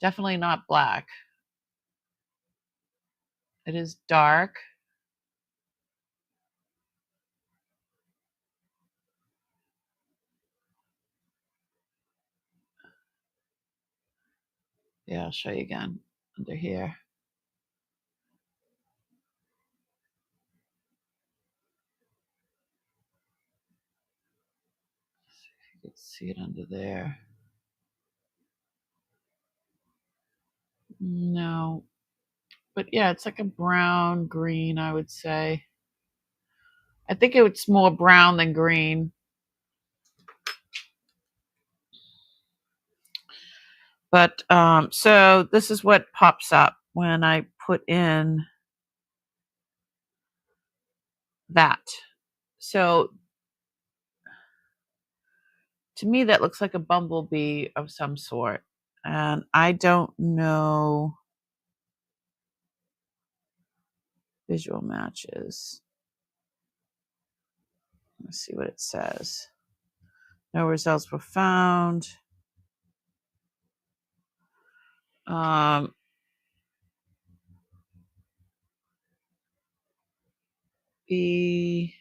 definitely not black. It is dark. Yeah, I'll show you again under here. You can see it under there. No, but yeah, it's like a brown green, I would say. I think it's more brown than green. But so this is what pops up when I put in that. So to me, that looks like a bumblebee of some sort. And I don't know visual matches. Let's see what it says. No results were found. B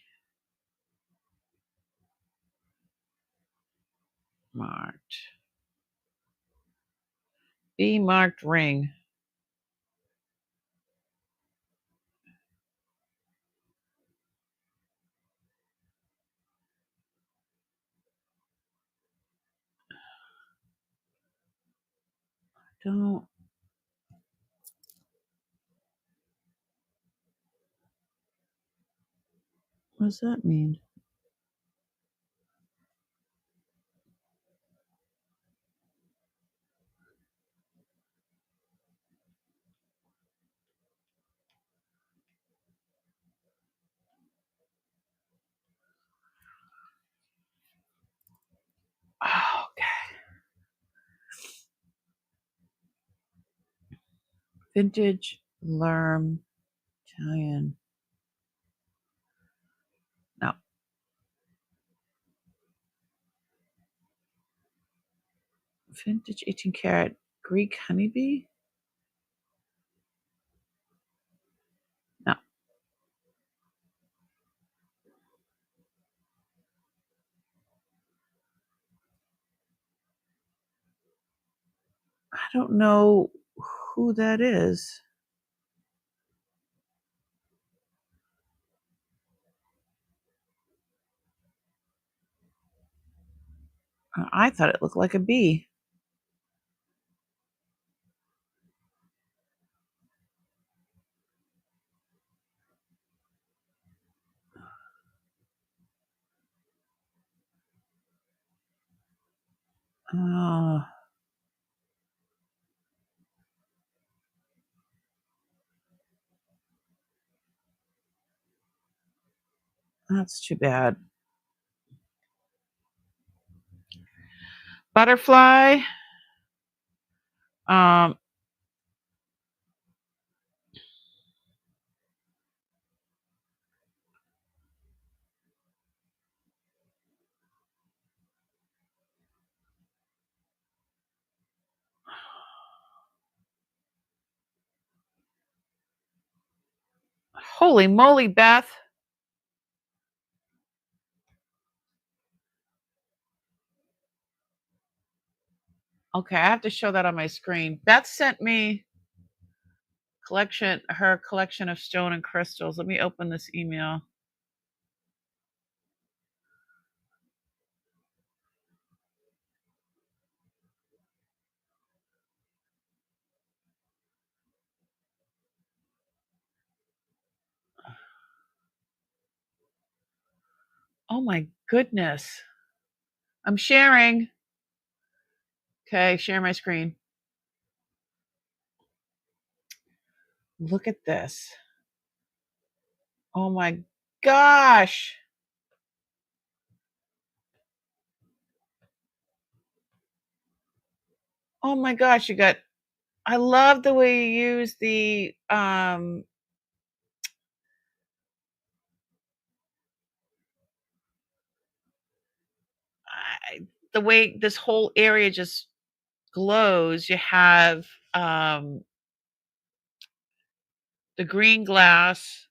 marked. B marked ring. Don't. What does that mean? Oh, okay. Vintage Lerm Italian. No. Vintage 18 karat Greek honeybee? No. I don't know who that is. I thought it looked like a bee. Oh, that's too bad. Butterfly. Holy moly, Beth. Okay, I have to show that on my screen. Beth sent me her collection of stone and crystals. Let me open this email. Oh my goodness. I'm sharing. Okay, share my screen. Look at this. Oh my gosh. Oh my gosh, I love the way you use the the way this whole area just glows. You have the green glass.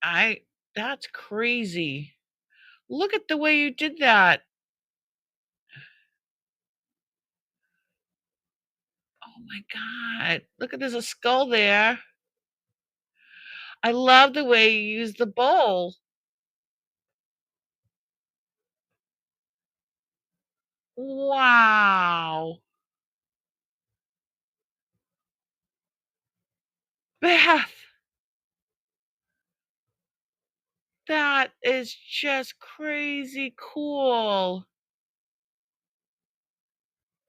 I that's crazy. Look at the way you did that. Oh my god. Look at there's a skull there. I love the way you use the bowl. Wow. Beth, that is just crazy cool.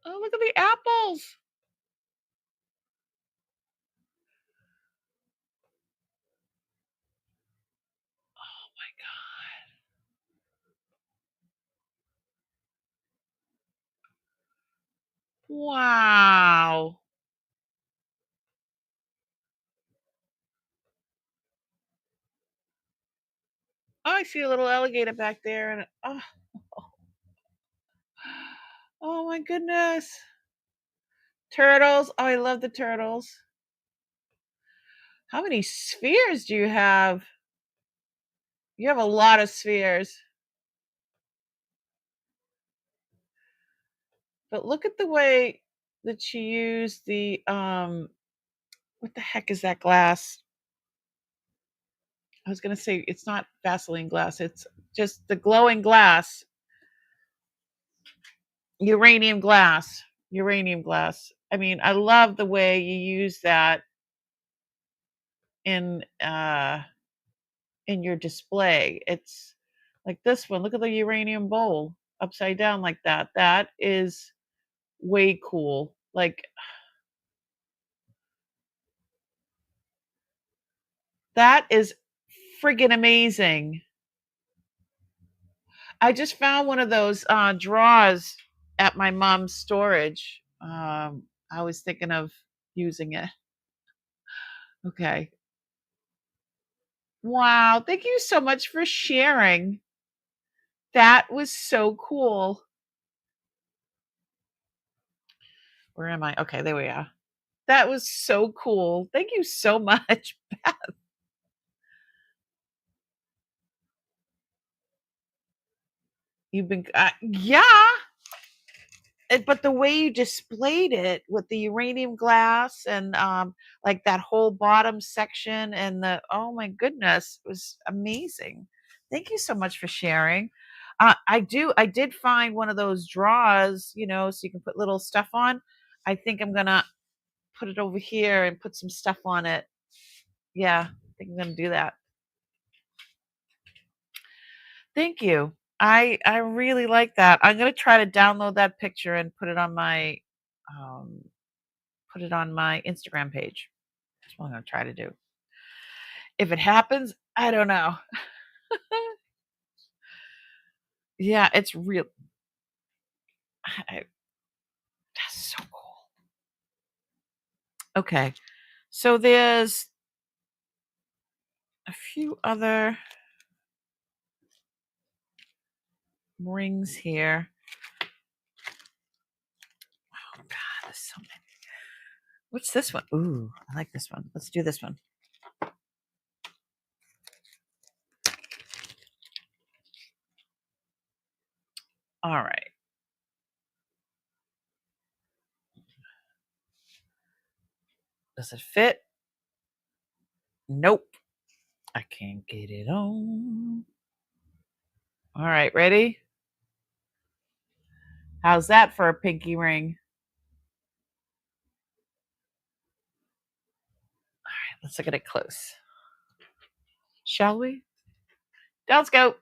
Oh, look at the apples. Wow. Oh, I see a little alligator back there, and oh my goodness. Turtles. Oh, I love the turtles. How many spheres do you have? You have a lot of spheres. But look at the way that she used the what the heck is that glass? I was gonna say it's not Vaseline glass, it's just the glowing glass. Uranium glass. Uranium glass. I mean, I love the way you use that in in your display. It's like this one. Look at the uranium bowl upside down like that. That is way cool. Like that is friggin' amazing. I just found one of those drawers at my mom's storage. I was thinking of using it. Okay. Wow. Thank you so much for sharing. That was so cool. Where am I? Okay, there we are. That was so cool. Thank you so much. You've been, yeah. But the way you displayed it with the uranium glass and like that whole bottom section and the oh my goodness, it was amazing. Thank you so much for sharing. I did find one of those drawers, so you can put little stuff on. I think I'm gonna put it over here and put some stuff on it. Yeah, I think I'm gonna do that. Thank you. I really like that. I'm gonna try to download that picture and um put it on my Instagram page. That's what I'm gonna try to do. If it happens, I don't know. Yeah, it's real. That's so cool. Okay, so there's a few other rings here. Oh God, there's so many. What's this one? Ooh, I like this one. Let's do this one. All right. Does it fit? Nope. I can't get it on. All right, ready? How's that for a pinky ring? Let's look at it close. Shall we? Let's go.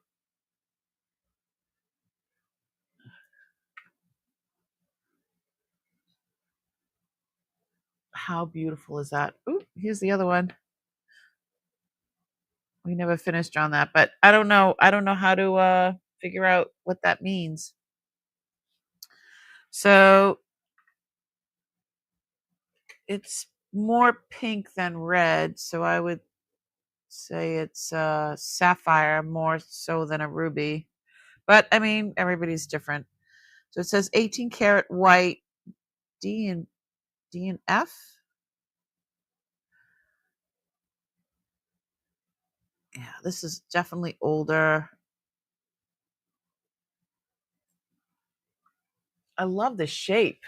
How beautiful is that? Ooh, here's the other one. We never finished on that, but I don't know. I don't know how to figure out what that means. So it's more pink than red. So I would say it's sapphire more so than a ruby. But I mean, everybody's different. So it says 18 karat white D and F. Yeah, this is definitely older. I love the shape.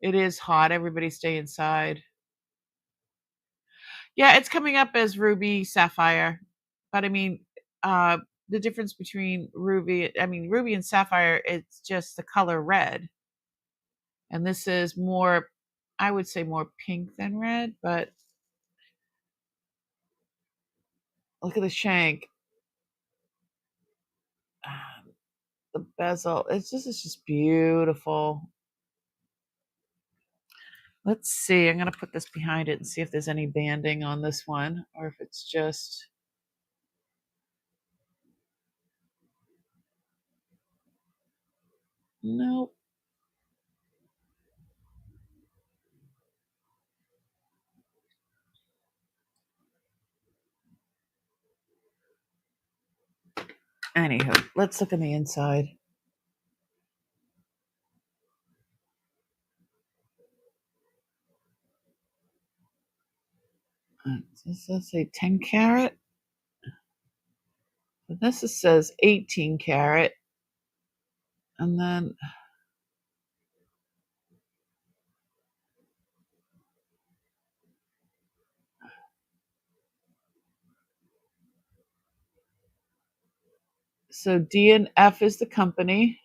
It is hot. Everybody stay inside. Yeah, it's coming up as ruby sapphire. But I mean, uh, the difference between ruby and sapphire, it's just the color red. And this is more, I would say more pink than red, but look at the shank. The bezel. It's just beautiful. Let's see. I'm going to put this behind it and see if there's any banding on this one or if it's just. Nope. Anywho, let's look on the inside. Does this say 10 carat? This says 18 carat. And then so D&F is the company.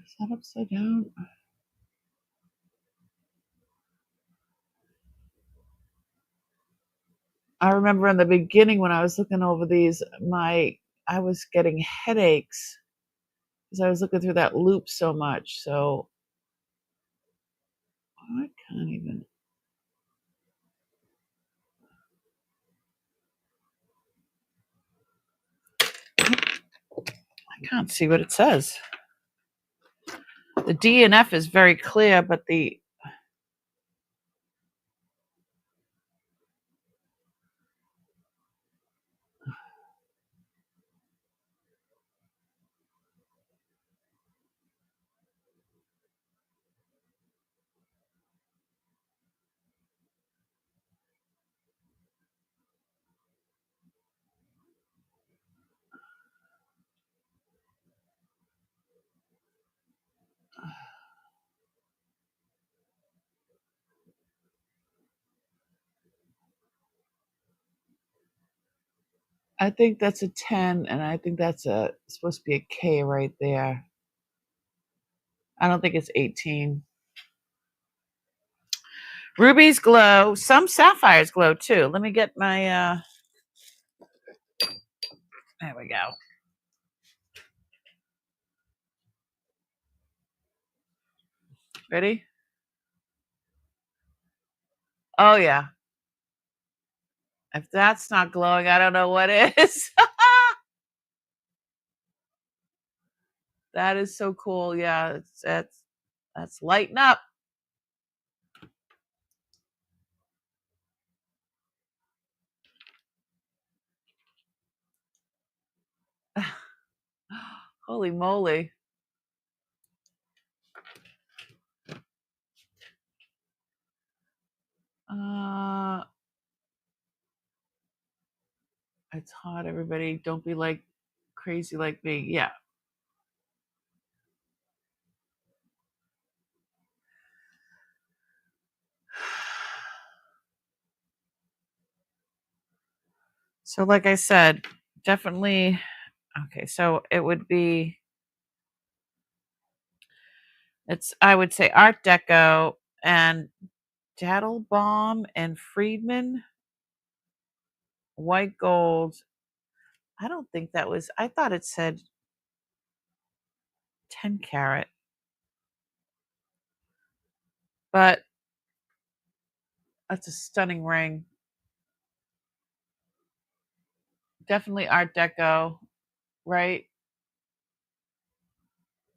Is that upside down? I remember in the beginning when I was looking over these, I was getting headaches because I was looking through that loop so much. So I can't even. I can't see what it says. The D and F is very clear, but the. I think that's a 10, and I think that's supposed to be a K right there. I don't think it's 18. Rubies glow. Some sapphires glow too. Let me get my. There we go. Ready? Oh yeah. If that's not glowing, I don't know what is. That is so cool. Yeah, that's lighting up. Holy moly. It's hot, everybody. Don't be like crazy like me. Yeah. So like I said, definitely okay, so it would be I would say Art Deco and Daddlebaum and Friedman, white gold. I don't think that was, I thought it said 10 carat. But that's a stunning ring. Definitely Art Deco, right?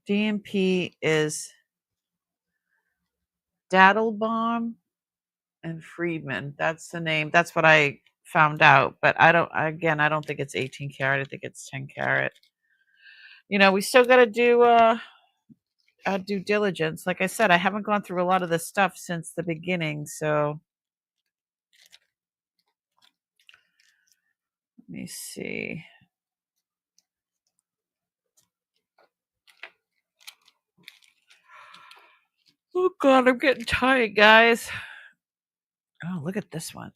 DMP is Daddlebaum and Friedman. That's the name. That's what I found out. But I don't think it's 18 carat. I think it's 10 carat. You know, we still got to do due diligence. Like I said, I haven't gone through a lot of this stuff since the beginning. So let me see. Oh God, I'm getting tired, guys. Oh, look at this one.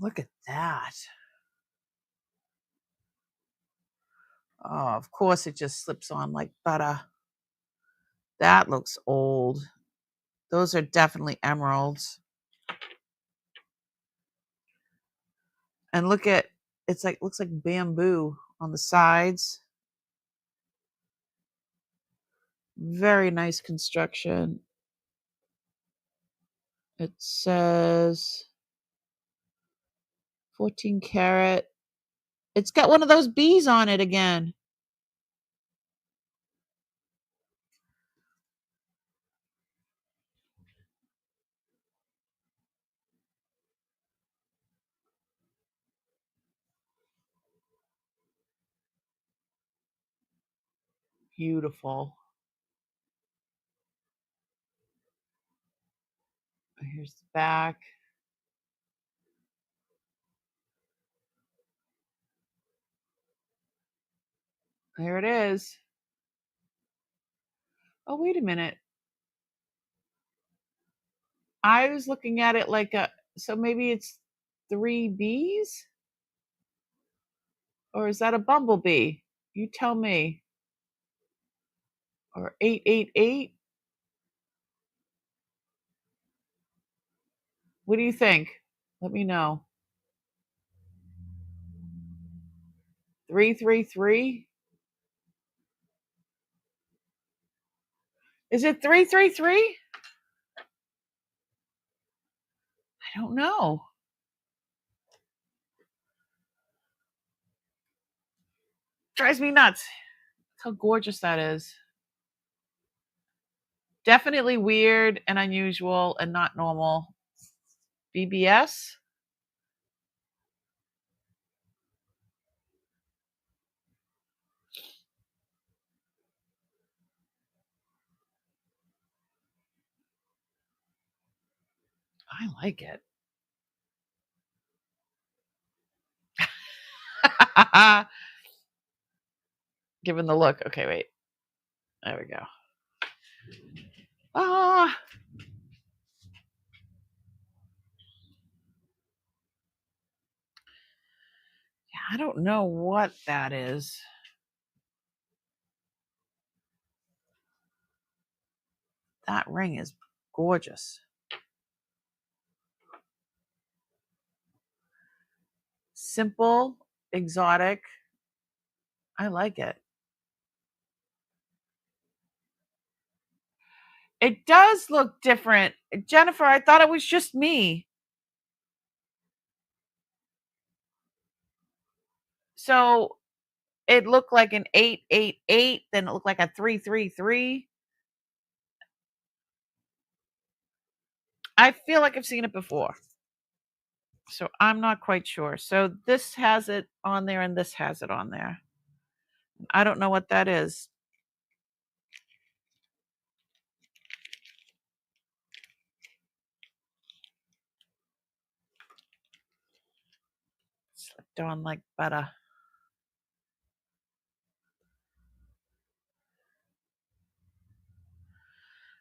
Look at that. Oh, of course it just slips on like butter. That looks old. Those are definitely emeralds. And look at, it's like, looks like bamboo on the sides. Very nice construction. It says 14 karat. It's got one of those bees on it again. Beautiful. Here's the back. There it is. Oh, wait a minute. I was looking at it like so maybe it's 3 bees? Or is that a bumblebee? You tell me. Or 888? What do you think? Let me know. 333? Is it 333? I don't know. Drives me nuts. How gorgeous that is. Definitely weird and unusual and not normal. BBS? I like it. Given the look. Okay, wait. There we go. Ah. Yeah, I don't know what that is. That ring is gorgeous. Simple, exotic. I like it. It does look different. Jennifer, I thought it was just me. So it looked like an 888, then it looked like a 333. I feel like I've seen it before. So I'm not quite sure. So this has it on there and this has it on there. I don't know what that is. Slipped on like butter.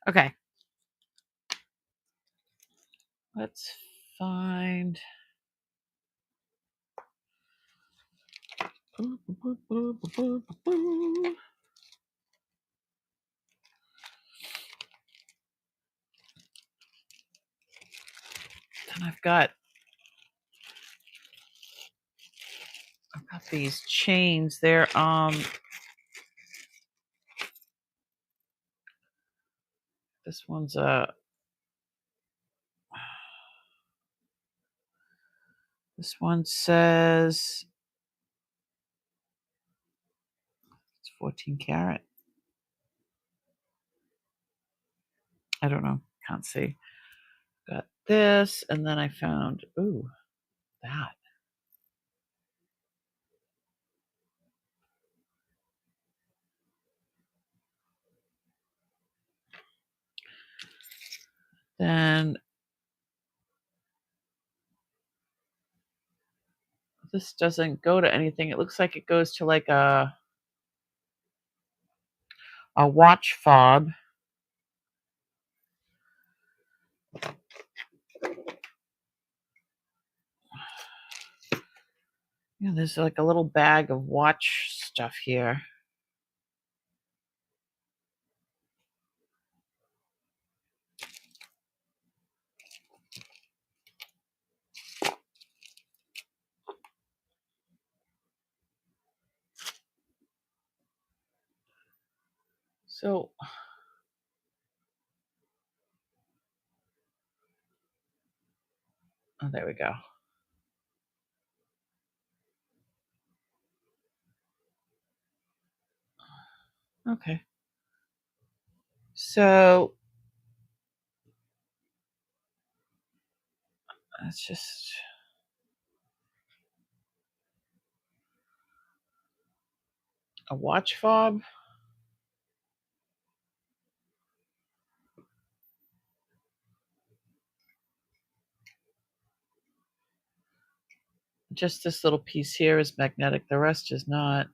Okay. Let's find. And I've got these chains. They're this one's this one says it's 14 karat. I don't know. Can't see. Got this, and then I found that. Then this doesn't go to anything. It looks like it goes to like a watch fob. Yeah, there's like a little bag of watch stuff here. So, oh, there we go. Okay. So, that's just a watch fob. Just this little piece here is magnetic. The rest is not.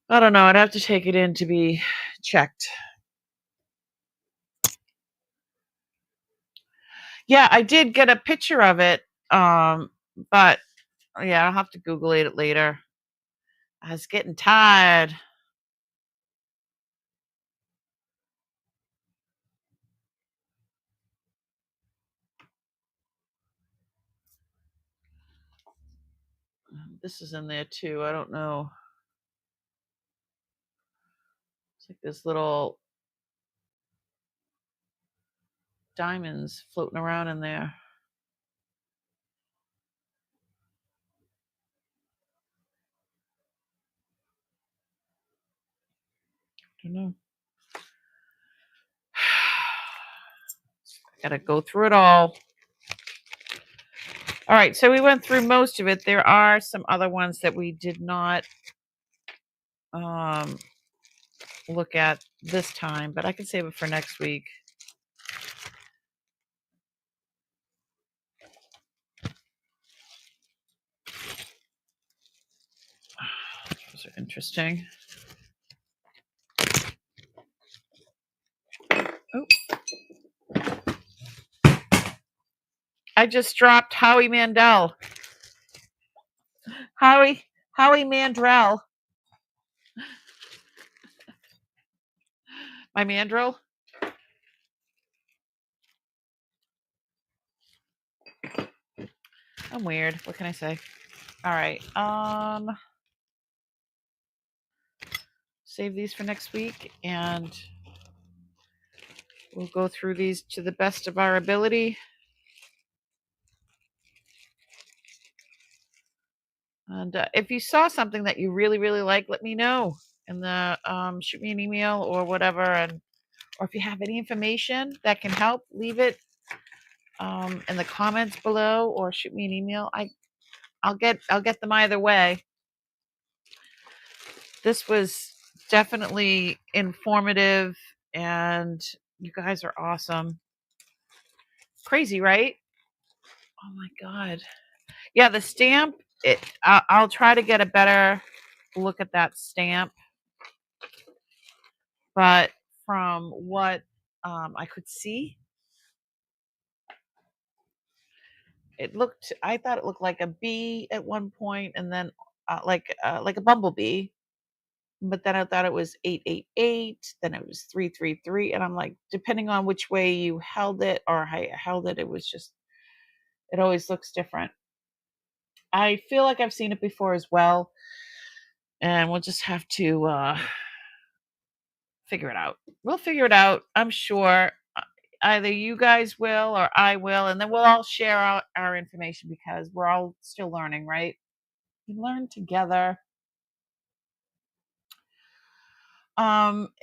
I don't know. I'd have to take it in to be checked. Yeah, I did get a picture of it. But yeah, I'll have to Google it later. I was getting tired. This is in there too. I don't know. It's like this little diamonds floating around in there. I don't know. Gotta go through it all. All right, so we went through most of it. There are some other ones that we did not look at this time, but I can save it for next week. Those are interesting. Oh. I just dropped Howie Mandel. Howie Mandrell. My mandrill. I'm weird. What can I say? All right. Save these for next week, and we'll go through these to the best of our ability. And if you saw something that you really, really like, let me know. And shoot me an email or whatever. Or if you have any information that can help, leave it in the comments below, or shoot me an email. I'll get them either way. This was definitely informative, and you guys are awesome. Crazy, right? Oh my God. Yeah, the stamp, I'll try to get a better look at that stamp. But from what I could see, I thought it looked like a bee at one point, and then like a bumblebee. But then I thought it was 888, then it was 333, and I'm like, depending on which way you held it or how you held it, it was just, it always looks different. I feel like I've seen it before as well, and we'll just have to figure it out. We'll figure it out, I'm sure. Either you guys will or I will, and then we'll all share our information because we're all still learning, right? We learn together.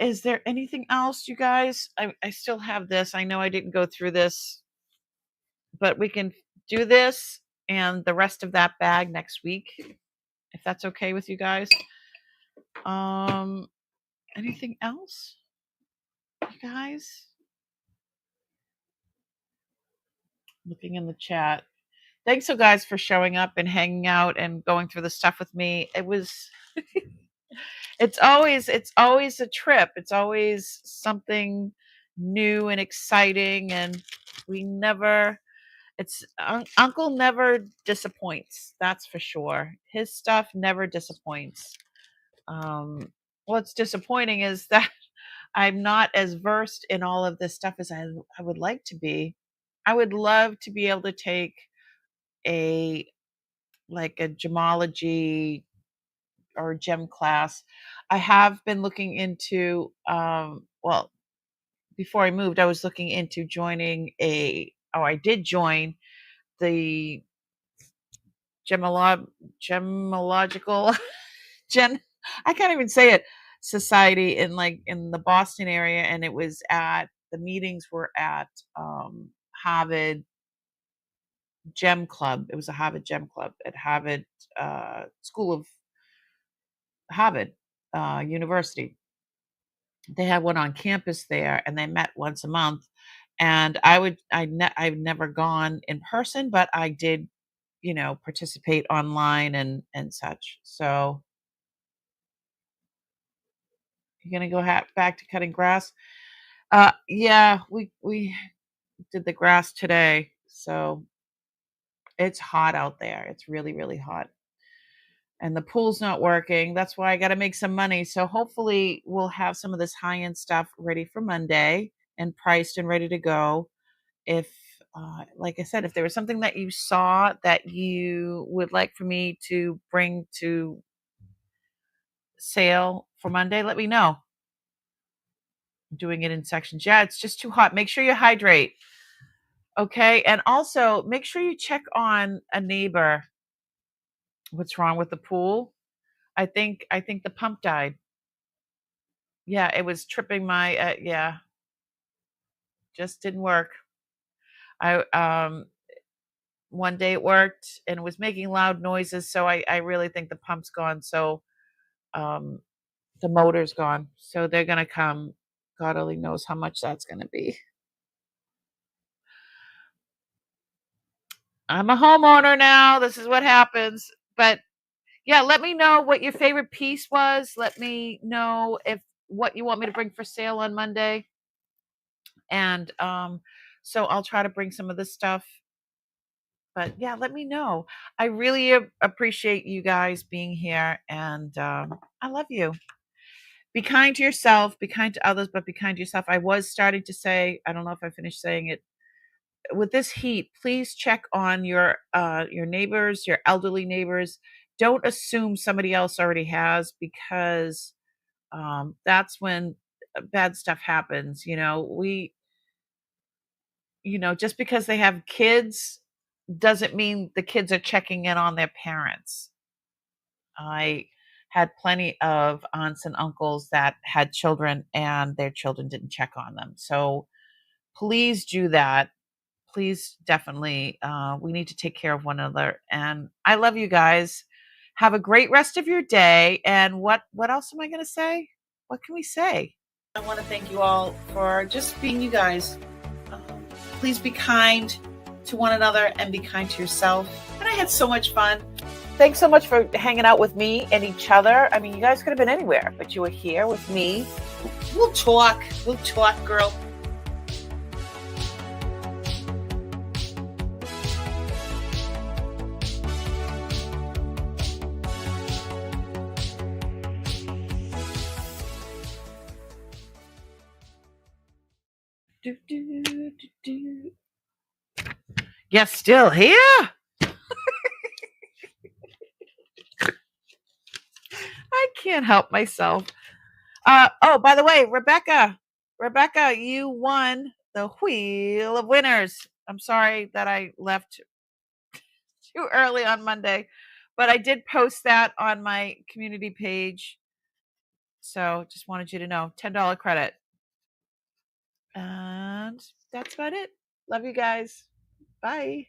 Is there anything else, you guys? I still have this. I know I didn't go through this, but we can do this and the rest of that bag next week, if that's okay with you guys. Anything else, you guys? Looking in the chat. Thanks, so guys, for showing up and hanging out and going through the stuff with me. It was it's always a trip. It's always something new and exciting, and we never Uncle never disappoints, that's for sure. His stuff never disappoints. What's disappointing is that I'm not as versed in all of this stuff as I would like to be. I would love to be able to take a gemology or gem class. I have been looking into, well, before I moved, I was looking into joining I did join the gemological gen I can't even say it, society in, like, in the Boston area, and the meetings were at, Harvard Gem Club. It was a Harvard Gem Club at Harvard, School of Harvard, University. They had one on campus there, and they met once a month, and I've never gone in person, but I did, participate online and such. So, you're gonna go back to cutting grass? Yeah, we did the grass today, so it's hot out there. It's really, really hot. And the pool's not working. That's why I gotta make some money. So hopefully we'll have some of this high-end stuff ready for Monday and priced and ready to go. If, like I said, if there was something that you saw that you would like for me to bring to sale for Monday, let me know. I'm doing it in sections. Yeah, it's just too hot. Make sure you hydrate. Okay. And also make sure you check on a neighbor. What's wrong with the pool? I think the pump died. Yeah, it was tripping my yeah, just didn't work. I one day it worked and it was making loud noises, so I really think the pump's gone. So um the motor's gone. So they're gonna come. God only knows how much that's gonna be. I'm a homeowner now. This is what happens. But yeah, let me know what your favorite piece was. Let me know if what you want me to bring for sale on Monday. And so I'll try to bring some of this stuff. But yeah, let me know. I really appreciate you guys being here, and I love you. Be kind to yourself, be kind to others, but be kind to yourself. I was starting to say, I don't know if I finished saying it. With this heat, please check on your neighbors, your elderly neighbors. Don't assume somebody else already has, because that's when bad stuff happens. Just because they have kids doesn't mean the kids are checking in on their parents. I had plenty of aunts and uncles that had children and their children didn't check on them. So please do that. Please, definitely. We need to take care of one another. And I love you guys. Have a great rest of your day. And what else am I going to say? What can we say? I want to thank you all for just being you guys. Um, Please be kind to one another and be kind to yourself. And I had so much fun. Thanks so much for hanging out with me and each other. I mean, you guys could have been anywhere, but you were here with me. We'll talk. We'll talk, girl. Do, do, do, do. You're still here? I can't help myself. Oh, by the way, Rebecca, you won the Wheel of Winners. I'm sorry that I left too early on Monday, but I did post that on my community page. So just wanted you to know, $10 credit. And that's about it. Love you guys. Bye.